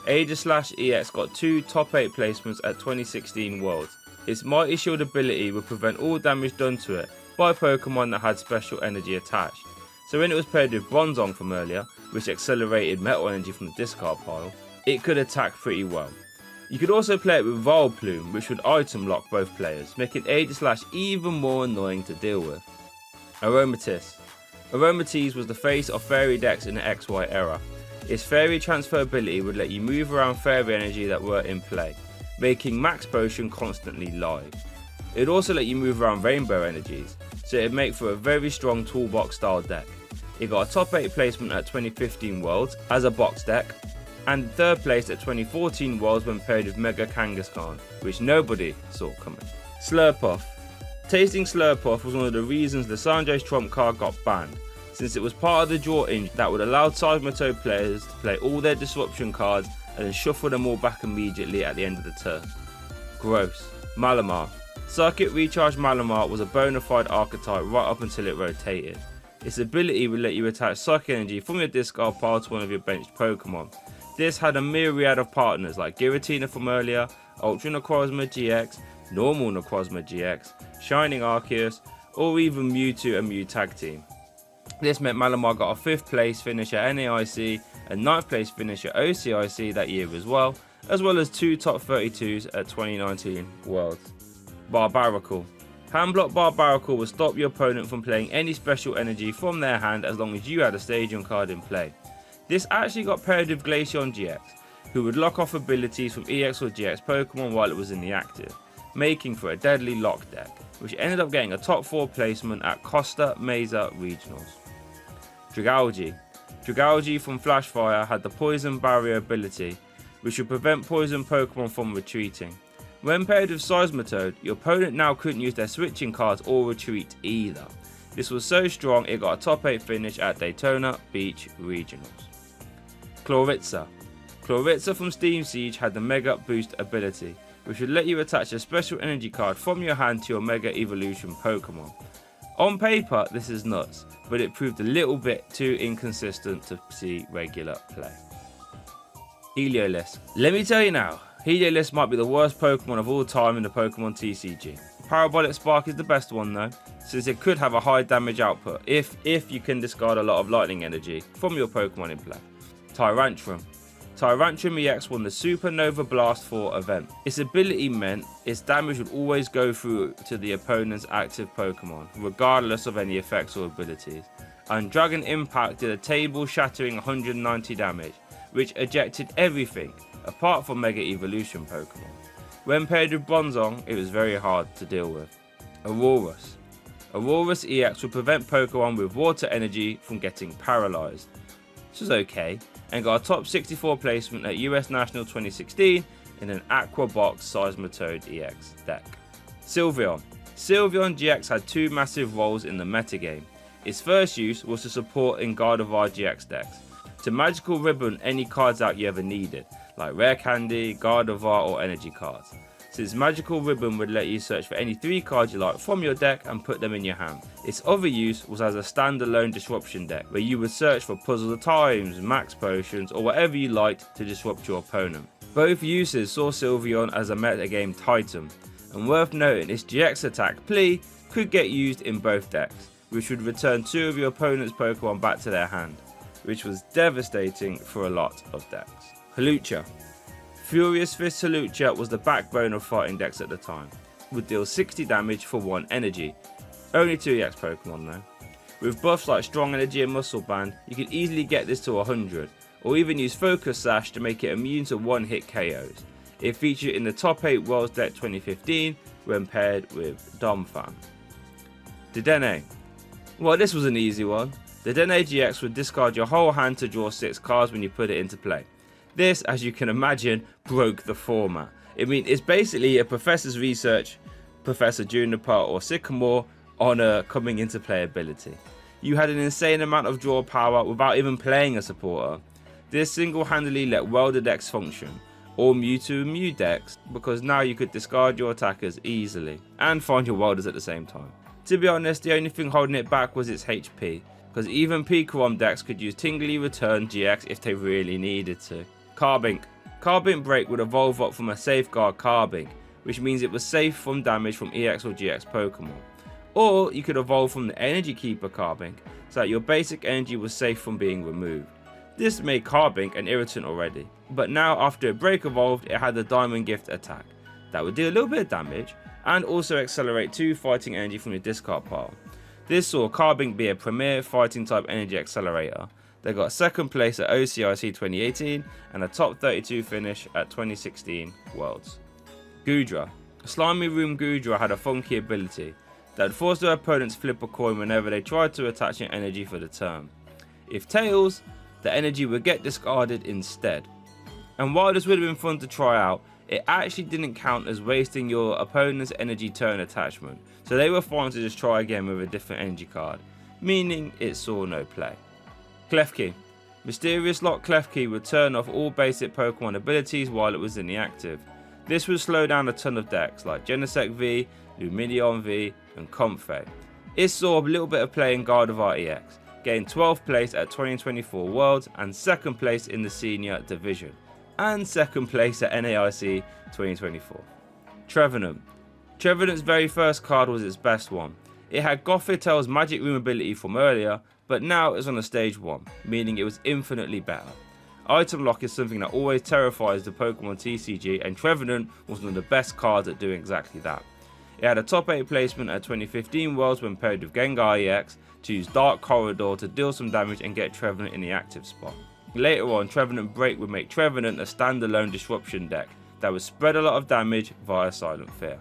Aegislash EX got 2 top 8 placements at 2016 Worlds. Its Mighty Shield ability would prevent all damage done to it by Pokemon that had special energy attached. So when it was paired with Bronzong from earlier, which accelerated metal energy from the discard pile, it could attack pretty well. You could also play it with Vileplume, which would item lock both players, making Aegislash even more annoying to deal with. Aromatisse. Aromatisse was the face of fairy decks in the XY era. Its fairy transfer ability would let you move around fairy energy that were in play, making Max Potion constantly live. It would also let you move around rainbow energies, so it would make for a very strong toolbox style deck. It got a top 8 placement at 2015 Worlds as a box deck, and 3rd place at 2014 Worlds when paired with Mega Kangaskhan, which nobody saw coming. Slurpuff. Tasting Slurpuff was one of the reasons Lissandre's trump card got banned, since it was part of the draw engine that would allow Seismitoad players to play all their disruption cards and then shuffle them all back immediately at the end of the turn. Gross. Malamar. Circuit Recharge Malamar was a bona fide archetype right up until it rotated. Its ability would let you attach Psychic Energy from your discard pile to one of your benched Pokemon. This had a myriad of partners like Giratina from earlier, Ultra Necrozma GX, Normal Necrozma GX, Shining Arceus, or even Mewtwo and Mew Tag Team. This meant Malamar got a 5th place finish at NAIC and 9th place finish at OCIC that year as well as 2 top 32s at 2019 Worlds. Barbaracle. Handblock Barbaracle will stop your opponent from playing any special energy from their hand as long as you had a Stadium card in play. This actually got paired with Glaceon GX, who would lock off abilities from EX or GX Pokemon while it was in the active, making for a deadly lock deck, which ended up getting a top 4 placement at Costa Mesa Regionals. Dragalge. Dragalge from Flashfire had the Poison Barrier ability, which would prevent poison Pokemon from retreating. When paired with Seismitoad, your opponent now couldn't use their switching cards or retreat either. This was so strong it got a top 8 finish at Daytona Beach Regionals. Chloritza. Chloritza from Steam Siege had the Mega Boost ability, which would let you attach a special energy card from your hand to your Mega Evolution Pokemon. On paper, this is nuts, but it proved a little bit too inconsistent to see regular play. Heliolisk. Let me tell you now, Heliolisk might be the worst Pokemon of all time in the Pokemon TCG. Parabolic Spark is the best one though, since it could have a high damage output if you can discard a lot of lightning energy from your Pokemon in play. Tyrantrum. Tyrantrum EX won the Supernova Blast 4 event. Its ability meant its damage would always go through to the opponent's active Pokemon, regardless of any effects or abilities. And Dragon Impact did a table-shattering 190 damage, which ejected everything, apart from Mega Evolution Pokemon. When paired with Bronzong, it was very hard to deal with. Aurorus. Aurorus EX would prevent Pokemon with water energy from getting paralyzed. This was okay, and got a top 64 placement at US National 2016 in an Aqua Box Seismitoad EX deck. Sylveon. Sylveon GX had 2 massive roles in the metagame. Its first use was to support in Gardevoir GX decks, to magical ribbon any cards out you ever needed, like Rare Candy, Gardevoir or Energy cards. Since Magical Ribbon would let you search for any 3 cards you like from your deck and put them in your hand. Its other use was as a standalone disruption deck, where you would search for Puzzle of Times, Max Potions or whatever you liked to disrupt your opponent. Both uses saw Sylveon as a metagame titan, and worth noting its GX attack Plea could get used in both decks, which would return 2 of your opponent's Pokemon back to their hand, which was devastating for a lot of decks. Hawlucha. Furious Fist Hawlucha was the backbone of fighting decks at the time, would deal 60 damage for 1 energy, only 2 EX Pokemon though. With buffs like Strong Energy and Muscle Band, you could easily get this to 100, or even use Focus Sash to make it immune to 1-hit KOs. It featured in the top 8 Worlds deck 2015 when paired with Domfam. Dedenne. Well, this was an easy one. The Den AGX would discard your whole hand to draw 6 cards when you put it into play. This, as you can imagine, broke the format. It's basically a Professor's Research, Professor Juniper or Sycamore on a coming into play ability. You had an insane amount of draw power without even playing a supporter. This single-handedly let Welder decks function, or Mewtwo and Mew decks, because now you could discard your attackers easily and find your Welders at the same time. To be honest, the only thing holding it back was its HP, because even Pikarom decks could use Tingly Return GX if they really needed to. Carbink. Carbink Break would evolve up from a Safeguard Carbink, which means it was safe from damage from EX or GX Pokemon. Or you could evolve from the Energy Keeper Carbink, so that your basic energy was safe from being removed. This made Carbink an irritant already, but now after it break evolved, it had the Diamond Gift attack. That would deal a little bit of damage, and also accelerate 2 fighting energy from your discard pile. This saw Carbink be a premier fighting type energy accelerator. They got second place at OCIC 2018 and a top 32 finish at 2016 Worlds. Goodra. Slimy Room Goodra had a funky ability that forced their opponents to flip a coin whenever they tried to attach an energy for the turn. If tails, the energy would get discarded instead. And while this would have been fun to try out, it actually didn't count as wasting your opponent's energy turn attachment, so they were fine to just try again with a different energy card, meaning it saw no play. Klefki. Mysterious Lock Klefki would turn off all basic Pokemon abilities while it was in the active. This would slow down a ton of decks like Genesect V, Lumineon V and Comfey. It saw a little bit of play in Gardevoir EX, getting 12th place at 2024 Worlds and 2nd place in the Senior Division, and 2nd place at NAIC 2024. Trevenant. Trevenant's very first card was its best one. It had Gothitail's Magic Room ability from earlier, but now it's on a stage 1, meaning it was infinitely better. Item lock is something that always terrifies the Pokemon TCG, and Trevenant was one of the best cards at doing exactly that. It had a top 8 placement at 2015 Worlds when paired with Gengar EX to use Dark Corridor to deal some damage and get Trevenant in the active spot. Later on, Trevenant Break would make Trevenant a standalone disruption deck that would spread a lot of damage via Silent Fear.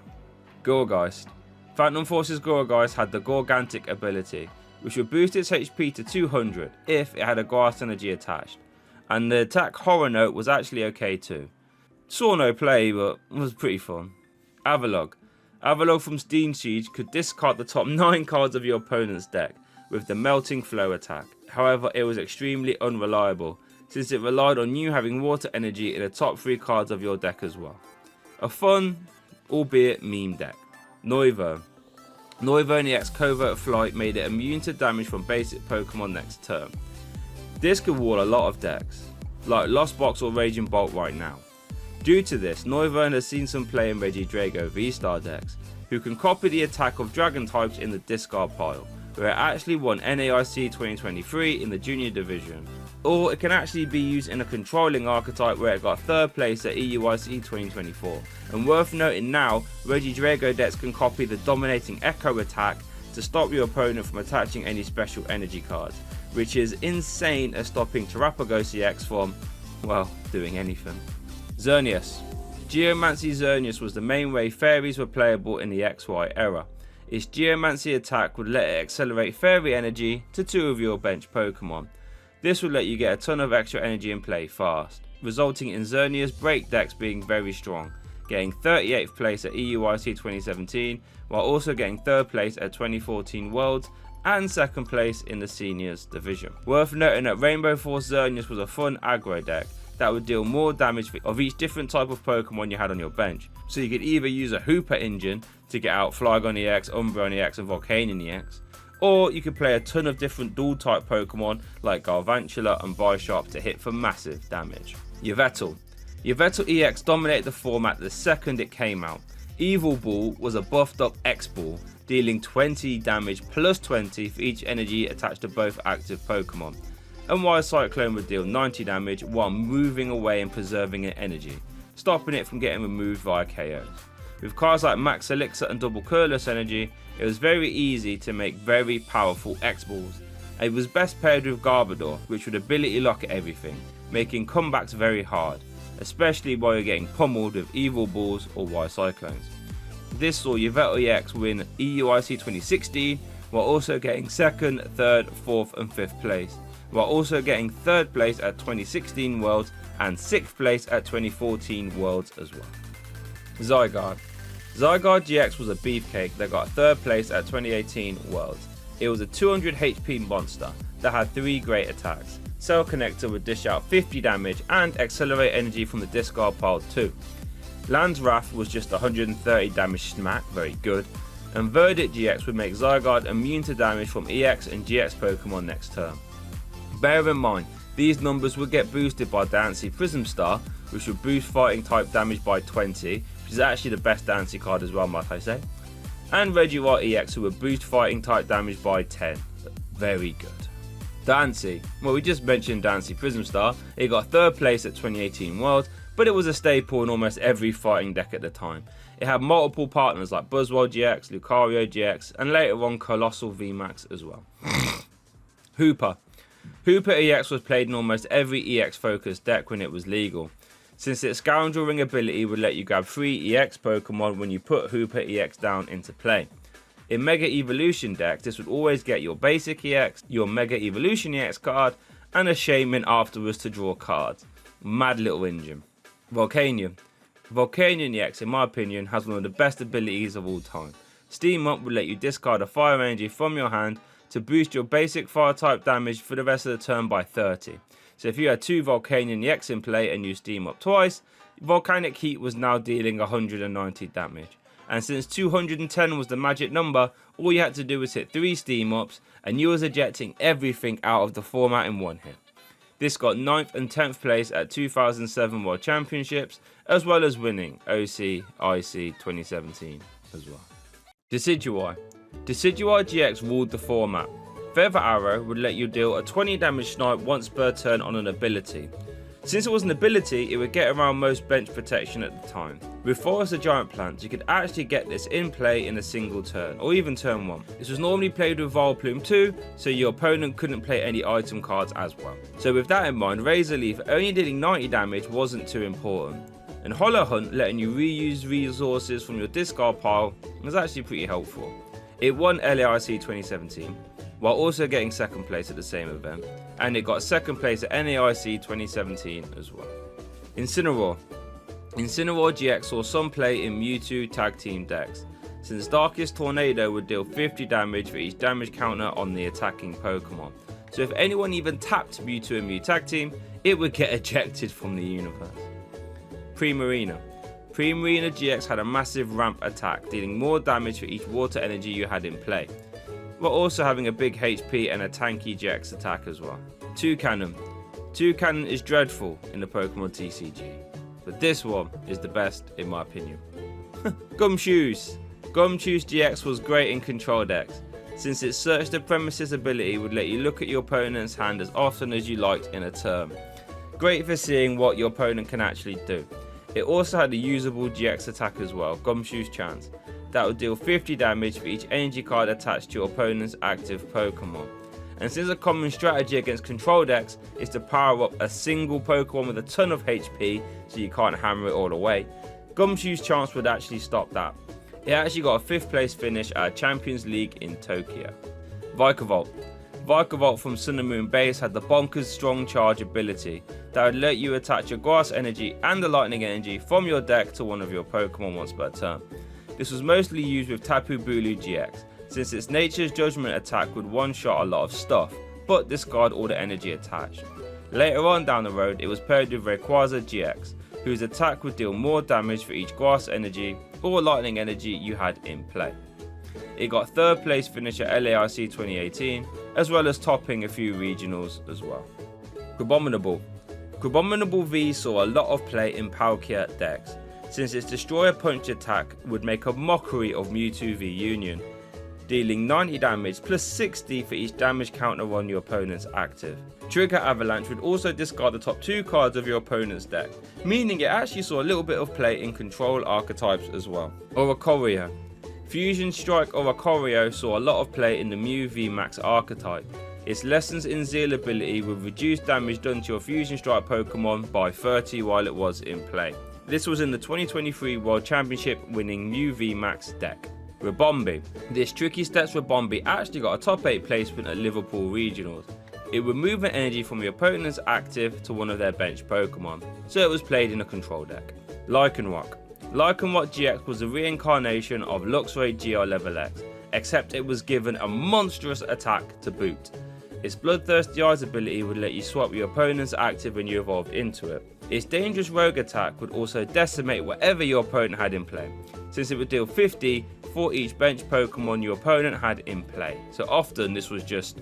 Gourgeist. Phantom Force's Gourgeist had the Gorgantic ability, which would boost its HP to 200 if it had a Grass Energy attached, and the attack Horror Note was actually okay too. Saw no play, but was pretty fun. Avalog. Avalog from Steam Siege could discard the top 9 cards of your opponent's deck with the Melting Flow attack. However, it was extremely unreliable, since it relied on you having water energy in the top 3 cards of your deck as well. A fun, albeit meme deck. Noivern. Noivern EX Covert Flight made it immune to damage from basic Pokemon next turn. This could wall a lot of decks, like Lost Box or Raging Bolt right now. Due to this, Noivern has seen some play in Regidrago V-Star decks, who can copy the attack of Dragon types in the discard pile, where it actually won NAIC 2023 in the Junior Division. Or it can actually be used in a controlling archetype where it got 3rd place at EUIC 2024. And worth noting now, Regidrago decks can copy the dominating Echo attack to stop your opponent from attaching any special energy cards, which is insane at stopping Terapagos EX from, well, doing anything. Xerneas. Geomancy Xerneas was the main way fairies were playable in the XY era. Its Geomancy attack would let it accelerate fairy energy to 2 of your bench Pokemon. This would let you get a ton of extra energy in play fast, resulting in Xerneas break decks being very strong, getting 38th place at EUIC 2017, while also getting 3rd place at 2014 Worlds and 2nd place in the Seniors Division. Worth noting that Rainbow Force Xerneas was a fun aggro deck that would deal more damage of each different type of Pokemon you had on your bench. So you could either use a Hooper engine to get out Flygon EX, Umbreon EX and Volcanion EX, or you could play a ton of different dual type Pokemon like Garvantula and Bisharp to hit for massive damage. Yveltal. Yveltal EX dominated the format the second it came out. Evil Ball was a buffed up X-Ball, dealing 20 damage plus 20 for each energy attached to both active Pokemon. And while Cyclone would deal 90 damage while moving away and preserving its energy, stopping it from getting removed via KOs. With cards like Max Elixir and Double Cureless Energy, it was very easy to make very powerful X-Balls. It was best paired with Garbodor, which would ability lock everything, making comebacks very hard, especially while you're getting pummeled with Evil Balls or Y Cyclones. This saw Yveltal EX win EUIC 2016, while also getting 2nd, 3rd, 4th and 5th place, while also getting 3rd place at 2016 Worlds and 6th place at 2014 Worlds as well. Zygarde. Zygarde GX was a beefcake that got 3rd place at 2018 Worlds. It was a 200 HP monster that had 3 great attacks. Cell Connector would dish out 50 damage and accelerate energy from the discard pile too. Land's Wrath was just 130 damage smack, very good. And Verdict GX would make Zygarde immune to damage from EX and GX Pokemon next turn. Bear in mind, these numbers would get boosted by Dancy Prism Star, which would boost fighting type damage by 20, which is actually the best Dancy card as well, might I say. And Regirock EX, who would boost fighting type damage by 10. Very good. Dancy. Well, we just mentioned Dancy Prism Star. It got 3rd place at 2018 Worlds, but it was a staple in almost every fighting deck at the time. It had multiple partners like Buzzwole GX, Lucario GX, and later on Colossal VMAX as well. Hooper. Hooper EX was played in almost every EX focused deck when it was legal, since its Scoundrel Ring ability would let you grab 3 EX Pokemon when you put Hooper EX down into play. In Mega Evolution decks, this would always get your Basic EX, your Mega Evolution EX card, and a Shaman afterwards to draw cards. Mad little engine. Volcanion. Volcanion EX, in my opinion, has one of the best abilities of all time. Steam Up would let you discard a fire energy from your hand to boost your basic fire type damage for the rest of the turn by 30. So if you had 2 Volcanion EX in play and you Steam Up twice, Volcanic Heat was now dealing 190 damage. And since 210 was the magic number, all you had to do was hit 3 Steam Ups and you was ejecting everything out of the format in one hit. This got 9th and 10th place at 2007 World Championships, as well as winning OC, IC 2017 as well. Decidueye. Decidueye GX ruled the format. Feather Arrow would let you deal a 20 damage snipe once per turn on an ability. Since it was an ability, it would get around most bench protection at the time. With Forest of Giant Plants, you could actually get this in play in a single turn, or even turn 1. This was normally played with Vileplume too, so your opponent couldn't play any item cards as well. So with that in mind, Razor Leaf only dealing 90 damage wasn't too important. And Hollow Hunt, letting you reuse resources from your discard pile, was actually pretty helpful. It won LAIC 2017, while also getting 2nd place at the same event, and it got 2nd place at NAIC 2017 as well. Incineroar. Incineroar GX saw some play in Mewtwo tag team decks, since Darkest Tornado would deal 50 damage for each damage counter on the attacking Pokemon. So if anyone even tapped Mewtwo and Mew tag team, it would get ejected from the universe. Primarina. Primarina GX had a massive ramp attack, dealing more damage for each water energy you had in play, while also having a big HP and a tanky GX attack as well. Toucannon. Toucannon is dreadful in the Pokemon TCG, but this one is the best in my opinion. Gumshoos. Gumshoos GX was great in control decks, since its Search the Premises ability would let you look at your opponent's hand as often as you liked in a turn. Great for seeing what your opponent can actually do. It also had a usable GX attack as well, Gumshoos Chance, that would deal 50 damage for each energy card attached to your opponent's active Pokemon. And since a common strategy against control decks is to power up a single Pokemon with a ton of HP so you can't hammer it all away, Gumshoos Chance would actually stop that. It actually got a 5th place finish at a Champions League in Tokyo. Vikavolt. Vikavolt from Sun and Moon base had the bonkers strong charge ability that would let you attach a grass energy and a lightning energy from your deck to one of your Pokemon once per turn. This was mostly used with Tapu Bulu GX, since its Nature's Judgment attack would one-shot a lot of stuff, but discard all the energy attached. Later on down the road, it was paired with Rayquaza GX, whose attack would deal more damage for each grass energy or lightning energy you had in play. It got 3rd place finish at LAIC 2018, as well as topping a few regionals as well. Crabominable. Crabominable V saw a lot of play in Palkia decks, since its Destroyer Punch attack would make a mockery of Mewtwo V Union, dealing 90 damage plus 60 for each damage counter on your opponent's active. Trigger Avalanche would also discard the top 2 cards of your opponent's deck, meaning it actually saw a little bit of play in control archetypes as well. Oricorio. Fusion Strike Oricorio saw a lot of play in the Mew VMAX archetype. Its Lessons in Zeal ability would reduce damage done to your Fusion Strike Pokemon by 30 while it was in play. This was in the 2023 World Championship winning Mew VMAX deck. Rabombi. This tricky steps Rabombi actually got a top 8 placement at Liverpool Regionals. It would move an energy from your opponent's active to one of their bench Pokemon, so it was played in a control deck. Lycanroc. Lycanroc GX was a reincarnation of Luxray GR Level X, except it was given a monstrous attack to boot. Its Bloodthirsty Eyes ability would let you swap your opponent's active when you evolved into it. Its Dangerous Rogue attack would also decimate whatever your opponent had in play, since it would deal 50 for each bench Pokemon your opponent had in play. So often this was just,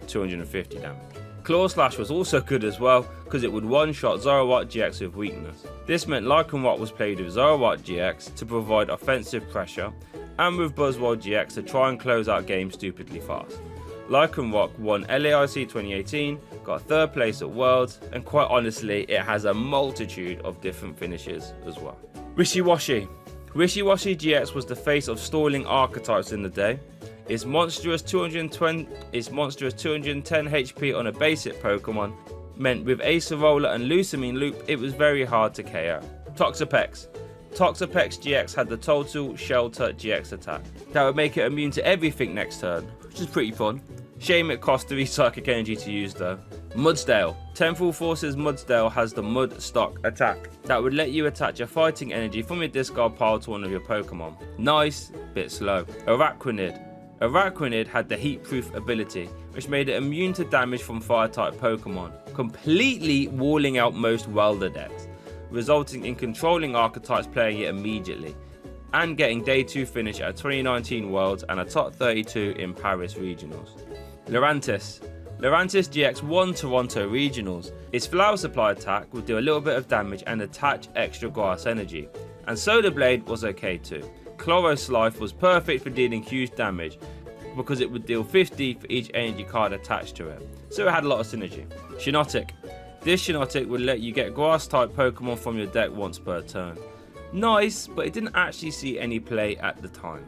250 damage. Claw Slash was also good as well, because it would one-shot Zoroark GX with weakness. This meant Lycanroc was played with Zoroark GX to provide offensive pressure, and with Buzzwole GX to try and close out games stupidly fast. Lycanroc won LAIC 2018, got 3rd place at Worlds, and quite honestly, it has a multitude of different finishes as well. Wishiwashi. Wishiwashi GX was the face of stalling archetypes in the day. Its monstrous 210 HP on a basic Pokemon meant with Acerola and Lusamine Loop, it was very hard to KO. Toxapex. Toxapex GX had the Total Shelter GX attack. That would make it immune to everything next turn, which is pretty fun. Shame it cost 3 Psychic Energy to use though. Mudsdale. Temporal Forces Mudsdale has the Mud Stock attack. That would let you attach a fighting energy from your discard pile to one of your Pokemon. Nice, bit slow. Araquanid. Araquanid had the Heat Proof ability, which made it immune to damage from Fire-type Pokemon, completely walling out most Welder decks, resulting in controlling archetypes playing it immediately, and getting Day 2 finish at 2019 Worlds and a top 32 in Paris Regionals. Lurantis. Lurantis GX won Toronto Regionals. Its Flower Supply attack would do a little bit of damage and attach extra grass energy, and Solar Blade was okay too. Chloros Life was perfect for dealing huge damage because it would deal 50 for each energy card attached to it, so it had a lot of synergy. Shiinotic. This Shiinotic would let you get grass type Pokemon from your deck once per turn. Nice, but it didn't actually see any play at the time,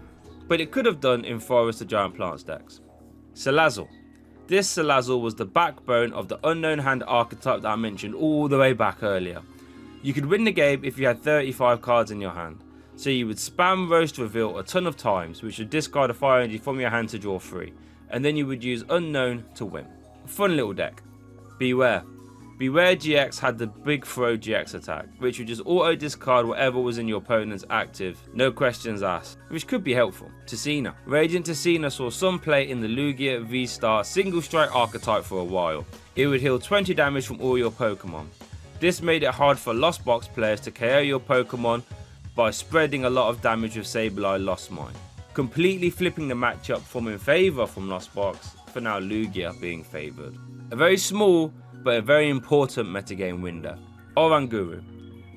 but it could have done in Forest or Giant Plants decks. Salazzle. This Salazzle was the backbone of the Unknown Hand archetype that I mentioned all the way back earlier. You could win the game if you had 35 cards in your hand. So you would spam Roast Reveal a ton of times, which would discard a fire energy from your hand to draw 3, and then you would use Unknown to win. Fun little deck. Beware. Beware GX had the Big Throw GX attack, which would just auto discard whatever was in your opponent's active, no questions asked, which could be helpful. Tessina. Radiant Tessina saw some play in the Lugia V-Star single strike archetype for a while. It would heal 20 damage from all your Pokemon. This made it hard for Lost Box players to KO your Pokemon by spreading a lot of damage with Sableye Lost Mine, completely flipping the matchup from in favour from Lost Box for now Lugia being favoured. A very small but a very important metagame window. Oranguru.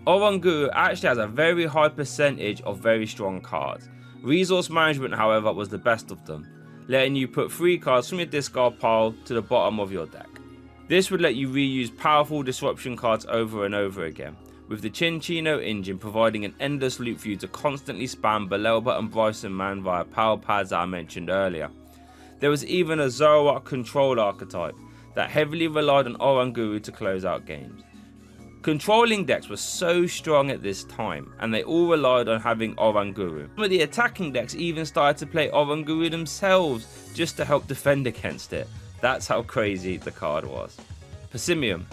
Oranguru actually has a very high percentage of very strong cards. Resource Management however was the best of them, letting you put 3 cards from your discard pile to the bottom of your deck. This would let you reuse powerful disruption cards over and over again, with the Chinchino engine providing an endless loop for you to constantly spam Belelba and Bryson Man via power pads that I mentioned earlier. There was even a Zoroark control archetype that heavily relied on Oranguru to close out games. Controlling decks were so strong at this time, and they all relied on having Oranguru. Some of the attacking decks even started to play Oranguru themselves just to help defend against it. That's how crazy the card was. Persimium.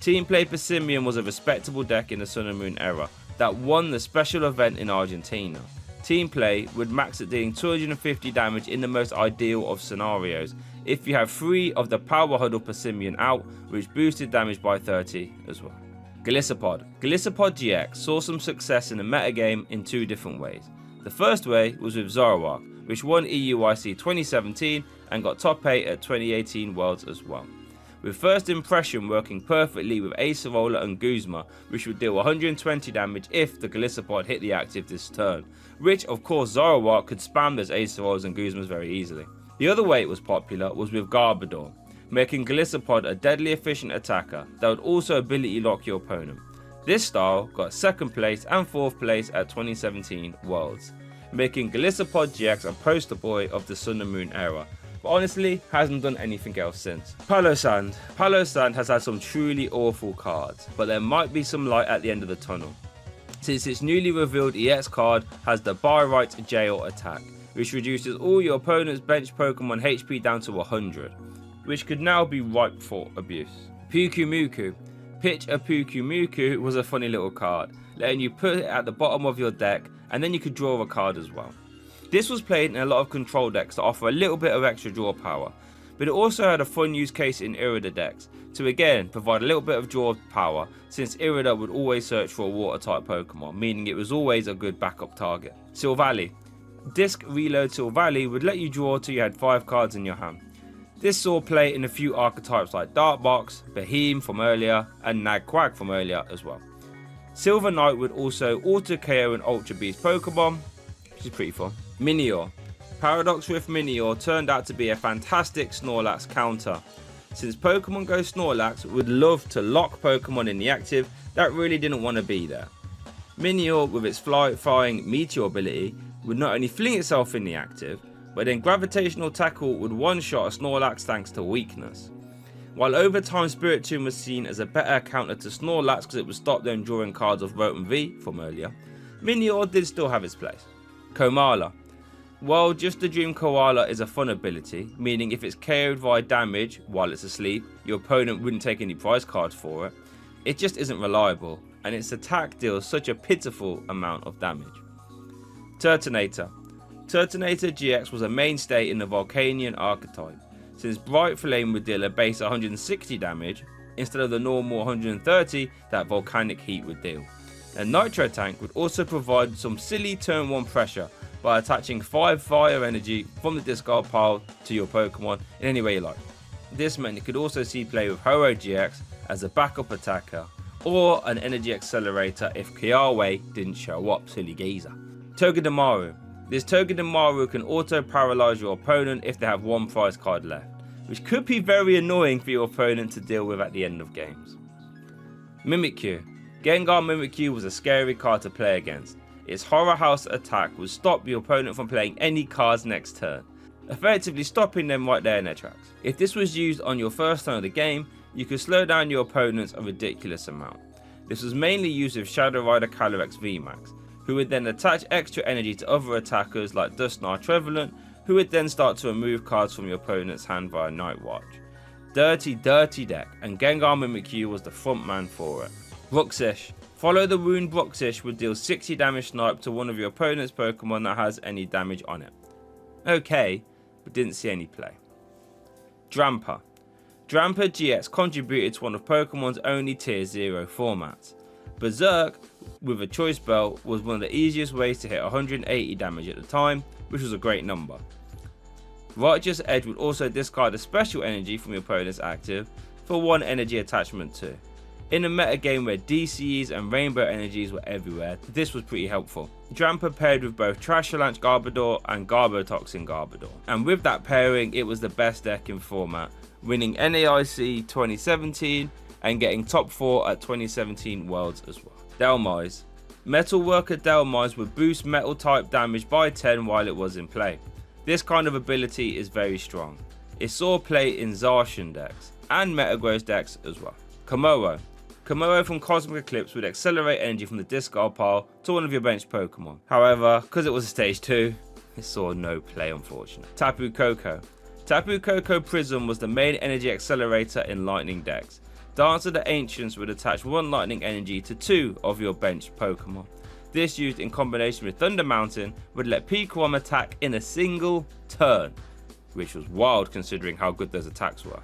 Team Play Persimium was a respectable deck in the Sun and Moon era that won the special event in Argentina. Team Play would max at dealing 250 damage in the most ideal of scenarios if you have 3 of the Power Huddle Persimium out, which boosted damage by 30 as well. Golisopod. Golisopod GX saw some success in the metagame in 2 different ways. The first way was with Zoroark, which won EUIC 2017 and got top 8 at 2018 Worlds as well, with First Impression working perfectly with Acerola and Guzma, which would deal 120 damage if the Golisopod hit the active this turn, which of course Zoroark could spam those Acerolas and Guzmas very easily. The other way it was popular was with Garbodor, making Golisopod a deadly efficient attacker that would also ability lock your opponent. This style got 2nd place and 4th place at 2017 Worlds, making Golisopod GX a poster boy of the Sun and Moon era, but honestly hasn't done anything else since. Palossand. Palossand has had some truly awful cards, but there might be some light at the end of the tunnel. since its newly revealed EX card has the By Right Jail attack, which reduces all your opponent's bench Pokemon HP down to 100, which could now be ripe for abuse. Pukumuku. Pitch a Pukumuku was a funny little card, letting you put it at the bottom of your deck and then you could draw a card as well. This was played in a lot of control decks to offer a little bit of extra draw power, but it also had a fun use case in Irida decks to again provide a little bit of draw power, since Irida would always search for a water type Pokemon, meaning it was always a good backup target. Silvally. Disc Reload Silvally would let you draw till you had 5 cards in your hand. This saw play in a few archetypes like Darkbox, Beheem from earlier, and Nagquag from earlier as well. Silver Knight would also auto KO an Ultra Beast Pokemon, which is pretty fun. Minior. Paradox Rift Minior turned out to be a fantastic Snorlax counter, since Pokemon Go Snorlax would love to lock Pokemon in the active that really didn't want to be there. Minior, with its flying Meteor ability, would not only fling itself in the active, but then Gravitational Tackle would one-shot a Snorlax thanks to weakness. While over time Spiritomb was seen as a better counter to Snorlax because it would stop them drawing cards off Rotom V from earlier, Minior did still have its place. Komala. While Just a Dream Koala is a fun ability, meaning if it's KO'd via damage while it's asleep, your opponent wouldn't take any prize cards for it, it just isn't reliable, and its attack deals such a pitiful amount of damage. Turtonator. Turtonator GX was a mainstay in the Volcanion archetype, since Bright Flame would deal a base 160 damage instead of the normal 130 that Volcanic Heat would deal. And Nitro Tank would also provide some silly turn 1 pressure by attaching 5 fire energy from the discard pile to your Pokemon in any way you like. This meant it could also see play with Ho-Oh GX as a backup attacker, or an energy accelerator if Kiawe didn't show up, silly geezer. Togedemaru. This Togedemaru can auto paralyze your opponent if they have 1 prize card left, which could be very annoying for your opponent to deal with at the end of games. Mimikyu. Gengar Mimikyu was a scary card to play against. Its Horror House attack would stop your opponent from playing any cards next turn, effectively stopping them right there in their tracks. If this was used on your first turn of the game, you could slow down your opponents a ridiculous amount. This was mainly used with Shadow Rider Calyrex VMAX, who would then attach extra energy to other attackers like Dusknoir Trevenant, who would then start to remove cards from your opponent's hand via Night Watch. Dirty deck, and Gengar Mimikyu was the front man for it. Bruxish. Follow the Wound Bruxish would deal 60 damage snipe to one of your opponent's Pokemon that has any damage on it. Okay, but didn't see any play. Drampa. Drampa GX contributed to one of Pokemon's only Tier 0 formats. Berserk, with a choice belt, was one of the easiest ways to hit 180 damage at the time, which was a great number. Righteous Edge would also discard a special energy from your opponent's active for 1 energy attachment too. In a metagame where DCEs and Rainbow energies were everywhere, this was pretty helpful. Drampa paired with both Trashalanche Garbodor and Garbotoxin Garbodor, and with that pairing it was the best deck in format, winning NAIC 2017 and getting top 4 at 2017 Worlds as well. Dhelmise. Metalworker Dhelmise would boost metal type damage by 10 while it was in play. This kind of ability is very strong. It saw play in Zacian decks and Metagross decks as well. Komoro. Komoro from Cosmic Eclipse would accelerate energy from the discard pile to one of your bench Pokemon. However, because it was a stage 2, it saw no play unfortunately. Tapu Koko. Tapu Koko Prism was the main energy accelerator in Lightning decks. Dance of the Ancients would attach 1 Lightning energy to 2 of your bench Pokemon. This used in combination with Thunder Mountain would let Pikarom attack in a single turn, which was wild considering how good those attacks were.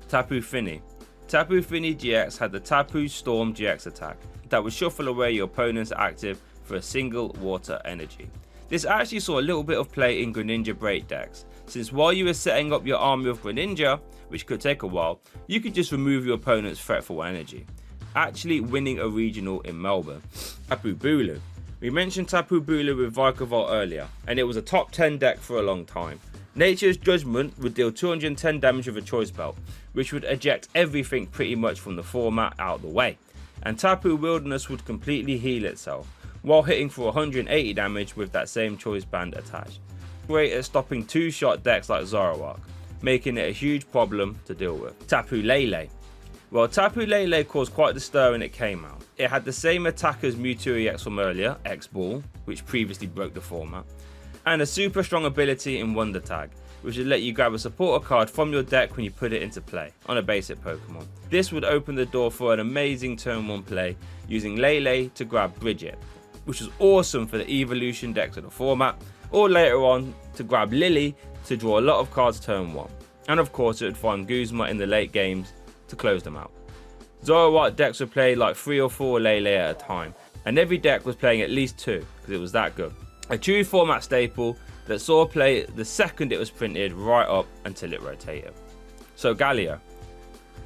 Tapu Fini. Tapu Fini GX had the Tapu Storm GX attack that would shuffle away your opponent's active for a single water energy. This actually saw a little bit of play in Greninja Break decks, since while you were setting up your army of Greninja, which could take a while, you could just remove your opponent's threatful energy, actually winning a regional in Melbourne. Tapu Bulu. We mentioned Tapu Bulu with Vikavolt earlier, and it was a top 10 deck for a long time. Nature's Judgment would deal 210 damage with a choice belt, which would eject everything pretty much from the format out of the way, and Tapu Wilderness would completely heal itself, while hitting for 180 damage with that same choice band attached. Great at stopping 2-shot decks like Zoroark, making it a huge problem to deal with. Tapu Lele. Well, Tapu Lele caused quite the stir when it came out. It had the same attack as Mewtwo EX from earlier, X-Ball, which previously broke the format, and a super strong ability in Wonder Tag, which would let you grab a supporter card from your deck when you put it into play on a basic Pokemon. This would open the door for an amazing turn 1 play using Lele to grab Bridget, which was awesome for the evolution decks of the format, or later on to grab Lily to draw a lot of cards turn 1. And of course it would find Guzma in the late games to close them out. Zoroark decks would play like 3 or 4 Lele at a time, and every deck was playing at least 2 because it was that good. A true format staple that saw play the second it was printed right up until it rotated. Solgaleo.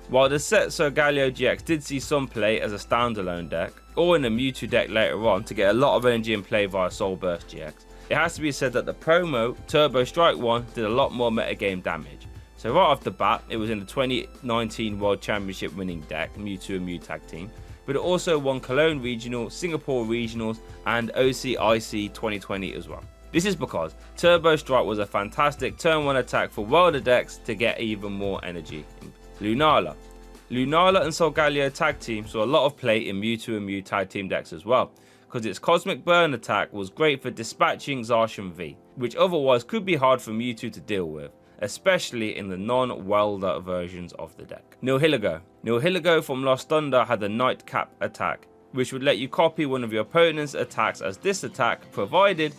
While the set Solgaleo GX did see some play as a standalone deck, or in a Mewtwo deck later on to get a lot of energy in play via Soul Burst GX, it has to be said that the promo Turbo Strike 1 did a lot more metagame damage. So right off the bat, it was in the 2019 World Championship winning deck, Mewtwo and Mew Tag Team, but it also won Cologne Regional, Singapore Regionals, and OCIC 2020 as well. This is because Turbo Strike was a fantastic turn 1 attack for Worlder decks to get even more energy. Lunala. Lunala and Solgaleo Tag Team saw a lot of play in Mewtwo and Mew Tag Team decks as well, because its Cosmic Burn attack was great for dispatching Zacian V, which otherwise could be hard for Mewtwo to deal with, especially in the non-welder versions of the deck. Nihilego. Nihilego from Lost Thunder had the Nightcap attack, which would let you copy one of your opponent's attacks as this attack, provided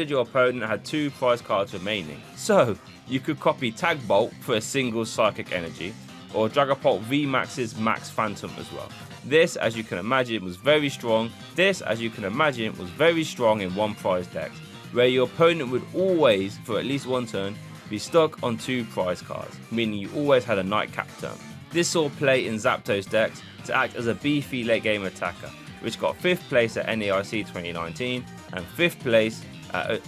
your opponent had 2 prize cards remaining. So, you could copy Tag Bolt for a single Psychic Energy, or Dragapult VMAX's Max Phantom as well. This, as you can imagine, was very strong. In 1 prize decks, where your opponent would always, for at least 1 turn, be stuck on 2 prize cards, meaning you always had a Nightcap turn. This saw play in Zapdos decks to act as a beefy late game attacker, which got 5th place at NAIC 2019 and 5th place at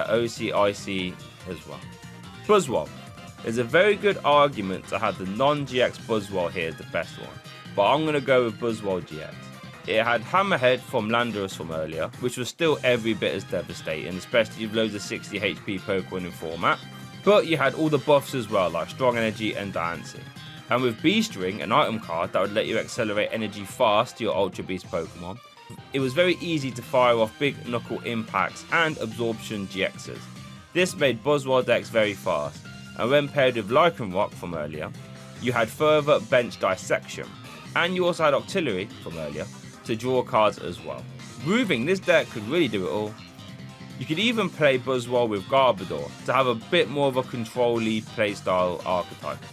OCIC as well. Buzzwole. There's a very good argument to have the non-GX Buzzwole here as the best one, but I'm going to go with Buzzwole GX. It had Hammerhead from Landorus from earlier, which was still every bit as devastating, especially with loads of 60 HP Pokemon in format, but you had all the buffs as well, like Strong Energy and Diancie. And with Beast Ring, an item card that would let you accelerate energy fast to your Ultra Beast Pokemon, it was very easy to fire off big knuckle impacts and absorption GXs. This made Buzzwole decks very fast, and when paired with Lycanroc from earlier, you had further bench dissection, and you also had Octillery from earlier to draw cards as well. Moving this deck could really do it all. You could even play Buzzwole with Garbodor to have a bit more of a control-y playstyle archetype.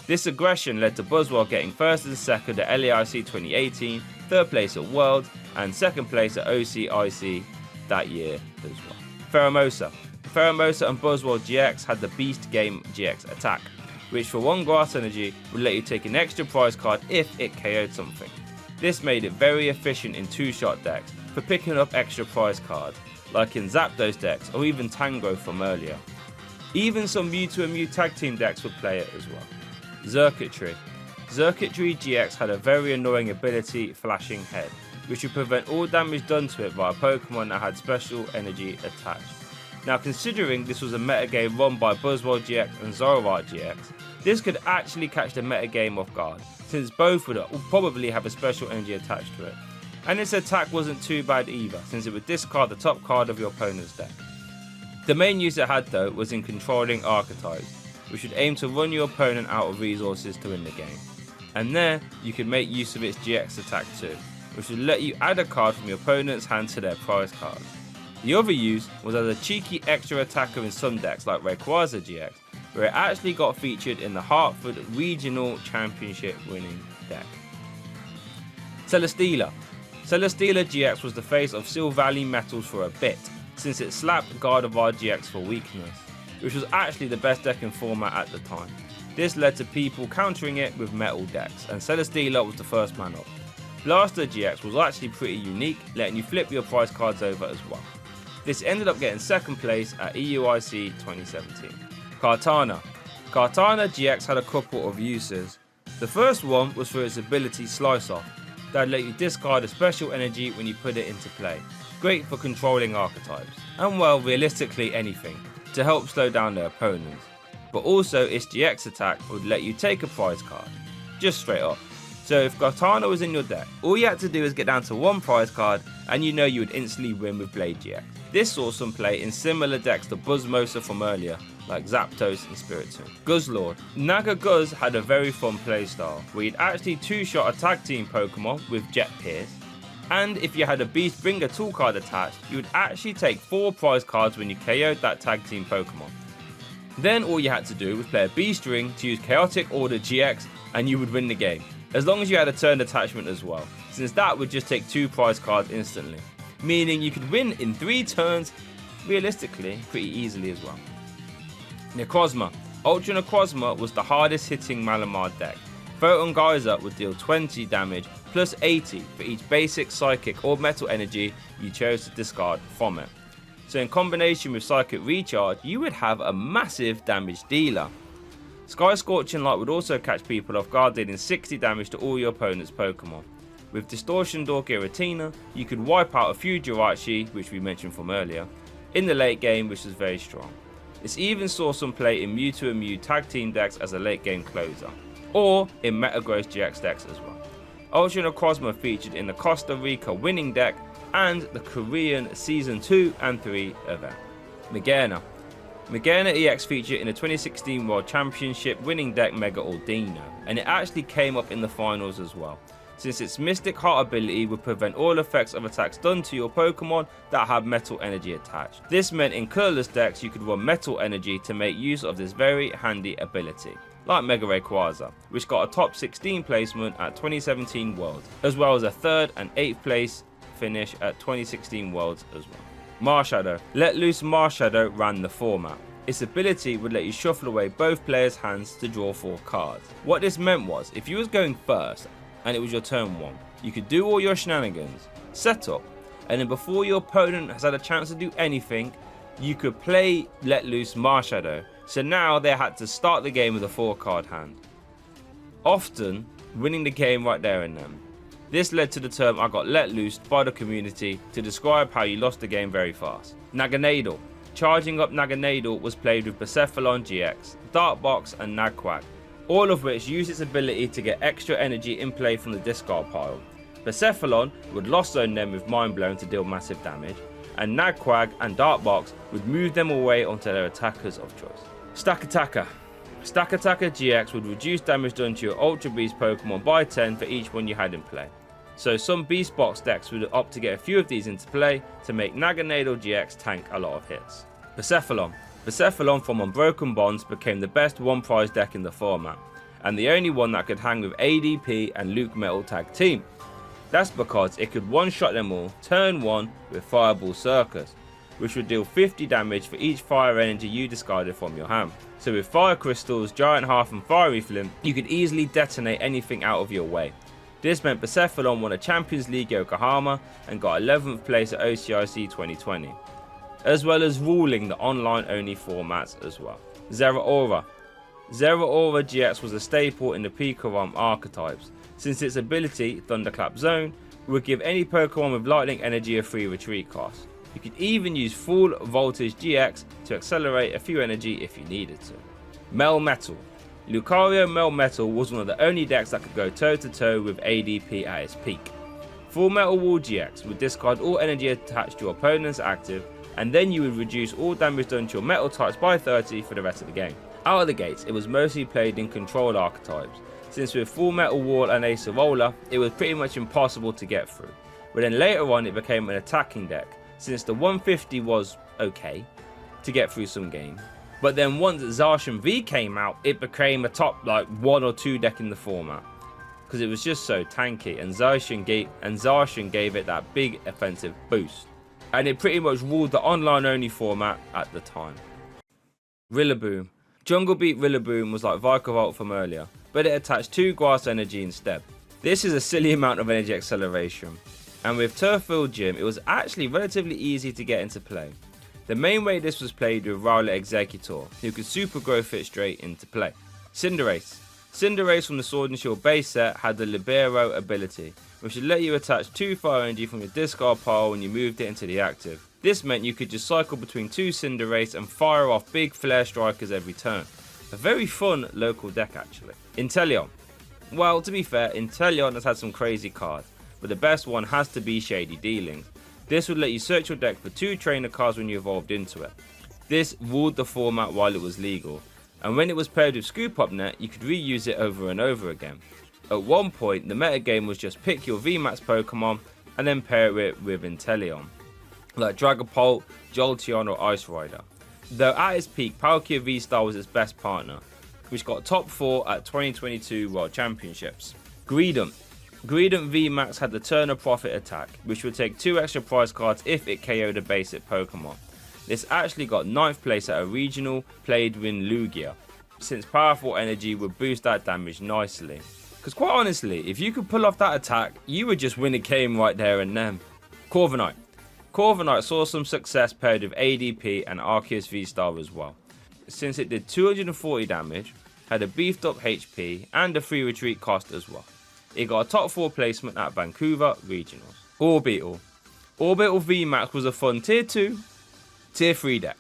This aggression led to Buzzwole getting 1st and 2nd at LAIC 2018, 3rd place at Worlds, and 2nd place at OCIC that year as well. Pheromosa. Pheromosa and Buzzwole GX had the Beast Game GX attack, which for 1 grass energy would let you take an extra prize card if it KO'd something. This made it very efficient in 2-shot decks for picking up extra prize cards, like in Zapdos decks or even Tangrowth from earlier. Even some Mewtwo and Mew Tag Team decks would play it as well. Xurkitree. Xurkitree GX had a very annoying ability, Flashing Head, which would prevent all damage done to it by a Pokemon that had special energy attached. Now, considering this was a metagame run by Buzzwole GX and Zoroark GX, this could actually catch the metagame off guard, since both would probably have a special energy attached to it. And its attack wasn't too bad either, since it would discard the top card of your opponent's deck. The main use it had though was in controlling archetypes, which would aim to run your opponent out of resources to win the game. And there, you could make use of its GX attack too, which would let you add a card from your opponent's hand to their prize card. The other use was as a cheeky extra attacker in some decks like Rayquaza GX, where it actually got featured in the Hartford Regional Championship winning deck. Celesteela. Celesteela GX was the face of Sil Valley Metals for a bit, since it slapped Gardevoir GX for weakness, which was actually the best deck in format at the time. This led to people countering it with metal decks, and Celesteela was the first man up. Blaster GX was actually pretty unique, letting you flip your prize cards over as well. This ended up getting 2nd place at EUIC 2017. Kartana. Kartana GX had a couple of uses. The first one was for its ability Slice Off, that would let you discard a special energy when you put it into play. Great for controlling archetypes, and well, realistically anything, to help slow down their opponents. But also its GX attack would let you take a prize card. just straight up. So if Gartana was in your deck, all you had to do is get down to one prize card and you know you would instantly win with Blade GX. This saw some play in similar decks to Buzzmosa from earlier, like Zapdos and Spiritomb. Guzzlord. Naga Guzz had a very fun playstyle, where you'd actually two-shot a tag team Pokemon with Jet Pierce, and if you had a Beast Bringer tool card attached, you would actually take 4 prize cards when you KO'd that tag team Pokemon. Then all you had to do was play a Beast Ring to use Chaotic Order GX and you would win the game, as long as you had a turn attachment as well, since that would just take 2 prize cards instantly, meaning you could win in 3 turns, realistically, pretty easily as well. Necrozma. Ultra Necrozma was the hardest hitting Malamar deck. Photon Geyser would deal 20 damage plus 80 for each basic, psychic or metal energy you chose to discard from it. So in combination with Psychic Recharge, you would have a massive damage dealer. Sky Scorching Light would also catch people off guard, dealing 60 damage to all your opponent's Pokemon. With Distortion Door Giratina, you could wipe out a few Jirachi, which we mentioned from earlier, in the late game, which was very strong. This even saw some play in Mewtwo and Mew tag team decks as a late game closer, or in Metagross GX decks as well. Ultra Necrozma featured in the Costa Rica winning deck and the Korean Season 2 and 3 event. Magearna. Magearna EX featured in the 2016 World Championship winning deck Mega Aldino, and it actually came up in the finals as well, since its Mystic Heart ability would prevent all effects of attacks done to your Pokemon that have Metal Energy attached. This meant in colorless decks you could run Metal Energy to make use of this very handy ability, like Mega Rayquaza, which got a top 16 placement at 2017 Worlds, as well as a 3rd and 8th place finish at 2016 Worlds as well. Marshadow. Let Loose Marshadow ran the format. Its ability would let you shuffle away both players' hands to draw 4 cards. What this meant was, if you was going first and it was your turn 1, you could do all your shenanigans, set up, and then before your opponent has had a chance to do anything, you could play Let Loose Marshadow. So now they had to start the game with a 4-card hand, often winning the game right there and then. This led to the term I got let loose by the community to describe how you lost the game very fast. Naganadel. Charging up Naganadel was played with Bucephalon GX, Darkbox and Nagquag, all of which used its ability to get extra energy in play from the discard pile. Bucephalon would Lost Zone them with Mind Blown to deal massive damage, and Nagquag and Darkbox would move them away onto their attackers of choice. Stack Attacker. Stack Attacker GX would reduce damage done to your Ultra Beast Pokemon by 10 for each one you had in play. So some Beast Box decks would opt to get a few of these into play to make Naganadel GX tank a lot of hits. Bucephalon. Bucephalon from Unbroken Bonds became the best one prize deck in the format, and the only one that could hang with ADP and Luke Metal tag team. That's because it could one-shot them all turn 1 with Fireball Circus, which would deal 50 damage for each fire energy you discarded from your hand. So with Fire Crystals, Giant Hearth and Fiery Flint, you could easily detonate anything out of your way. This meant Bucephalon won a Champions League Yokohama and got 11th place at OCIC 2020, as well as ruling the online-only formats as well. Zeraora. Zeraora GX was a staple in the Pikarom archetypes, since its ability, Thunderclap Zone, would give any Pokemon with Lightning Energy a free retreat cost. You could even use Full Voltage GX to accelerate a few energy if you needed to. Melmetal. Lucario Melmetal was one of the only decks that could go toe to toe with ADP at its peak. Full Metal Wall GX would discard all energy attached to your opponent's active, and then you would reduce all damage done to your metal types by 30 for the rest of the game. Out of the gates, it was mostly played in control archetypes, since with Full Metal Wall and Acerola, it was pretty much impossible to get through. But then later on it became an attacking deck, since the 150 was okay to get through some games. But then once Zacian V came out, it became a top 1 or 2 deck in the format, because it was just so tanky, and Zacian gave it that big offensive boost, and it pretty much ruled the online only format at the time. Rillaboom. Jungle Beat Rillaboom was like Vikavolt from earlier, but it attached 2 grass energy instead. This is a silly amount of energy acceleration, and with Turffield Gym it was actually relatively easy to get into play. The main way this was played with Rowlet Executor, who could super growth it straight into play. Cinderace. Cinderace from the Sword and Shield base set had the Libero ability, which would let you attach 2 fire energy from your discard pile when you moved it into the active. This meant you could just cycle between 2 Cinderace and fire off big flare strikers every turn. A very fun local deck actually. Inteleon. Well, to be fair, Inteleon has had some crazy cards, but the best one has to be Shady Dealings. This would let you search your deck for 2 trainer cards when you evolved into it. This ruled the format while it was legal, and when it was paired with Scoop Up Net, you could reuse it over and over again. At one point, the metagame was just pick your VMAX Pokemon and then pair it with Inteleon, like Dragapult, Jolteon or Ice Rider. Though at its peak, Palkia V-Star was its best partner, which got top 4 at 2022 World Championships. Greedent VMAX had the Turner Profit attack, which would take 2 extra prize cards if it KO'd a basic Pokemon. This actually got 9th place at a regional played with Lugia, since Powerful Energy would boost that damage nicely. Because quite honestly, if you could pull off that attack, you would just win a game right there and then. Corviknight saw some success paired with ADP and Arceus V-Star as well, since it did 240 damage, had a beefed up HP and a free retreat cost as well. It got a top 4 placement at Vancouver Regionals. Orbital VMAX was a fun tier 2, tier 3 deck.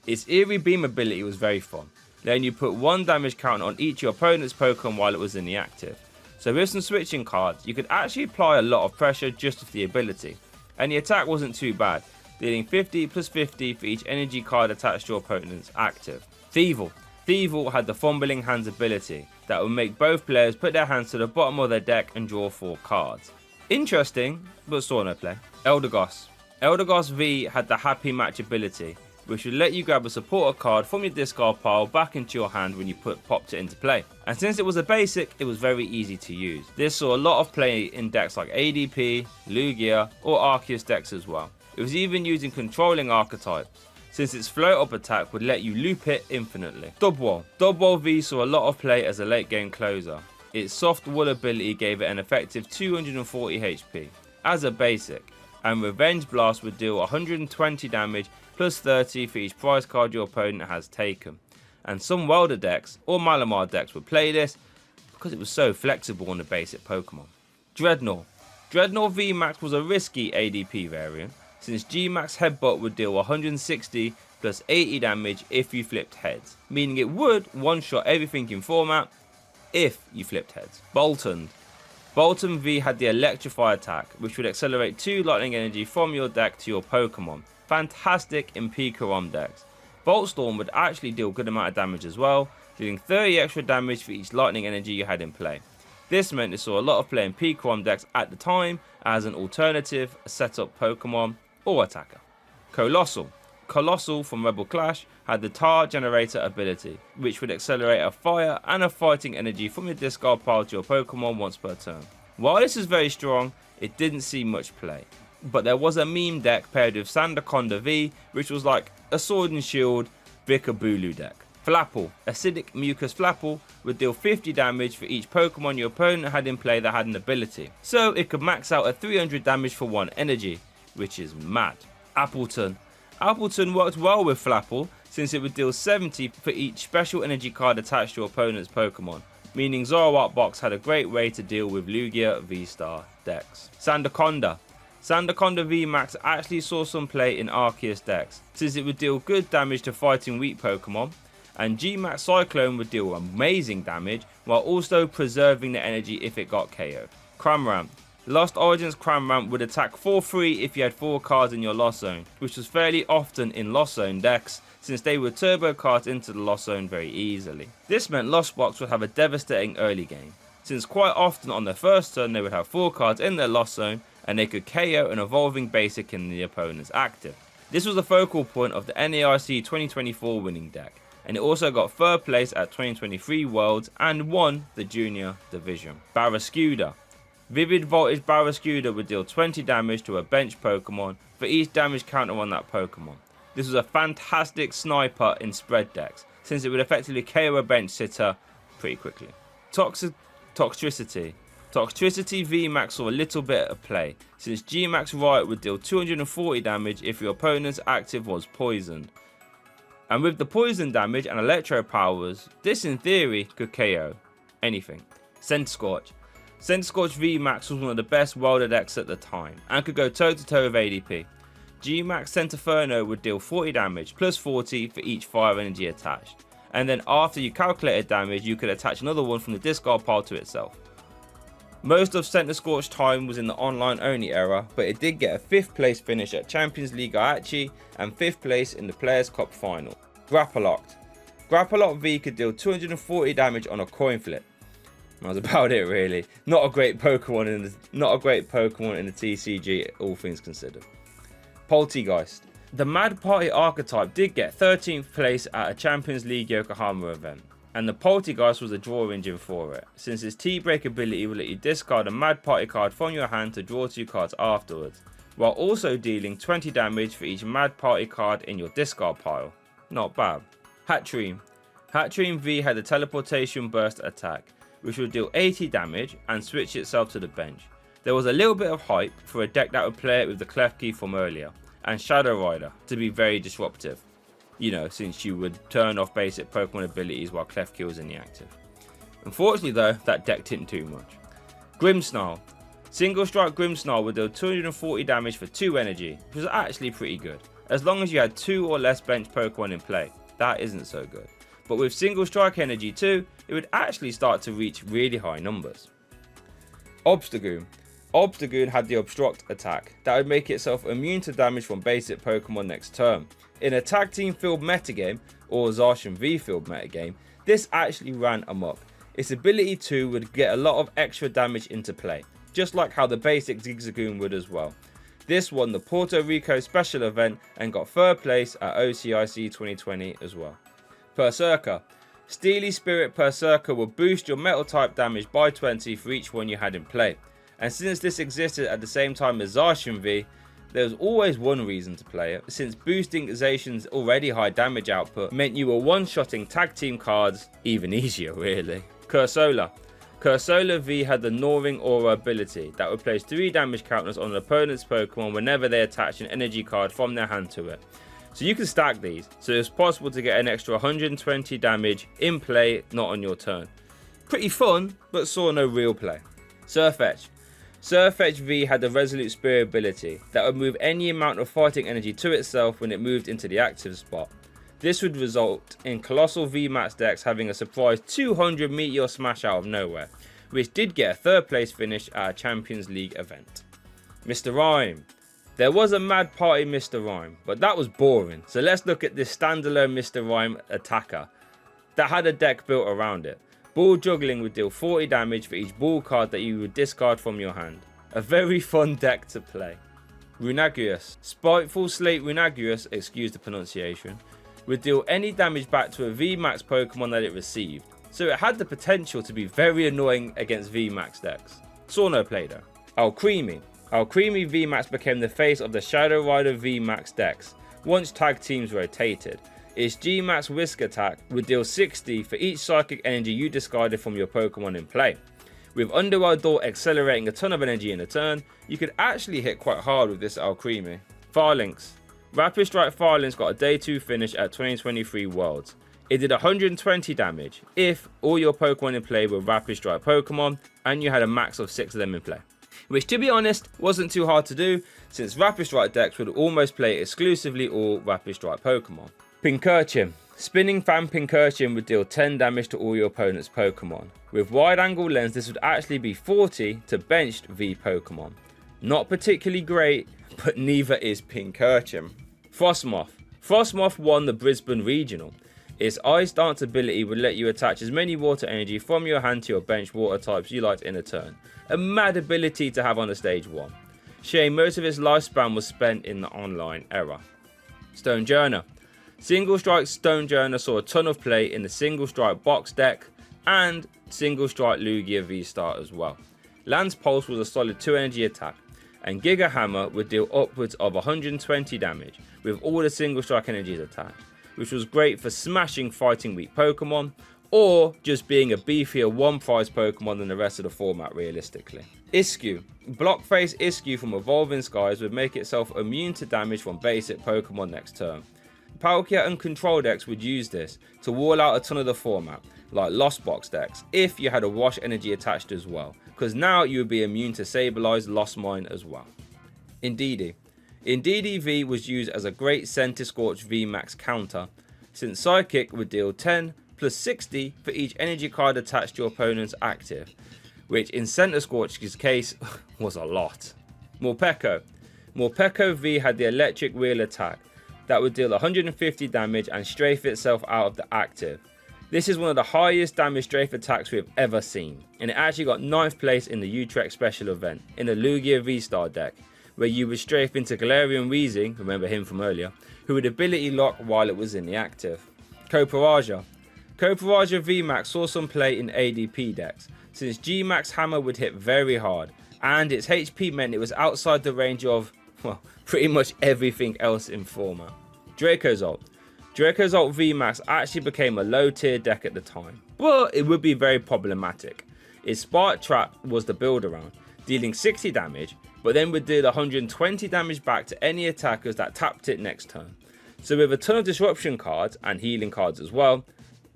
Its Eerie Beam ability was very fun, letting you put 1 damage count on each of your opponent's Pokemon while it was in the active. So with some switching cards, you could actually apply a lot of pressure just with the ability, and the attack wasn't too bad, dealing 50 plus 50 for each energy card attached to your opponent's active. Thievul had the Fumbling Hands ability that would make both players put their hands to the bottom of their deck and draw 4 cards. Interesting, but saw no play. Eldegoss V had the Happy Match ability, which would let you grab a supporter card from your discard pile back into your hand when you popped it into play. And since it was a basic, it was very easy to use. This saw a lot of play in decks like ADP, Lugia, or Arceus decks as well. It was even used in controlling archetypes, since its float up attack would let you loop it infinitely. Dubwall V saw a lot of play as a late game closer. Its soft wool ability gave it an effective 240 HP as a basic, and Revenge Blast would deal 120 damage plus 30 for each prize card your opponent has taken. And some Welder decks or Malamar decks would play this because it was so flexible on the basic Pokemon. Dreadnought VMAX was a risky ADP variant, since Gmax Headbutt would deal 160 plus 80 damage if you flipped heads, meaning it would one-shot everything in format if you flipped heads. Bolton V had the Electrify attack, which would accelerate 2 lightning energy from your deck to your Pokemon. Fantastic in Pikarom decks. Boltstorm would actually deal a good amount of damage as well, dealing 30 extra damage for each lightning energy you had in play. This meant it saw a lot of play in Pikarom decks at the time as an alternative setup Pokemon or attacker. Colossal from Rebel Clash had the Tar Generator ability, which would accelerate a fire and a fighting energy from your discard pile to your Pokemon once per turn. While this is very strong, it didn't see much play. But there was a meme deck paired with Sandaconda V, which was like a Sword and Shield Vikabulu deck. Flapple, Acidic Mucus Flapple, would deal 50 damage for each Pokemon your opponent had in play that had an ability. So it could max out at 300 damage for 1 energy, which is mad. Appleton worked well with Flapple, since it would deal 70 for each special energy card attached to your opponent's Pokemon, meaning Zoroark Box had a great way to deal with Lugia V-Star decks. Sandaconda VMAX actually saw some play in Arceus decks, since it would deal good damage to fighting weak Pokemon, and Gmax Cyclone would deal amazing damage while also preserving the energy if it got KO'd. Cramorant. Lost Origins Cramorant would attack for free if you had 4 cards in your Lost Zone, which was fairly often in Lost Zone decks, since they would turbo cards into the Lost Zone very easily. This meant Lost Box would have a devastating early game, since quite often on their first turn they would have 4 cards in their Lost Zone and they could KO an evolving basic in the opponent's active. This was the focal point of the NAIC 2024 winning deck, and it also got 3rd place at 2023 Worlds and won the Junior Division. Barraskewda. Vivid Voltage Barraskewda would deal 20 damage to a bench Pokemon for each damage counter on that Pokemon. This was a fantastic sniper in spread decks, since it would effectively KO a bench sitter pretty quickly. Toxtricity VMAX saw a little bit of play, since Gmax Riot would deal 240 damage if your opponent's active was poisoned. And with the poison damage and electro powers, this in theory could KO anything. Centiskorch VMAX was one of the best welder decks at the time, and could go toe to toe with ADP. Gmax Centinferno would deal 40 damage plus 40 for each fire energy attached, and then after you calculated damage you could attach another one from the discard pile to itself. Most of Center Scorch's time was in the online only era, but it did get a 5th place finish at Champions League Aichi and 5th place in the Players Cup final. Grappalocked. Grappalock V could deal 240 damage on a coin flip. That was about it really. Not a great Pokemon in the TCG, all things considered. Poltegeist. The Mad Party archetype did get 13th place at a Champions League Yokohama event, and the Poltegeist was a draw engine for it, since its T-Break ability will let you discard a Mad Party card from your hand to draw 2 cards afterwards, while also dealing 20 damage for each Mad Party card in your discard pile. Not bad. Hatchream. Hatchream V had a teleportation burst attack, which would deal 80 damage and switch itself to the bench. There was a little bit of hype for a deck that would play it with the Klefki from earlier, and Shadow Rider to be very disruptive. You know, since you would turn off basic Pokemon abilities while Klefki was in the active. Unfortunately though, that deck didn't do much. Grimmsnarl. Single Strike Grimmsnarl would deal 240 damage for 2 energy, which was actually pretty good, as long as you had 2 or less bench Pokemon in play. That isn't so good. But with Single Strike energy too, it would actually start to reach really high numbers. Obstagoon. Obstagoon had the Obstruct attack that would make itself immune to damage from basic Pokemon next turn. In a tag team field metagame, or Zacian V field metagame, this actually ran amok. Its ability too would get a lot of extra damage into play, just like how the basic Zigzagoon would as well. This won the Puerto Rico special event and got 3rd place at OCIC 2020 as well. Berserker. Steely Spirit Berserker will boost your metal type damage by 20 for each one you had in play. And since this existed at the same time as Zacian V, there was always one reason to play it, since boosting Zacian's already high damage output meant you were one-shotting tag team cards even easier really. Cursola. Cursola V had the Gnawing Aura ability that would place 3 damage counters on an opponent's Pokemon whenever they attach an energy card from their hand to it. So you can stack these, so it's possible to get an extra 120 damage in play, not on your turn. Pretty fun, but saw no real play. Surfetch. Surfetch V had the Resolute Spear ability that would move any amount of fighting energy to itself when it moved into the active spot. This would result in Colossal VMAX decks having a surprise 200 Meteor Smash out of nowhere, which did get a 3rd place finish at a Champions League event. Mr. Rhyme. There was a Mad Party Mr. Rhyme, but that was boring, so let's look at this standalone Mr. Rhyme attacker that had a deck built around it. Ball Juggling would deal 40 damage for each ball card that you would discard from your hand. A very fun deck to play. Runagius. Spiteful Slate Runagius, excuse the pronunciation, would deal any damage back to a VMAX Pokemon that it received, so it had the potential to be very annoying against VMAX decks. Saw no play though. Alcremie. Alcremie VMAX became the face of the Shadow Rider VMAX decks once tag teams rotated. Its G-Max Whisk attack would deal 60 for each psychic energy you discarded from your Pokemon in play. With Underworld Door accelerating a ton of energy in a turn, you could actually hit quite hard with this Alcremie. Farlinks. Rapid Strike Farlinks got a day 2 finish at 2023 Worlds. It did 120 damage if all your Pokemon in play were Rapid Strike Pokemon and you had a max of 6 of them in play. Which, to be honest, wasn't too hard to do, since Rapid Strike decks would almost play exclusively all Rapid Strike Pokemon. Pincurchin. Spinning Fan Pincurchin would deal 10 damage to all your opponent's Pokemon. With Wide Angle Lens, this would actually be 40 to benched V Pokemon. Not particularly great, but neither is Pincurchin. Frostmoth. Frostmoth won the Brisbane Regional. Its Ice Dance ability would let you attach as many water energy from your hand to your bench water types you liked in a turn. A mad ability to have on a stage 1. Shame most of its lifespan was spent in the online era. Stonejourner. Single Strike Stonejourner saw a ton of play in the Single Strike box deck and Single Strike Lugia V-Star as well. Lance Pulse was a solid 2 energy attack, and Giga Hammer would deal upwards of 120 damage with all the Single Strike energies attached, which was great for smashing fighting weak Pokemon or just being a beefier one prize Pokemon than the rest of the format realistically. Iskew. Blockface Iskew from Evolving Skies would make itself immune to damage from basic Pokemon next turn. Palkia and Control decks would use this to wall out a ton of the format, like Lost Box decks, if you had a Wash energy attached as well, because now you would be immune to Sableye, Lost Mine as well. Indeedee. Indeedee V was used as a great Center Scorch VMAX counter, since Psychic would deal 10 plus 60 for each energy card attached to your opponent's active, which in Center Scorch's case was a lot. Morpeko V had the electric wheel attack that would deal 150 damage and strafe itself out of the active. This is one of the highest damage strafe attacks we have ever seen, and it actually got 9th place in the Utrecht special event in the Lugia V-Star deck, where you would strafe into Galarian Weezing, remember him from earlier, who would ability lock while it was in the active. Copperajah VMAX saw some play in ADP decks, since G-Max Hammer would hit very hard, and its HP meant it was outside the range of, well, pretty much everything else in format. Dracozolt VMAX actually became a low tier deck at the time, but it would be very problematic. Its Spark Trap was the build around, dealing 60 damage, but then would deal 120 damage back to any attackers that tapped it next turn. So with a ton of disruption cards and healing cards as well,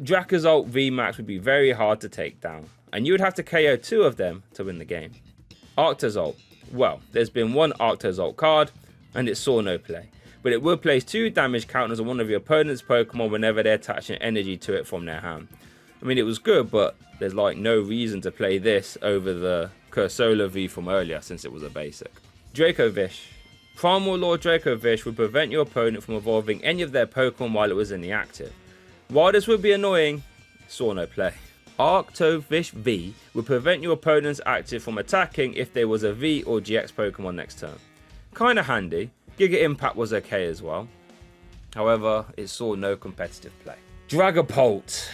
Dracozolt VMAX would be very hard to take down, and you would have to KO 2 of them to win the game. Arctozolt. Well, there's been one Arctozolt card, and it saw no play, but it will place 2 damage counters on one of your opponent's Pokemon whenever they're attaching energy to it from their hand. I mean, it was good, but there's like no reason to play this over the Cursola V from earlier since it was a basic. Dracovish. Primal Lord Dracovish would prevent your opponent from evolving any of their Pokemon while it was in the active. While this would be annoying, it saw no play. Arctovish V would prevent your opponent's active from attacking if there was a V or GX Pokemon next turn. Kinda handy. Giga Impact was okay as well. However, it saw no competitive play. Dragapult.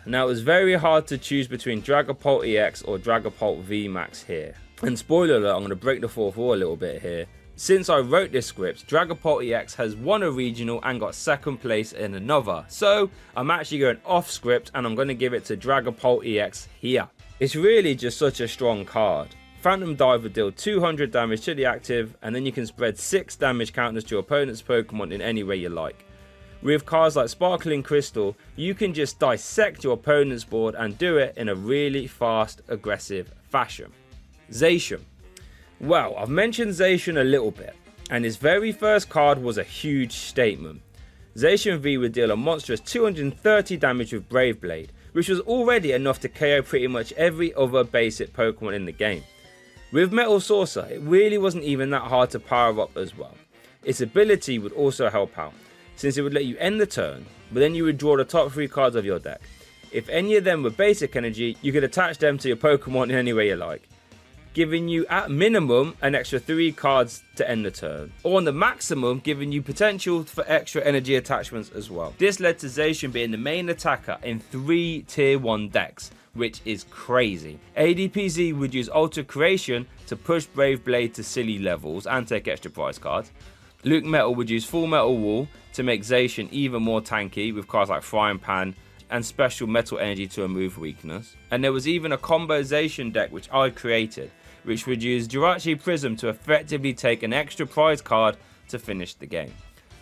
Now, it was very hard to choose between Dragapult EX or Dragapult VMAX here. And spoiler alert, I'm going to break the fourth wall a little bit here. Since I wrote this script, Dragapult EX has won a regional and got 2nd place in another. So, I'm actually going off script and I'm going to give it to Dragapult EX here. It's really just such a strong card. Phantom Dive would deal 200 damage to the active, and then you can spread 6 damage counters to your opponent's Pokemon in any way you like. With cards like Sparkling Crystal, you can just dissect your opponent's board and do it in a really fast, aggressive fashion. Zacian. Well, I've mentioned Zacian a little bit, and his very first card was a huge statement. Zacian V would deal a monstrous 230 damage with Brave Blade, which was already enough to KO pretty much every other basic Pokemon in the game. With Metal Saucer, it really wasn't even that hard to power up as well. Its ability would also help out, since it would let you end the turn, but then you would draw the top 3 cards of your deck. If any of them were basic energy, you could attach them to your Pokemon in any way you like, giving you at minimum an extra 3 cards to end the turn, or on the maximum giving you potential for extra energy attachments as well. This led to Zacian being the main attacker in 3 tier 1 decks, which is crazy. ADPZ would use Alter Creation to push Brave Blade to silly levels and take extra prize cards. Luke Metal would use Full Metal Wall to make Zacian even more tanky with cards like Frying Pan and Special Metal Energy to remove weakness. And there was even a combo Zacian deck which I created, which would use Jirachi Prism to effectively take an extra prize card to finish the game.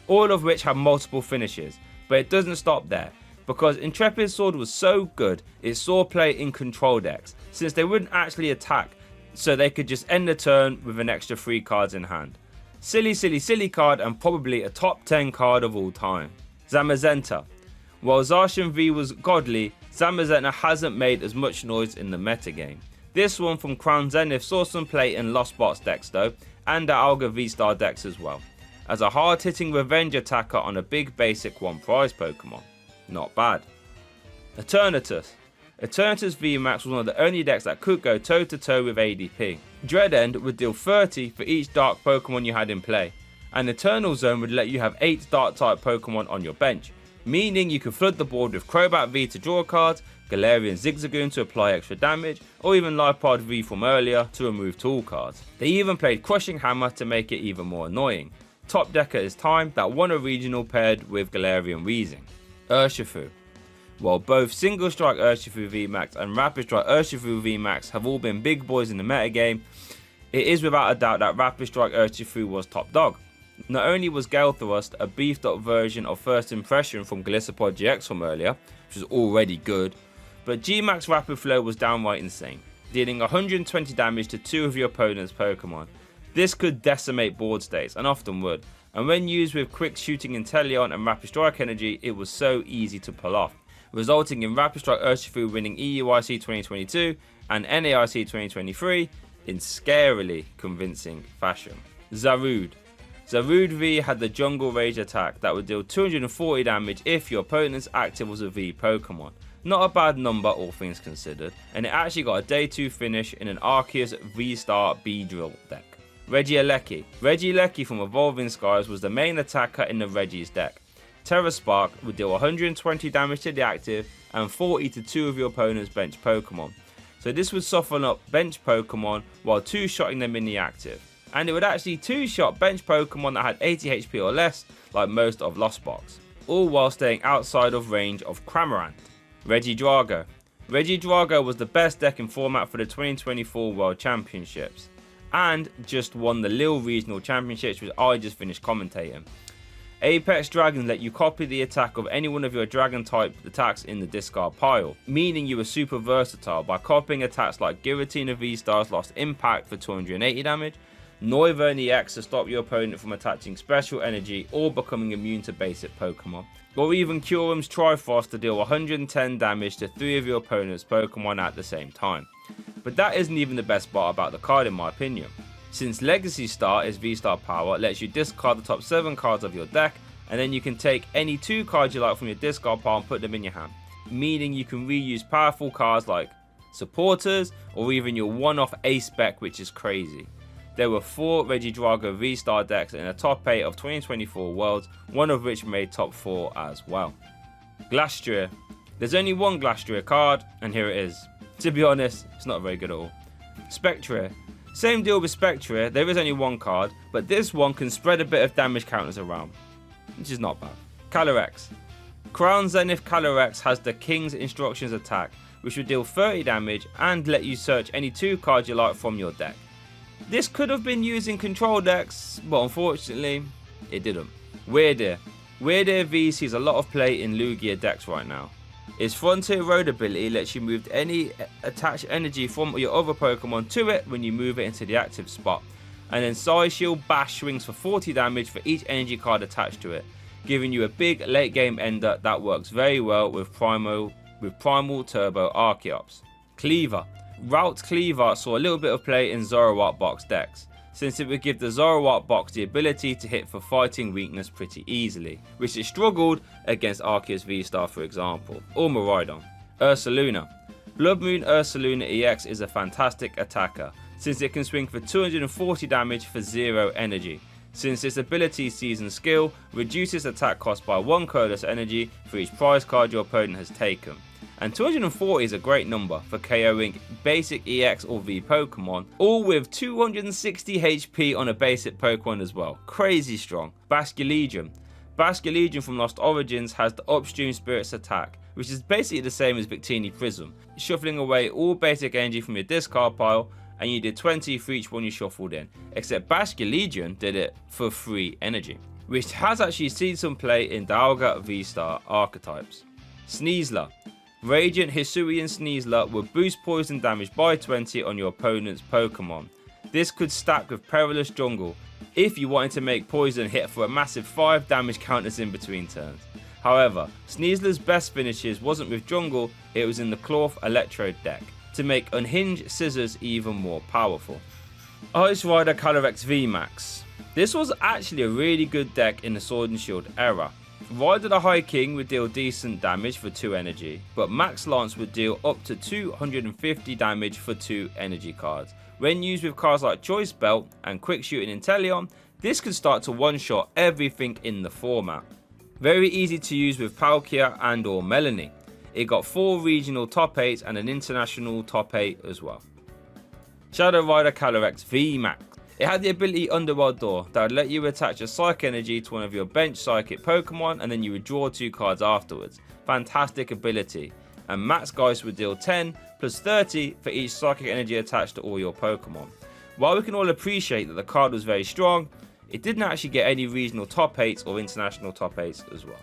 All of which have multiple finishes, but it doesn't stop there, because Intrepid Sword was so good it saw play in control decks, since they wouldn't actually attack, so they could just end the turn with an extra 3 cards in hand. Silly card, and probably a top 10 card of all time. Zamazenta. While Zacian V was godly, Zamazenta hasn't made as much noise in the metagame. This one from Crown Zenith saw some play in Lost Box decks though, and the Alga V-Star decks as well, as a hard-hitting revenge attacker on a big basic 1 prize Pokemon. Not bad. Eternatus. Eternatus VMAX was one of the only decks that could go toe-to-toe with ADP. Dreadend would deal 30 for each dark Pokemon you had in play, and Eternal Zone would let you have 8 dark type Pokemon on your bench, meaning you could flood the board with Crobat V to draw cards, Galarian Zigzagoon to apply extra damage, or even Lifepod V from earlier to remove tool cards. They even played Crushing Hammer to make it even more annoying. Top deck at his time that won a regional paired with Galarian Weezing. Urshifu. While both Single Strike Urshifu VMAX and Rapid Strike Urshifu VMAX have all been big boys in the metagame, it is without a doubt that Rapid Strike Urshifu was top dog. Not only was Gale Thrust a beefed up version of First Impression from Gliscopod GX from earlier, which was already good, but G-Max Rapid Flow was downright insane, dealing 120 damage to 2 of your opponent's Pokemon. This could decimate board states, and often would, and when used with Quick Shooting Inteleon and Rapid Strike Energy, it was so easy to pull off, resulting in Rapid Strike Urshifu winning EUIC 2022 and NAIC 2023 in scarily convincing fashion. Zarude. Zarude V had the Jungle Rage attack that would deal 240 damage if your opponent's active was a V Pokemon. Not a bad number all things considered, and it actually got a day 2 finish in an Arceus V-Star Beedrill deck. Regieleki. Regieleki from Evolving Skies was the main attacker in the Reggie's deck. Terra Spark would deal 120 damage to the active and 40 to 2 of your opponent's bench Pokemon. So this would soften up bench Pokemon while 2-shotting them in the active. And it would actually 2-shot bench Pokemon that had 80 HP or less, like most of Lost Box, all while staying outside of range of Cramorant. Regidrago. Regidrago was the best deck in format for the 2024 World Championships, and just won the Lille Regional Championships, which I just finished commentating. Apex Dragons let you copy the attack of any one of your dragon type attacks in the discard pile, meaning you were super versatile by copying attacks like Giratina V-Stars Lost Impact for 280 damage, Noivern EX to stop your opponent from attaching special energy or becoming immune to basic Pokemon, or even Curum's Triforce to deal 110 damage to 3 of your opponent's Pokemon at the same time. But that isn't even the best part about the card in my opinion. Since Legacy Star is V-Star power, lets you discard the top 7 cards of your deck, and then you can take any 2 cards you like from your discard pile and put them in your hand, meaning you can reuse powerful cards like Supporters or even your one-off Ace spec, which is crazy. There were 4 Regidrago V-Star decks in the top 8 of 2024 Worlds, one of which made top 4 as well. Glastrier. There's only one Glastrier card, and here it is. To be honest, it's not very good at all. Spectrier. Same deal with Spectrier, there is only one card, but this one can spread a bit of damage counters around, which is not bad. Calyrex. Crown Zenith Calyrex has the King's Instructions attack, which would deal 30 damage and let you search any 2 cards you like from your deck. This could have been used in control decks, but unfortunately, it didn't. Weirdeer. Weirdeer V sees a lot of play in Lugia decks right now. Its Frontier Road ability lets you move any attached energy from your other Pokemon to it when you move it into the active spot. And then Psy Shield Bash swings for 40 damage for each energy card attached to it, giving you a big late game ender that works very well with Primal Turbo Archeops. Cleaver. Route Cleaver saw a little bit of play in Zoroark box decks, since it would give the Zoroark box the ability to hit for fighting weakness pretty easily, which it struggled against Arceus V-Star for example, or Miraidon. Ursaluna. Blood Moon Ursaluna EX is a fantastic attacker, since it can swing for 240 damage for 0 energy, since its ability Season Skill reduces attack cost by 1 colorless energy for each prize card your opponent has taken. And 240 is a great number for KOing basic EX or V Pokemon, all with 260 HP on a basic Pokemon as well. Crazy strong. Basculegion. Basculegion from Lost Origins has the Upstream Spirits attack, which is basically the same as Victini Prism, shuffling away all basic energy from your discard pile, and you did 20 for each one you shuffled in, except Basculegion did it for 3 energy, which has actually seen some play in Dialga V-Star archetypes. Sneasler. Radiant Hisuian Sneasler will boost poison damage by 20 on your opponent's Pokemon. This could stack with Perilous Jungle if you wanted to make poison hit for a massive 5 damage counters in between turns. However, Sneasler's best finishes wasn't with Jungle, it was in the Cloth Electrode deck, to make Unhinged Scissors even more powerful. Ice Rider Calyrex VMAX. This was actually a really good deck in the Sword and Shield era. Rider the High King would deal decent damage for 2 energy, but Max Lance would deal up to 250 damage for 2 energy cards. When used with cards like Choice Belt and Quick Shooting Inteleon, this could start to one-shot everything in the format. Very easy to use with Palkia and or Melanie. It got 4 regional top 8s and an international top 8 as well. Shadow Rider Calyrex VMAX. It had the ability Underworld Door that would let you attach a Psychic Energy to one of your bench Psychic Pokemon and then you would draw 2 cards afterwards. Fantastic ability. And Max Geist would deal 10 plus 30 for each Psychic Energy attached to all your Pokemon. While we can all appreciate that the card was very strong, it didn't actually get any regional top 8s or international top 8s as well.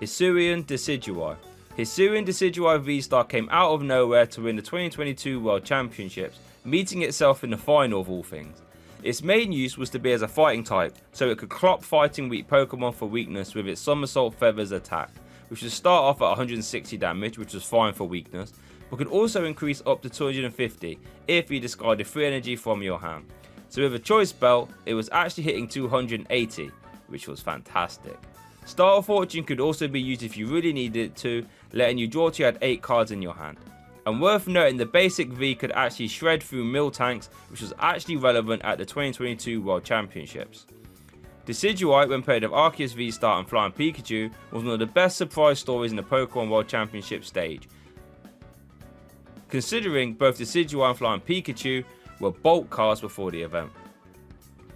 Hisuian Decidueye. Hisuian Decidueye V-Star came out of nowhere to win the 2022 World Championships, meeting itself in the final of all things. Its main use was to be as a fighting type, so it could clop fighting weak Pokemon for weakness with its Somersault Feathers attack, which would start off at 160 damage, which was fine for weakness, but could also increase up to 250 if you discarded 3 energy from your hand. So with a choice belt, it was actually hitting 280, which was fantastic. Star of Fortune could also be used if you really needed it to, letting you draw till you had 8 cards in your hand. And worth noting, the basic V could actually shred through mill tanks, which was actually relevant at the 2022 World Championships. Decidueye, when paired with Arceus V-Star and Flying Pikachu, was one of the best surprise stories in the Pokemon World Championship stage, considering both Decidueye and Flying Pikachu were bulk cards before the event.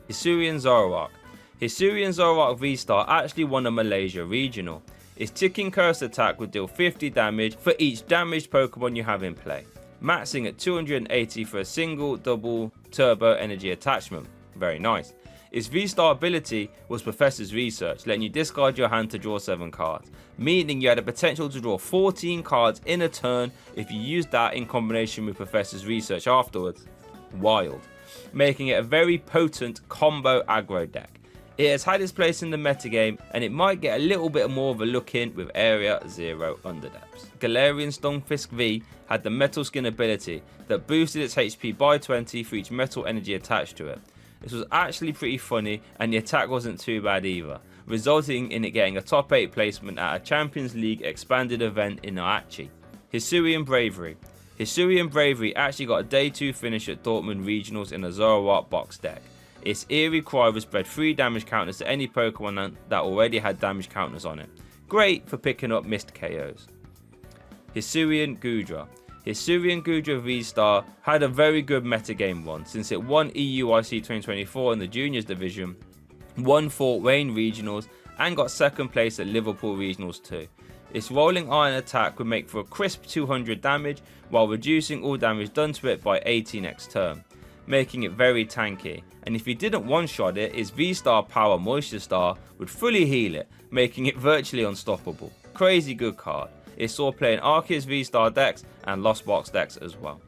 Hisuian Zoroark. Hisuian Zoroark V-Star actually won a Malaysia regional. Its ticking curse attack would deal 50 damage for each damaged Pokemon you have in play, maxing at 280 for a single double turbo energy attachment. Very nice. Its V-Star ability was Professor's Research, letting you discard your hand to draw 7 cards, meaning you had the potential to draw 14 cards in a turn if you used that in combination with Professor's Research afterwards. Wild. Making it a very potent combo aggro deck. It has had its place in the metagame, and it might get a little bit more of a look in with Area 0 Underdepths. Galarian Stunfisk V had the Metal Skin ability that boosted its HP by 20 for each metal energy attached to it. This was actually pretty funny, and the attack wasn't too bad either, resulting in it getting a top 8 placement at a Champions League expanded event in Aichi. Hisuian Bravery. Hisuian Bravery actually got a day 2 finish at Dortmund Regionals in a Zoroark box deck. Its eerie cry was spread 3 damage counters to any Pokemon that already had damage counters on it. Great for picking up missed KOs. Hisuian Goodra. Hisuian Goodra V-Star had a very good metagame run since it won EUIC 2024 in the Juniors division, won Fort Wayne Regionals, and got 2nd place at Liverpool Regionals too. Its Rolling Iron attack would make for a crisp 200 damage while reducing all damage done to it by 80 next turn, making it very tanky, and if you didn't one-shot it, its V-Star Power Moisture Star would fully heal it, making it virtually unstoppable. Crazy good card. It saw play in Arceus V-Star decks and Lost Box decks as well.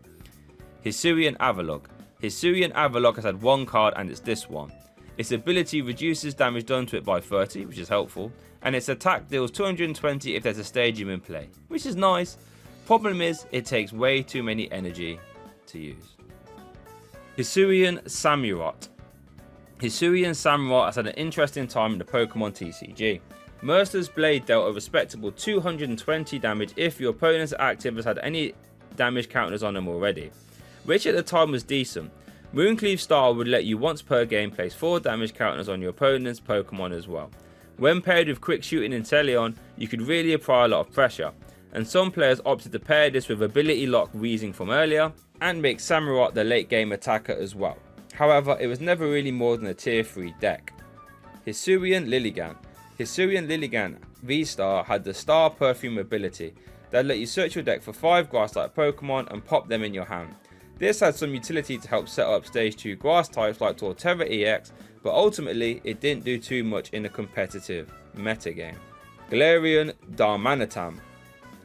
Hisuian Avalugg. Hisuian Avalugg has had 1 card, and it's this one. Its ability reduces damage done to it by 30, which is helpful, and its attack deals 220 if there's a stadium in play, which is nice. Problem is, it takes way too many energy to use. Hisuian Samurott. Hisuian Samurott has had an interesting time in the Pokemon TCG. Mercer's Blade dealt a respectable 220 damage if your opponent's active has had any damage counters on them already, which at the time was decent. Mooncleave Star would let you once per game place 4 damage counters on your opponent's Pokemon as well. When paired with Quick Shooting Inteleon, you could really apply a lot of pressure, and some players opted to pair this with Ability Lock Weezing from earlier and make Samurott the late game attacker as well. However, it was never really more than a tier 3 deck. Hisuian Lilligant. Hisuian Lilligant V-Star had the Star Perfume ability that let you search your deck for 5 grass-type Pokemon and pop them in your hand. This had some utility to help set up stage 2 grass types like Torterra EX, but ultimately it didn't do too much in a competitive metagame. Galarian Darmanitan.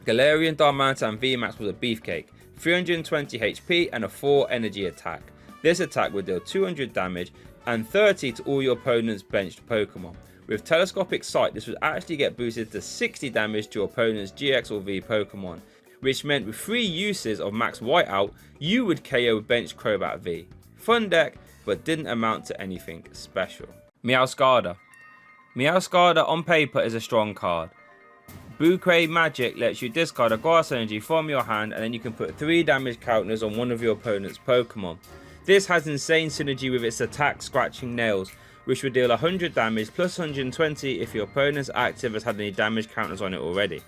Galarian Darmanitan VMAX was a beefcake, 320 HP and a 4 energy attack. This attack would deal 200 damage and 30 to all your opponent's benched Pokemon. With Telescopic Sight, this would actually get boosted to 60 damage to your opponent's GX or V Pokemon, which meant with 3 uses of Max Whiteout, you would KO benched Crobat V. Fun deck, but didn't amount to anything special. Meowscarada. Meowscarada on paper is a strong card. Bouquet Magic lets you discard a grass energy from your hand, and then you can put 3 damage counters on one of your opponent's Pokemon. This has insane synergy with its attack Scratching Nails, which would deal 100 damage plus 120 if your opponent's active has had any damage counters on it already,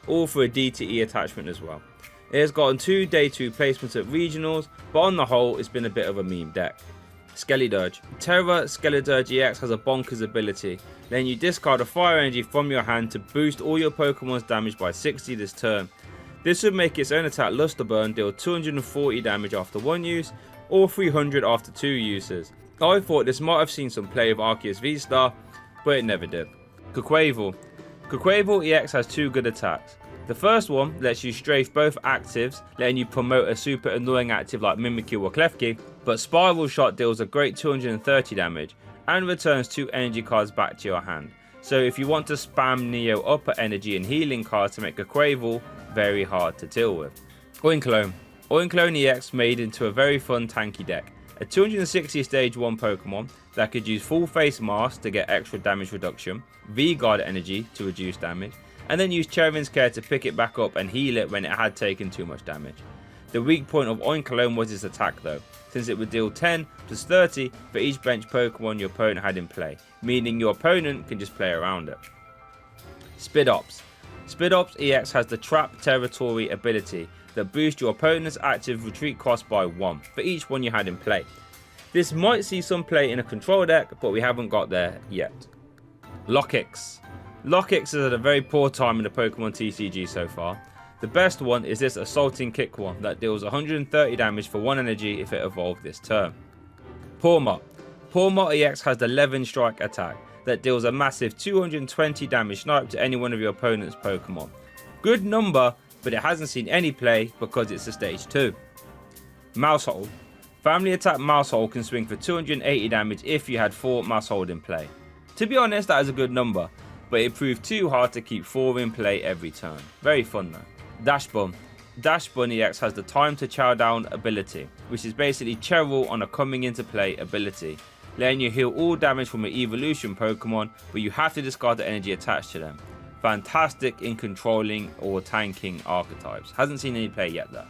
all for a DTE attachment as well. It has gotten 2 day 2 placements at regionals, but on the whole it's been a bit of a meme deck. Skeledirge. Terra Skeledirge EX has a bonkers ability, letting you discard a fire energy from your hand to boost all your Pokemon's damage by 60 this turn. This would make its own attack Luster Burn deal 240 damage after 1 use, or 300 after 2 uses. I thought this might have seen some play of Arceus V-Star, but it never did. Quaquaval. Quaquaval EX has 2 good attacks. The first one lets you strafe both actives, letting you promote a super annoying active like Mimikyu or Klefki, but Spiral Shot deals a great 230 damage and returns 2 energy cards back to your hand. So if you want to spam Neo upper energy and healing cards to make Quaquaval very hard to deal with. Oincologne. Oincologne EX made into a very fun tanky deck. A 260 stage 1 Pokemon that could use full face mask to get extra damage reduction, V-Guard energy to reduce damage, and then use Chervin's Care to pick it back up and heal it when it had taken too much damage. The weak point of Oincologne was its attack though, since it would deal 10 plus 30 for each bench Pokemon your opponent had in play, meaning your opponent can just play around it. Spidops. Spidops EX has the Trap Territory ability that boosts your opponent's active retreat cost by 1 for each one you had in play. This might see some play in a control deck, but we haven't got there yet. Lockix. Lockix is at a very poor time in the Pokemon TCG so far. The best one is this Assaulting Kick one that deals 130 damage for 1 energy if it evolved this turn. Pawmot. Pawmot EX has the 11 strike attack that deals a massive 220 damage snipe to any one of your opponent's Pokemon. Good number, but it hasn't seen any play because it's a stage 2. Maushold. Family Attack Maushold can swing for 280 damage if you had 4 Maushold in play. To be honest, that is a good number, but it proved too hard to keep 4 in play every turn. Very fun though. Dashbun. Dashbun EX has the Time to Chow Down ability, which is basically Cheryl on a coming into play ability, letting you heal all damage from an evolution Pokemon, but you have to discard the energy attached to them. Fantastic in controlling or tanking archetypes. Hasn't seen any play yet though.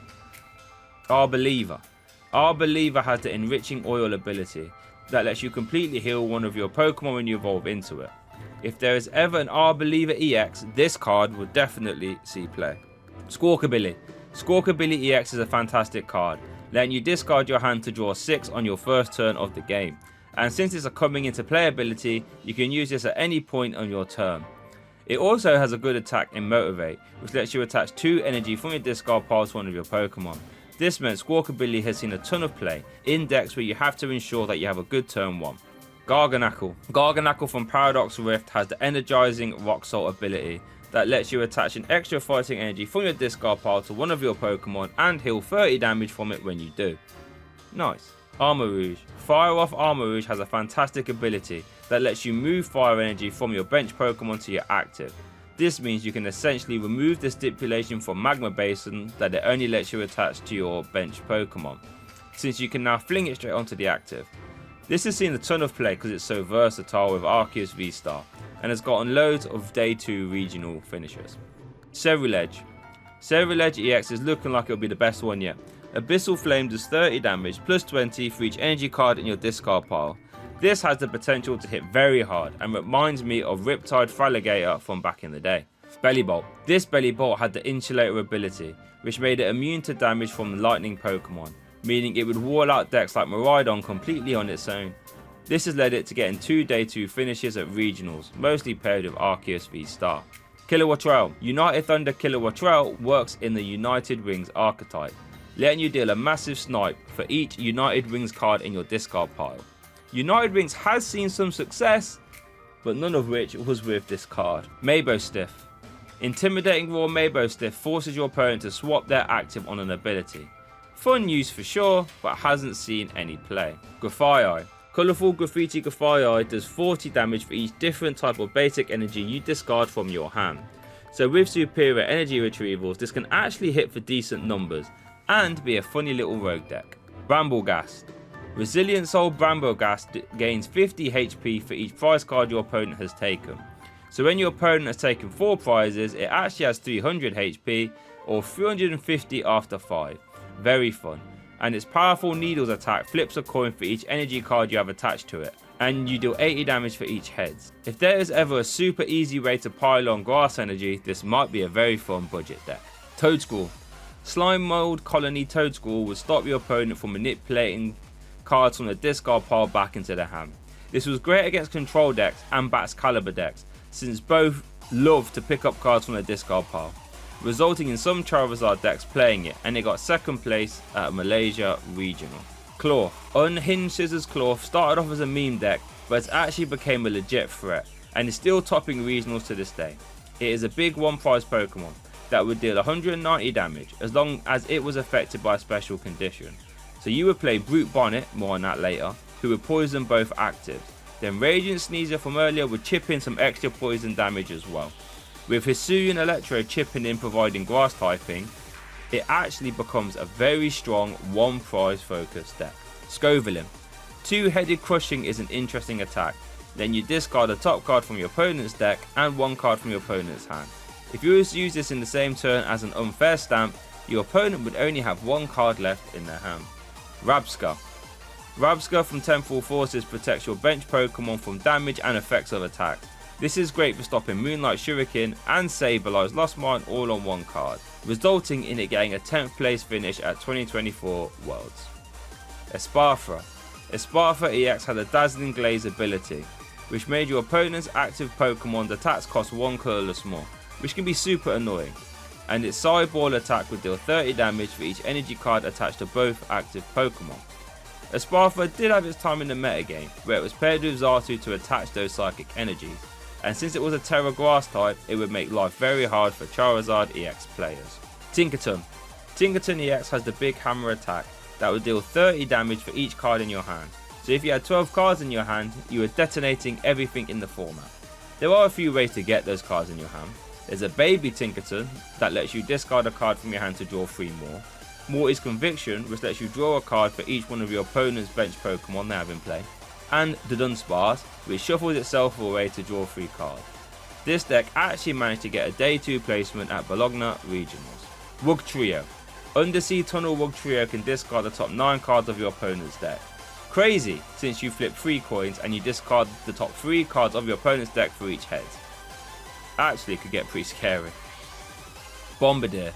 Arbeliever. Arbeliever has the Enriching Oil ability that lets you completely heal one of your Pokemon when you evolve into it. If there is ever an Arbeliever EX, this card will definitely see play. Squawkabilly. Squawkabilly EX is a fantastic card, letting you discard your hand to draw 6 on your first turn of the game. And since it's a coming into play ability, you can use this at any point on your turn. It also has a good attack in Motivate, which lets you attach 2 energy from your discard pile to one of your Pokemon. This meant Squawkabilly has seen a ton of play in decks where you have to ensure that you have a good turn 1. Garganackle. Garganackle from Paradox Rift has the Energizing Rock Salt ability that lets you attach an extra fighting energy from your discard pile to one of your Pokemon and heal 30 damage from it when you do. Nice. Armarouge. Fire Off Armarouge has a fantastic ability that lets you move fire energy from your bench Pokemon to your active. This means you can essentially remove the stipulation from Magma Basin that it only lets you attach to your bench Pokemon, since you can now fling it straight onto the active. This has seen a ton of play because it's so versatile with Arceus V-Star and has gotten loads of day 2 regional finishers. Cerulege. Cerulege EX is looking like it'll be the best one yet. Abyssal Flame does 30 damage plus 20 for each energy card in your discard pile. This has the potential to hit very hard and reminds me of Riptide Fraligator from back in the day. Bellibolt. This Bellibolt had the Insulator ability, which made it immune to damage from lightning Pokemon, meaning it would wall out decks like Miraidon completely on its own. This has led it to getting 2 day 2 finishes at regionals, mostly paired with Arceus V-Star. Kilowattrel. United Thunder Kilowattrel works in the United Wings archetype, letting you deal a massive snipe for each United Wings card in your discard pile. United Wings has seen some success, but none of which was with this card. Mabostiff. Intimidating Raw Mabostiff forces your opponent to swap their active on an ability. Fun use for sure, but hasn't seen any play. Grafaiai. Colourful Graffiti Grafaiai does 40 damage for each different type of basic energy you discard from your hand. So with superior energy retrievals, this can actually hit for decent numbers and be a funny little rogue deck. Bramblegast. Resilient Soul Bramblegast gains 50 HP for each prize card your opponent has taken. So when your opponent has taken 4 prizes, it actually has 300 HP or 350 after 5. Very fun. And its powerful Needles attack flips a coin for each energy card you have attached to it, and you deal 80 damage for each heads. If there is ever a super easy way to pile on grass energy, this might be a very fun budget deck. Toedscool. Slime Mold Colony Toedscool will stop your opponent from manipulating cards from the discard pile back into their hand. This was great against control decks and Bats Caliber decks, since both love to pick up cards from the discard pile, resulting in some Charizard decks playing it, and it got 2nd place at Malaysia Regional. Claw. Unhinged Scissors Claw started off as a meme deck, but it's actually became a legit threat, and is still topping regionals to this day. It is a big one prize Pokemon that would deal 190 damage as long as it was affected by a special condition. So you would play Brute Bonnet, more on that later, who would poison both actives. Then Radiant Sneasel from earlier would chip in some extra poison damage as well. With Hisuian Electro chipping in providing grass typing, it actually becomes a very strong one prize focused deck. Scovillain. Two-headed crushing is an interesting attack. Then you discard a top card from your opponent's deck and one card from your opponent's hand. If you were to use this in the same turn as an unfair stamp, your opponent would only have one card left in their hand. Rabsca. Rabsca from Temporal Forces protects your bench Pokemon from damage and effects of attacks. This is great for stopping Moonlight Shuriken and Sableye Lost Mine all on one card, resulting in it getting a 10th place finish at 2024 Worlds. Esparthra. Esparthra EX had a Dazzling Glaze ability, which made your opponent's active Pokemon's attacks cost one colorless more, which can be super annoying, and its Sideball attack would deal 30 damage for each energy card attached to both active Pokemon. Esparthra did have its time in the metagame, where it was paired with Xatu to attach those psychic energies, and since it was a Terra Grass type, it would make life very hard for Charizard EX players. Tinkaton. Tinkaton EX has the Big Hammer attack that would deal 30 damage for each card in your hand. So if you had 12 cards in your hand, you were detonating everything in the format. There are a few ways to get those cards in your hand. There's a Baby Tinkaton that lets you discard a card from your hand to draw 3 more. Morty's Conviction, which lets you draw a card for each one of your opponent's bench Pokemon they have in play. And the Dunsparce, which shuffles itself away to draw 3 cards. This deck actually managed to get a day 2 placement at Bologna Regionals. Wugtrio. Undersea Tunnel Wugtrio can discard the top 9 cards of your opponent's deck. Crazy, since you flip 3 coins and you discard the top 3 cards of your opponent's deck for each head. Actually, it could get pretty scary. Bombardier.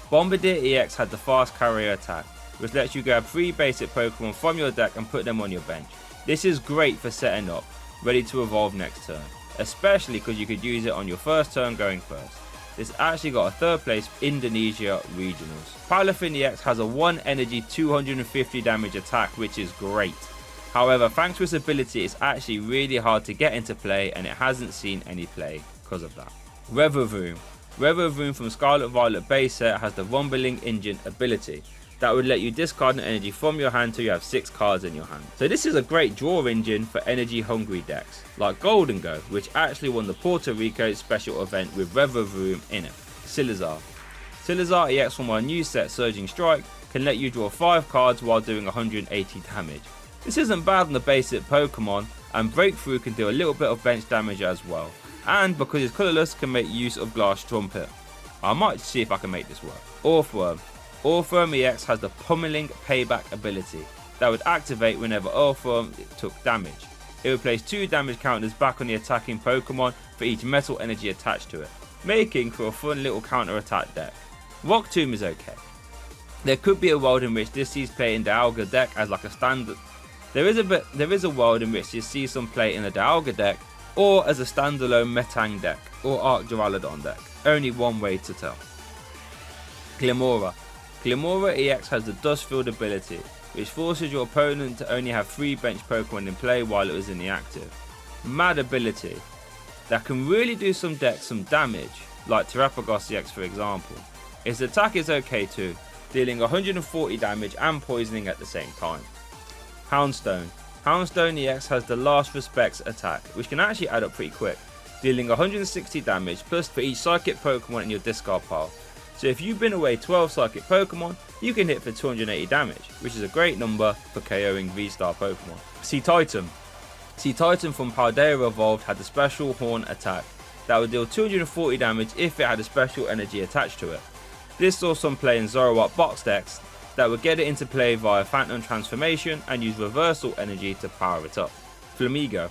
Bombardier EX had the Fast Carrier attack, which lets you grab 3 basic Pokemon from your deck and put them on your bench. This is great for setting up, ready to evolve next turn, especially because you could use it on your first turn going first. This actually got a 3rd place Indonesia Regionals. Palafin EX has a 1 energy 250 damage attack, which is great. However, thanks to its ability, it's actually really hard to get into play and it hasn't seen any play because of that. Revavroom. Revavroom from Scarlet Violet base set has the Rumbling Engine ability that would let you discard an energy from your hand till you have 6 cards in your hand. So this is a great draw engine for energy hungry decks, like Golden Go, which actually won the Puerto Rico special event with Revavroom in it. Silazar. Silazar EX from our new set Surging Strike can let you draw 5 cards while doing 180 damage. This isn't bad on the basic Pokemon, and Breakthrough can do a little bit of bench damage as well, and because it's colourless can make use of Glass Trumpet. I might see if I can make this work. Earthworm. Earthworm EX has the Pummeling Payback ability that would activate whenever Earthworm took damage. It would place 2 damage counters back on the attacking Pokemon for each metal energy attached to it, making for a fun little counter attack deck. Rock Tomb is okay. There could be a world in which this sees play in the Dialga deck as like a standard. There is a world in which you see some play in the Dialga deck or as a standalone Metang deck or Arc Duraludon deck. Only one way to tell. Glimmora. Glimmora EX has the Dustfield ability, which forces your opponent to only have 3 bench Pokemon in play while it was in the active. Mad ability that can really do some decks some damage, like Terapagos EX for example. Its attack is okay too, dealing 140 damage and poisoning at the same time. Houndstone. Houndstone EX has the Last Respects attack, which can actually add up pretty quick, dealing 160 damage plus for each Psychic Pokemon in your discard pile. So if you've been away 12 Psychic Pokemon, you can hit for 280 damage, which is a great number for KOing V-Star Pokemon. Sea Titan. Sea Titan from Paldea Evolved had the Special Horn attack that would deal 240 damage if it had a special energy attached to it. This saw some play in Zoroark box decks that would get it into play via Phantom Transformation and use Reversal energy to power it up. Flamigo.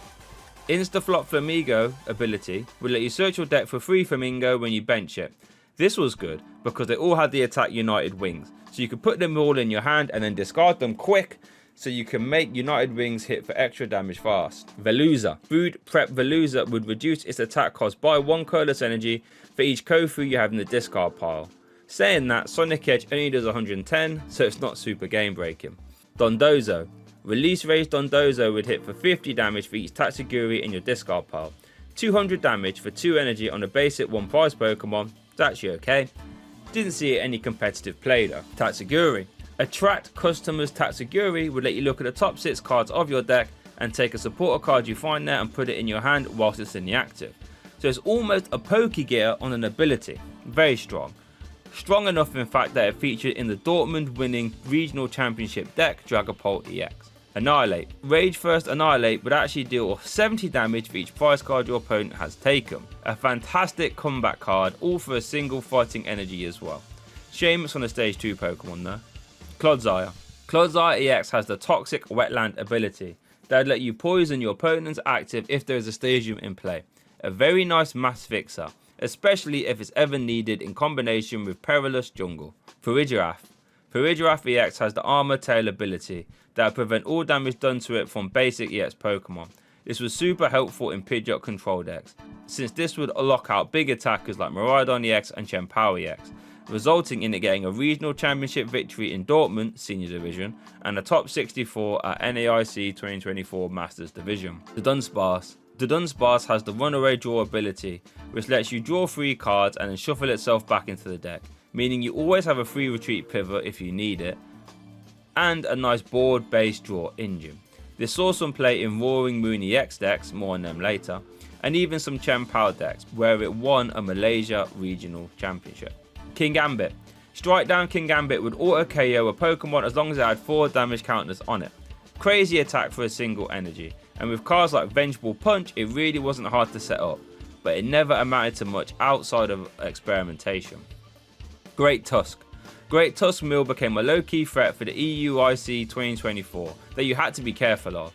Instaflop Flamigo ability would let you search your deck for 3 Flamingo when you bench it. This was good because they all had the attack United Wings, so you could put them all in your hand and then discard them quick so you can make United Wings hit for extra damage fast. Veluza. Food Prep Veluza would reduce its attack cost by 1 colorless energy for each Kofu you have in the discard pile. Saying that, Sonic Edge only does 110, so it's not super game breaking. Dondozo. Release Rage Dondozo would hit for 50 damage for each Tatsugiri in your discard pile. 200 damage for 2 energy on a basic 1 prize Pokemon. It's actually okay. Didn't see any competitive play though. Tatsugiri. Attract Customers Tatsugiri would let you look at the top 6 cards of your deck and take a supporter card you find there and put it in your hand whilst it's in the active. So it's almost a Pokegear on an ability. Very strong. Strong enough in fact that it featured in the Dortmund winning regional championship deck Dragapult EX. Annihilate. Rage First Annihilate would actually deal 70 damage for each prize card your opponent has taken. A fantastic comeback card, all for a single fighting energy as well. Shame it's on a stage 2 Pokemon though. Clodsire. Clodsire EX has the Toxic Wetland ability that would let you poison your opponent's active if there is a stadium in play. A very nice mass fixer, especially if it's ever needed in combination with Perilous Jungle. Farigiraf. Farigiraf EX has the Armor Tail ability that will prevent all damage done to it from basic EX Pokemon. This was super helpful in Pidgeot control decks, since this would lock out big attackers like Miraidon EX and Chien-Pao EX, resulting in it getting a regional championship victory in Dortmund Senior Division and a top 64 at NAIC 2024 Masters Division. The Dunsparce. The Dunsparce has the Runaway Draw ability, which lets you draw 3 cards and then shuffle itself back into the deck, meaning you always have a free retreat pivot if you need it, and a nice board-based draw engine. This saw some play in Roaring Moon EX decks, more on them later, and even some Chien-Pao decks, where it won a Malaysia Regional Championship. Kingambit. Strike down Kingambit would auto KO a Pokemon as long as it had 4 damage counters on it. Crazy attack for a single energy, and with cards like Vengeful Punch it really wasn't hard to set up, but it never amounted to much outside of experimentation. Great Tusk. Great Tusk Mill became a low-key threat for the EUIC 2024 that you had to be careful of.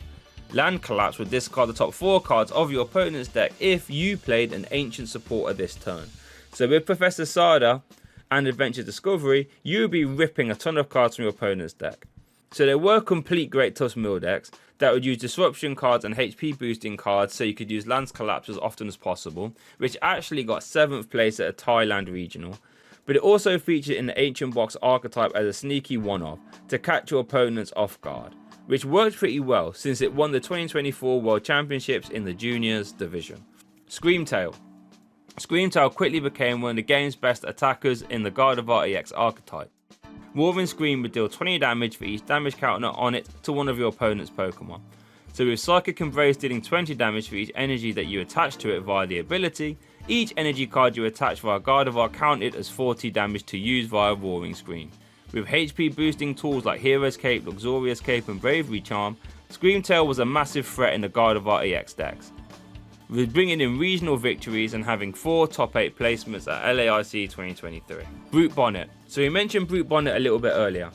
Land Collapse would discard the top 4 cards of your opponent's deck if you played an Ancient Supporter this turn. So with Professor Sada and Adventure Discovery, you would be ripping a ton of cards from your opponent's deck. So there were complete Great Tusk Mill decks that would use disruption cards and HP boosting cards so you could use Land Collapse as often as possible, which actually got 7th place at a Thailand regional. But it also featured in the Ancient Box archetype as a sneaky one-off to catch your opponents off guard, which worked pretty well since it won the 2024 World Championships in the Juniors division. Screamtail. Screamtail quickly became one of the game's best attackers in the Gardevoir EX archetype. Roaring Scream would deal 20 damage for each damage counter on it to one of your opponent's Pokemon. So with Psychic Embrace dealing 20 damage for each energy that you attach to it via the ability, each energy card you attach via Gardevoir counted as 40 damage to use via Roaring Scream. With HP boosting tools like Hero's Cape, Luxurious Cape and Bravery Charm, Screamtail was a massive threat in the Gardevoir EX decks, with bringing in regional victories and having 4 top 8 placements at LAIC 2023. Brute Bonnet. So we mentioned Brute Bonnet a little bit earlier.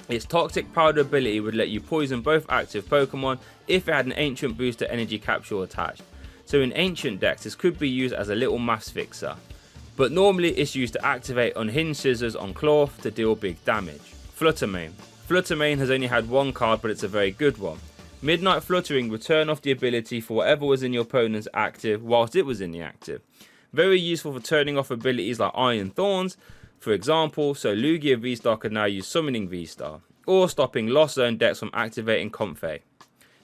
Its Toxic Powder ability would let you poison both active Pokemon if it had an Ancient Booster Energy Capsule attached. So in Ancient decks this could be used as a little mass fixer, but normally it's used to activate Unhinged Scissors on Cloth to deal big damage. Fluttermane. Fluttermane has only had 1 card, but it's a very good one. Midnight Fluttering would turn off the ability for whatever was in your opponent's active whilst it was in the active. Very useful for turning off abilities like Iron Thorns, for example, so Lugia V-Star could now use Summoning V-Star, or stopping Lost Zone decks from activating Comfey.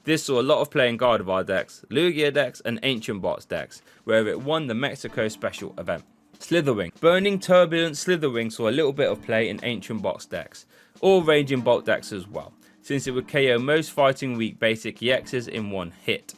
This saw a lot of play in Gardevoir decks, Lugia decks and Ancient Box decks, where it won the Mexico special event. Slitherwing. Burning Turbulent Slitherwing saw a little bit of play in Ancient Box decks, or Raging Bolt decks as well, since it would KO most Fighting Weak basic EXs in one hit,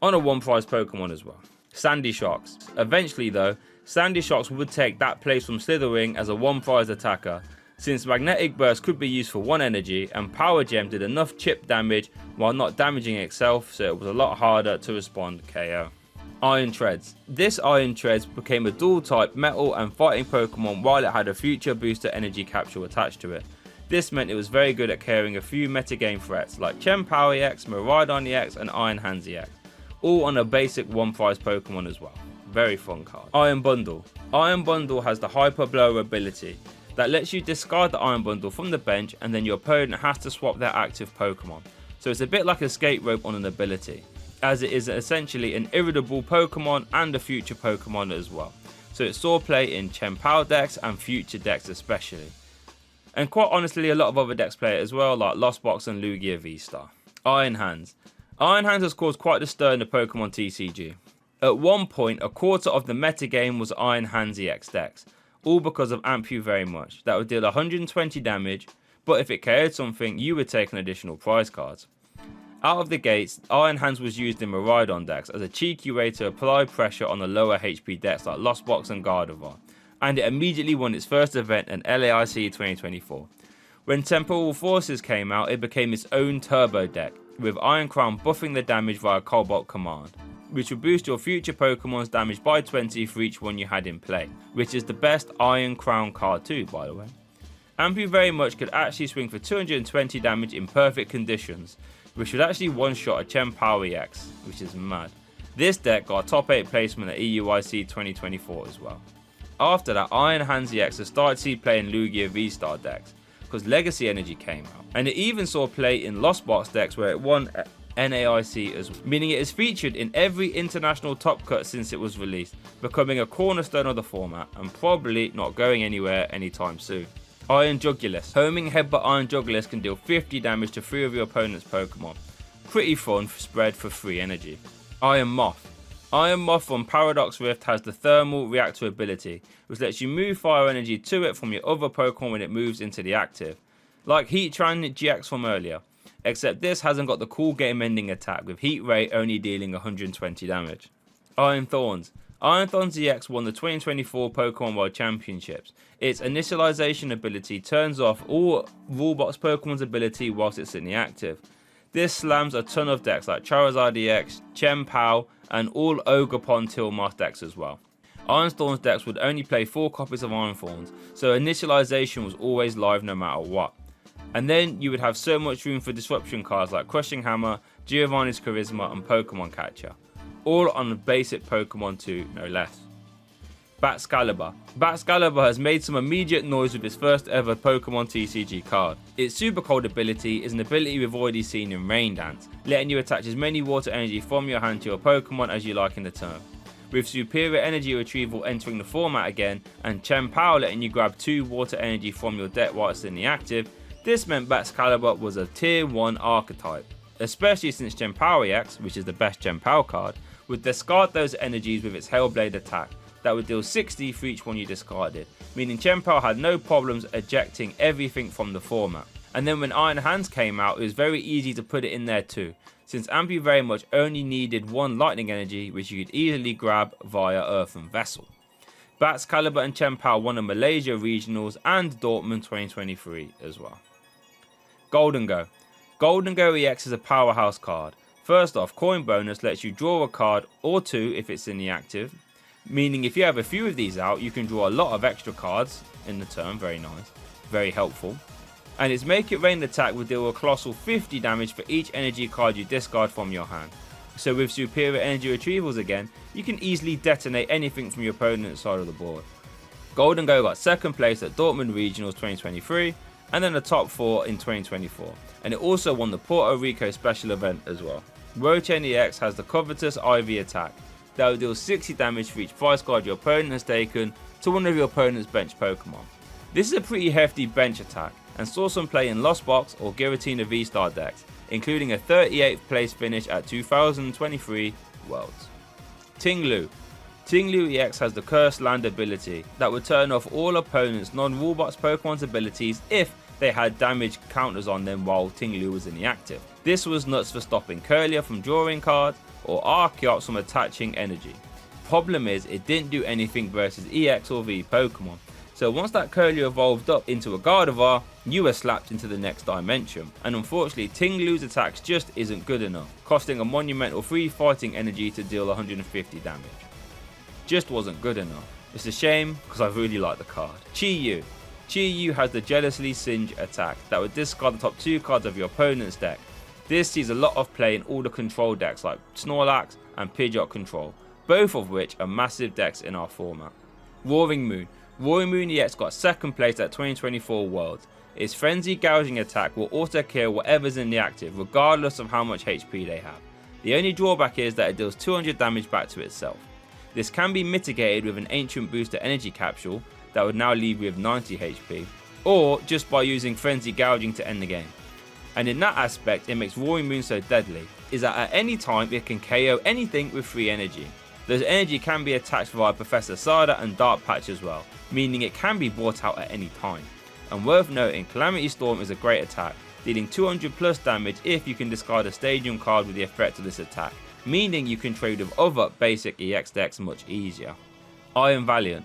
on a 1-prize Pokemon as well. Sandy Shocks. Eventually though, Sandy Shocks would take that place from Slitherwing as a 1-prize attacker, since Magnetic Burst could be used for 1 energy and Power Gem did enough chip damage while not damaging itself, so it was a lot harder to respond KO. Iron Treads. This Iron Treads became a dual type metal and fighting Pokemon while it had a future booster energy capsule attached to it. This meant it was very good at carrying a few metagame threats like Chien-Pao EX, Miraidon EX and Iron Hands EX, all on a basic 1-prize Pokemon as well. Very fun card. Iron Bundle. Iron Bundle has the Hyper Blower ability that lets you discard the Iron Bundle from the bench and then your opponent has to swap their active Pokemon. So it's a bit like Escape Rope on an ability, as it is essentially an irritable Pokemon and a future Pokemon as well. So it saw play in Chien-Pao decks and future decks especially. And quite honestly a lot of other decks play it as well, like Lost Box and Lugia V-Star. Iron Hands. Iron Hands has caused quite a stir in the Pokemon TCG. At one point, a quarter of the metagame was Iron Hands EX decks, all because of Amp You Very Much, that would deal 120 damage, but if it KO'd something, you would take an additional prize cards. Out of the gates, Iron Hands was used in Miraidon decks as a cheeky way to apply pressure on the lower HP decks like Lost Box and Gardevoir, and it immediately won its first event at LAIC 2024. When Temporal Forces came out, it became its own turbo deck, with Iron Crown buffing the damage via Cobalt Command, which will boost your future Pokemon's damage by 20 for each one you had in play, which is the best Iron Crown card too, by the way. Ampu very much could actually swing for 220 damage in perfect conditions, which would actually one-shot a Chien-Pao EX, which is mad. This deck got a top 8 placement at EUIC 2024 as well. After that, Iron Hands EX has started to see play in Lugia V-Star decks, because Legacy Energy came out, and it even saw play in Lost Box decks where it won NAIC as well, meaning it is featured in every international top cut since it was released, becoming a cornerstone of the format and probably not going anywhere anytime soon. Iron Jugulus. Homing Headbutt Iron Jugulus can deal 50 damage to 3 of your opponent's Pokemon. Pretty fun spread for free energy. Iron Moth. Iron Moth on Paradox Rift has the Thermal Reactor ability, which lets you move fire energy to it from your other Pokemon when it moves into the active. Like Heatran GX from earlier, except this hasn't got the cool game ending attack with Heat Ray only dealing 120 damage. Iron Thorns. Iron Thorns EX won the 2024 Pokemon World Championships. Its initialization ability turns off all Rulebox Pokemon's ability whilst it's in the active. This slams a ton of decks like Charizard EX, Chien-Pao, and all Ogerpon Tilmas decks as well. Iron Thorns decks would only play 4 copies of Iron Thorns, so initialization was always live no matter what. And then you would have so much room for disruption cards like Crushing Hammer, Giovanni's Charisma, and Pokemon Catcher. All on the basic Pokemon 2, no less. Baxcalibur. Baxcalibur has made some immediate noise with its first ever Pokemon TCG card. Its Super Cold ability is an ability we've already seen in Rain Dance, letting you attach as many water energy from your hand to your Pokemon as you like in the turn. With superior energy retrieval entering the format again, and Chien-Pao letting you grab 2 water energy from your deck while it's in the active, this meant Baxcalibur was a tier 1 archetype, especially since Chien-Pao EX, which is the best Chien-Pao card, would discard those energies with its Hellblade attack that would deal 60 for each one you discarded, meaning Chien-Pao had no problems ejecting everything from the format. And then when Iron Hands came out, it was very easy to put it in there too, since Ampu very much only needed 1 lightning energy which you could easily grab via Earthen Vessel. Baxcalibur and Chien-Pao won the Malaysia Regionals and Dortmund 2023 as well. Golden Go. Golden Go EX is a powerhouse card. First off, coin bonus lets you draw a card or 2 if it's in the active, meaning if you have a few of these out, you can draw a lot of extra cards in the turn. Very nice, very helpful. And its Make It Rain attack will deal a colossal 50 damage for each energy card you discard from your hand. So with superior energy retrievals again, you can easily detonate anything from your opponent's side of the board. Golden Go got 2nd place at Dortmund Regionals 2023 and then the top 4 in 2024, and it also won the Puerto Rico special event as well. Rochain EX has the covetous Ivy attack that will deal 60 damage for each prize card your opponent has taken to one of your opponent's bench Pokemon. This is a pretty hefty bench attack and saw some play in Lost Box or Giratina V-Star decks, including a 38th place finish at 2023 Worlds. Tinglu. Tinglu EX has the Cursed Land ability that would turn off all opponents' non-Rulebox Pokemon's abilities if they had damage counters on them while Tinglu was in the active. This was nuts for stopping Curlia from drawing cards or Archeops from attaching energy. Problem is, it didn't do anything versus EX or V Pokemon, so once that Curlia evolved up into a Gardevoir, you were slapped into the next dimension, and unfortunately Tinglu's attacks just isn't good enough, costing a monumental 3 fighting energy to deal 150 damage. Just wasn't good enough. It's a shame because I really like the card. Chi-Yu. Chi-Yu has the Jealously Singe attack that would discard the top 2 cards of your opponent's deck. This sees a lot of play in all the control decks like Snorlax and Pidgeot Control, both of which are massive decks in our format. Roaring Moon. Roaring Moon EX got 2nd place at 2024 Worlds. Its Frenzy Gouging attack will auto kill whatever's in the active regardless of how much HP they have. The only drawback is that it deals 200 damage back to itself. This can be mitigated with an Ancient Booster Energy Capsule that would now leave you with 90 HP, or just by using Frenzy Gouging to end the game. And in that aspect, it makes Roaring Moon so deadly, is that at any time it can KO anything with free energy. Those energy can be attached via Professor Sada and Dark Patch as well, meaning it can be brought out at any time. And worth noting, Calamity Storm is a great attack, dealing 200 plus damage if you can discard a Stadium card with the effect of this attack, meaning you can trade with other basic EX decks much easier. Iron Valiant.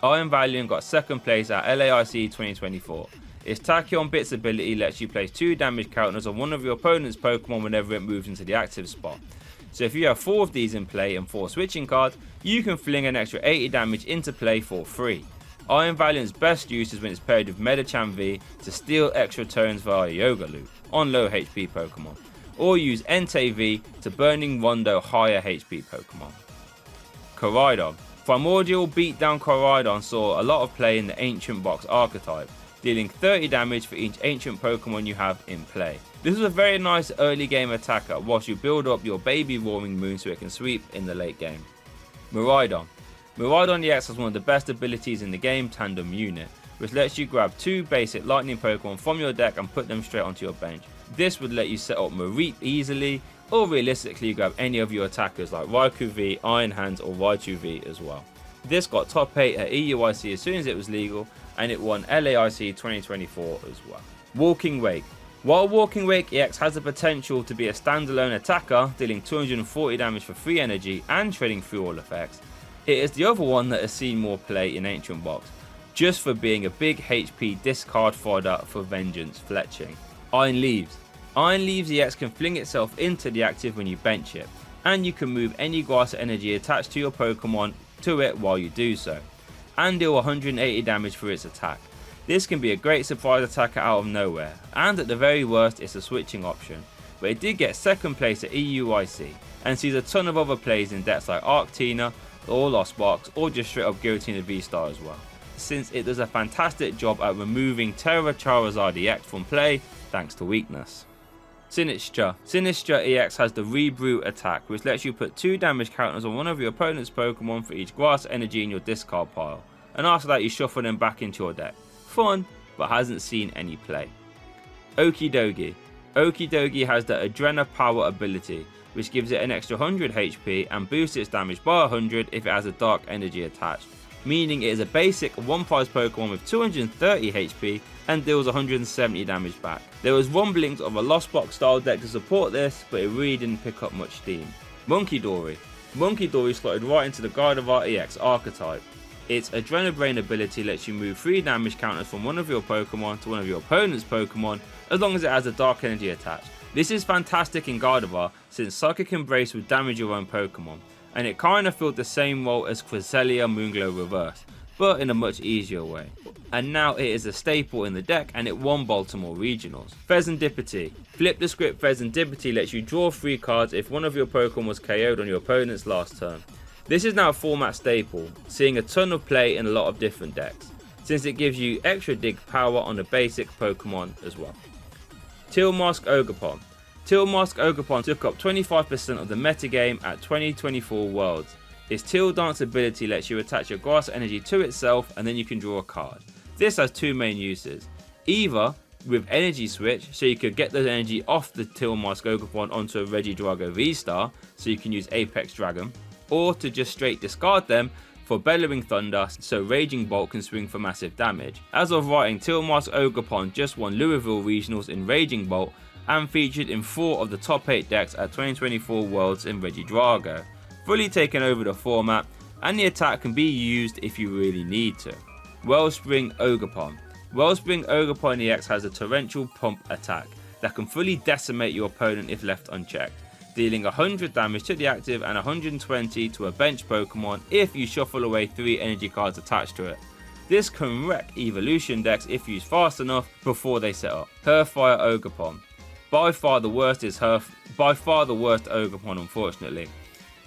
Iron Valiant got second place at LAIC 2024. Its Tachyon Bits ability lets you place 2 damage counters on one of your opponent's Pokemon whenever it moves into the active spot. So if you have 4 of these in play and 4 switching cards, you can fling an extra 80 damage into play for free. Iron Valiant's best use is when it's paired with Medicham V to steal extra turns via Yoga Loop on low HP Pokemon, or use Entei V to Burning Rondo higher HP Pokemon. Koraidon. Primordial Beatdown Koraidon saw a lot of play in the Ancient Box archetype, dealing 30 damage for each Ancient Pokemon you have in play. This was a very nice early game attacker whilst you build up your baby Roaring Moon so it can sweep in the late game. Miraidon. Miraidon EX has one of the best abilities in the game, Tandem Unit, which lets you grab 2 basic lightning Pokemon from your deck and put them straight onto your bench. This would let you set up Mareep easily, or realistically grab any of your attackers like Raikou V, Iron Hands or Raichu V as well. This got top 8 at EUIC as soon as it was legal, and it won LAIC 2024 as well. Walking Wake. While Walking Wake EX has the potential to be a standalone attacker, dealing 240 damage for free energy and trading through all effects, it is the other one that has seen more play in Ancient Box, just for being a big HP discard fodder for Vengeance fletching. Iron Leaves. Iron Leaves EX can fling itself into the active when you bench it, and you can move any grass energy attached to your Pokemon to it while you do so, and deal 180 damage for its attack. This can be a great surprise attacker out of nowhere, and at the very worst it's a switching option, but it did get second place at EUIC, and sees a ton of other plays in decks like Arctina, or Lost Box, or just straight up Giratina V-Star as well, since it does a fantastic job at removing Terra Charizard EX from play thanks to weakness. Sinistcha. Sinistcha EX has the Rebrute attack, which lets you put 2 damage counters on one of your opponent's Pokemon for each grass energy in your discard pile, and after that you shuffle them back into your deck. Fun, but hasn't seen any play. Okidogi. Okidogi has the Adrena Power ability, which gives it an extra 100 HP and boosts its damage by 100 if it has a Dark Energy attached, meaning it is a basic one-prize Pokemon with 230 HP and deals 170 damage back. There was rumblings of a Lost Box style deck to support this, but it really didn't pick up much steam. Munkidori. Munkidori slotted right into the Gardevoir EX archetype. Its Adrenabrain ability lets you move 3 damage counters from one of your Pokemon to one of your opponent's Pokemon as long as it has a Dark Energy attached. This is fantastic in Gardevoir since Psychic Embrace would damage your own Pokemon, and it kinda filled the same role as Cresselia Moonglow Reverse, but in a much easier way. And now it is a staple in the deck, and it won Baltimore Regionals. Pheasantipity. Flip the script Pheasantipity lets you draw 3 cards if one of your Pokemon was KO'd on your opponent's last turn. This is now a format staple, seeing a ton of play in a lot of different decks, since it gives you extra dig power on a basic Pokemon as well. Tealmask Ogerpon. Tealmask Ogerpon took up 25% of the metagame at 2024 Worlds. Its Teal Dance ability lets you attach your grass energy to itself and then you can draw a card. This has 2 main uses. Either with energy switch, so you could get the energy off the Tealmask Ogerpon onto a Regidrago V-Star, so you can use Apex Dragon, or to just straight discard them for Bellowing Thunder, so Raging Bolt can swing for massive damage. As of writing, Tealmask Ogerpon just won Louisville Regionals in Raging Bolt and featured in 4 of the top 8 decks at 2024 Worlds in Regidrago, fully taking over the format, and the attack can be used if you really need to. Wellspring Ogerpon. Wellspring Ogerpon EX has a Torrential Pump attack that can fully decimate your opponent if left unchecked, dealing 100 damage to the active and 120 to a bench Pokemon if you shuffle away 3 energy cards attached to it. This can wreck evolution decks if used fast enough before they set up. Hearthfire Ogerpon. By far the worst Ogerpon, unfortunately.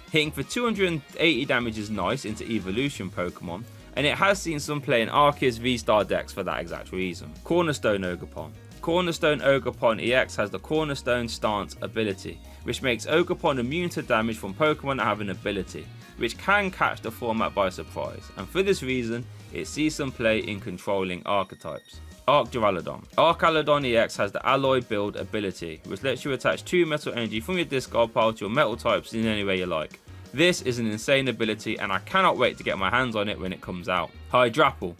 Hitting for 280 damage is nice into evolution Pokemon, and it has seen some play in Arceus V-Star decks for that exact reason. Cornerstone Ogerpon. Cornerstone Ogerpon EX has the Cornerstone Stance ability, which makes Ogerpon immune to damage from Pokemon that have an ability, which can catch the format by surprise, and for this reason, it sees some play in controlling archetypes. Arcturalodon. Archaludon EX has the Alloy Build ability, which lets you attach 2 metal energy from your discard pile to your metal types in any way you like. This is an insane ability, and I cannot wait to get my hands on it when it comes out. Hydrapple.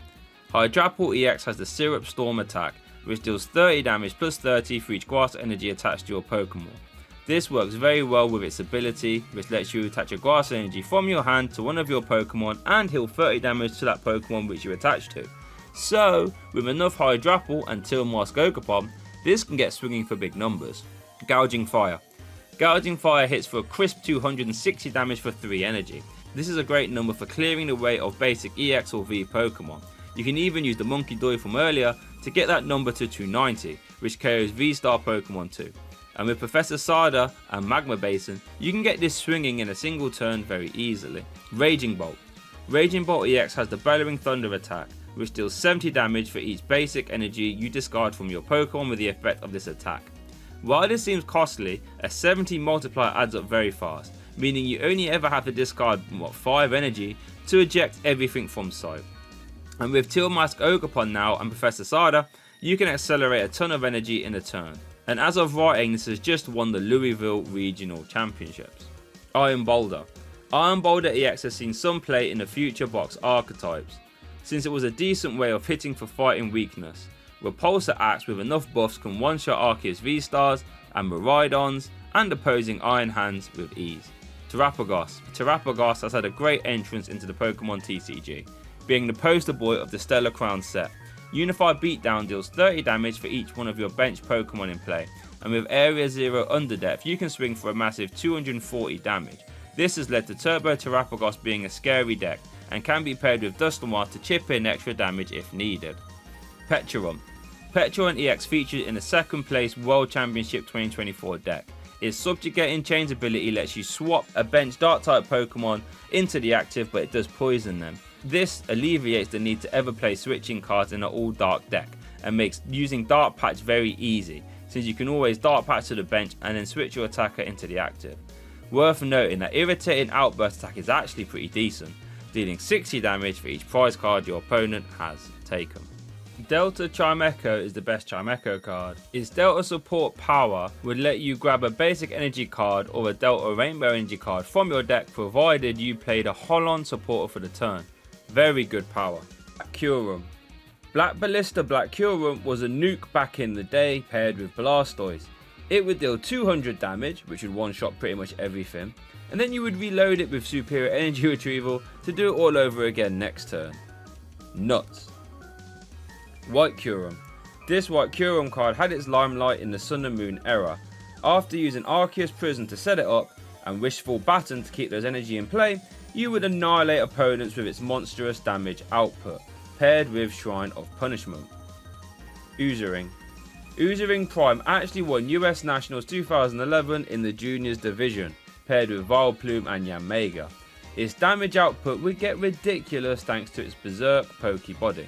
Hydrapple EX has the Syrup Storm attack, which deals 30 damage plus 30 for each grass energy attached to your Pokemon. This works very well with its ability, which lets you attach a grass energy from your hand to one of your Pokemon and heal 30 damage to that Pokemon which you attach to. So, with enough Hydrapple and Tilmask Ogerpon, this can get swinging for big numbers. Gouging Fire. Gouging Fire hits for a crisp 260 damage for 3 energy. This is a great number for clearing the way of basic EX or V Pokemon. You can even use the Monkey Doy from earlier to get that number to 290, which carries V-Star Pokemon too. And with Professor Sada and Magma Basin, you can get this swinging in a single turn very easily. Raging Bolt. Raging Bolt EX has the Bellowing Thunder attack, which deals 70 damage for each basic energy you discard from your Pokemon with the effect of this attack. While this seems costly, a 70 multiplier adds up very fast, meaning you only ever have to discard 5 energy to eject everything from sight. And with Tilmask Ogerpon now and Professor Sada, you can accelerate a ton of energy in a turn. And as of writing, this has just won the Louisville Regional Championships. Iron Boulder. Iron Boulder EX has seen some play in the future box archetypes, since it was a decent way of hitting for fighting weakness. Repulsor Axe with enough buffs can one-shot Arceus V-Stars and Miraidons and opposing Iron Hands with ease. Terapagos. Terapagos has had a great entrance into the Pokemon TCG, being the poster boy of the Stellar Crown set. Unified Beatdown deals 30 damage for each one of your bench Pokemon in play, and with Area 0 Underdepth you can swing for a massive 240 damage. This has led to Turbo Terapagos being a scary deck, and can be paired with Dusknoir to chip in extra damage if needed. Petcheron. Petcheron EX featured in the second place World Championship 2024 deck. Its Subjugating Chains ability lets you swap a bench Dark type Pokemon into the active, but it does poison them. This alleviates the need to ever play switching cards in an all dark deck and makes using Dark Patch very easy, since you can always Dark Patch to the bench and then switch your attacker into the active. Worth noting that Irritating Outburst attack is actually pretty decent, dealing 60 damage for each prize card your opponent has taken. Delta Chimecho is the best Chimecho card. Its Delta support power would let you grab a basic energy card or a Delta Rainbow energy card from your deck, provided you played a Holon supporter for the turn. Very good power. Black Curum. Black Ballista Black Curum was a nuke back in the day paired with Blastoise. It would deal 200 damage, which would one-shot pretty much everything, and then you would reload it with superior energy retrieval to do it all over again next turn. Nuts. White Curum. This White Curum card had its limelight in the Sun and Moon era. After using Arceus Prison to set it up and Wishful Baton to keep those energy in play, you would annihilate opponents with its monstrous damage output, paired with Shrine of Punishment. Oozaring. Oozaring Prime actually won US Nationals 2011 in the Juniors division, paired with Vileplume and Yanmega. Its damage output would get ridiculous thanks to its berserk pokey body.